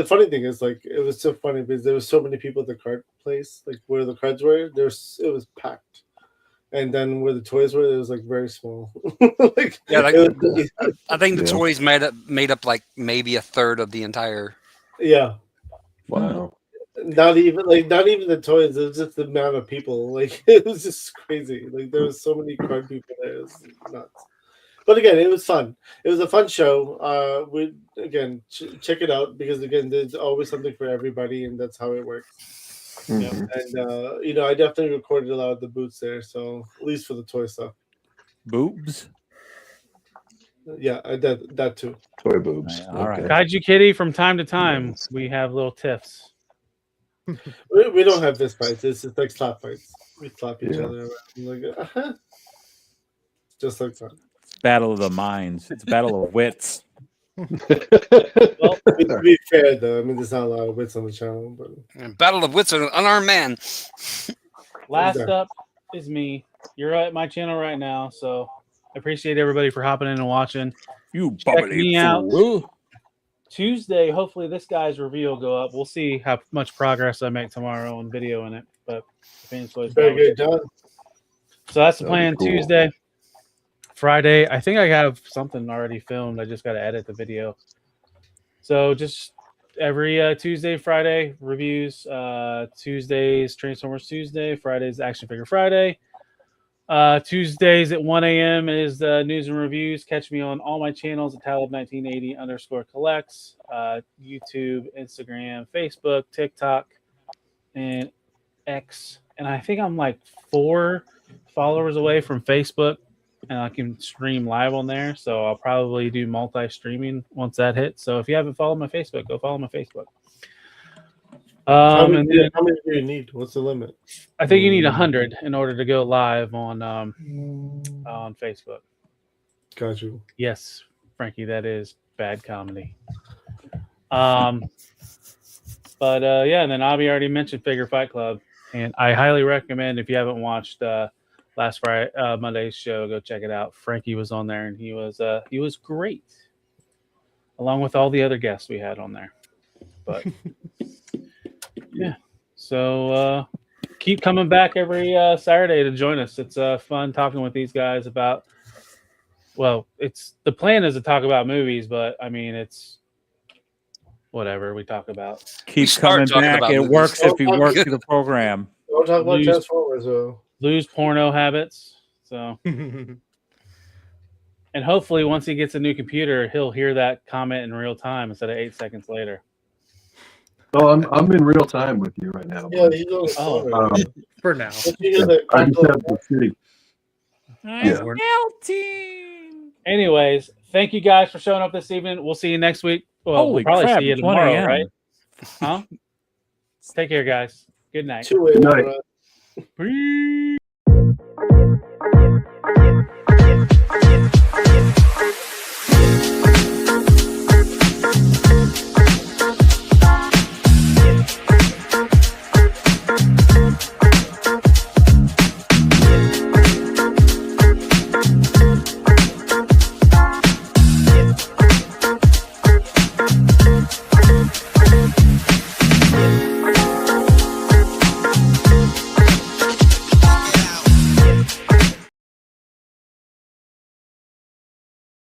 funny thing is, like, it was so funny because there was so many people at the card place, like where the cards were. It was packed, and then where the toys were, it was like very small. Like, yeah, like, I think the toys made up like maybe a third of the entire. Yeah. Wow. Not even the toys. It was just the amount of people. Like, it was just crazy. Like, there was so many card people there. It was nuts. But again, it was fun. It was a fun show. Check it out because again, there's always something for everybody, and that's how it works. Mm-hmm. And I definitely recorded a lot of the booths there. So at least for the toy stuff. Boobs. Yeah, I did that too. Toy boobs. All right. Kaiju Kitty, from time to time, we have little tiffs. We don't have fist fights. It's just like slap fights. We slap each other around. Like, just like that. It's battle of the minds. It's battle of wits. Well, to be fair, though, I mean, there's not a lot of wits on the channel. But battle of wits, an unarmed man. Last up is me. You're at my channel right now, so I appreciate everybody for hopping in and watching. You check me out. Fool. Tuesday, hopefully this guy's review will go up. We'll see how much progress I make tomorrow on video in it. But very good job. So that's the plan. Cool. Tuesday, Friday. I think I have something already filmed. I just got to edit the video. So just every Tuesday, Friday reviews. Tuesdays Transformers Tuesday. Fridays Action Figure Friday. Tuesdays at 1 a.m. is news and reviews. Catch me on all my channels at Talib1980_collects, YouTube, Instagram, Facebook, TikTok, and X. And I think I'm like 4 followers away from Facebook, and I can stream live on there. So I'll probably do multi-streaming once that hits. So if you haven't followed my Facebook, go follow my Facebook. How many do you need? What's the limit? I think you need 100 in order to go live on Facebook. Got you. Yes, Frankie, that is bad comedy. But yeah, and then Abhi already mentioned Figure Fight Club, and I highly recommend if you haven't watched last Friday Monday's show, go check it out. Frankie was on there, and he was great, along with all the other guests we had on there. But yeah, so keep coming back every Saturday to join us. It's fun talking with these guys about. Well, it's the plan is to talk about movies, but I mean it's whatever we talk about. Keep coming back. It works if you work through the program. Don't talk about Transformers though. Lose porno habits. So, and hopefully, once he gets a new computer, he'll hear that comment in real time instead of 8 seconds later. Oh, I'm in real time with you right now. Yeah, he's on for now. I just have to see. I'm melting. Anyways, thank you guys for showing up this evening. We'll see you next week. Well, Holy we'll probably crap, see you it's tomorrow, 1 a.m. right? Huh? Take care, guys. Good night. 2 a.m. Good night. Peace.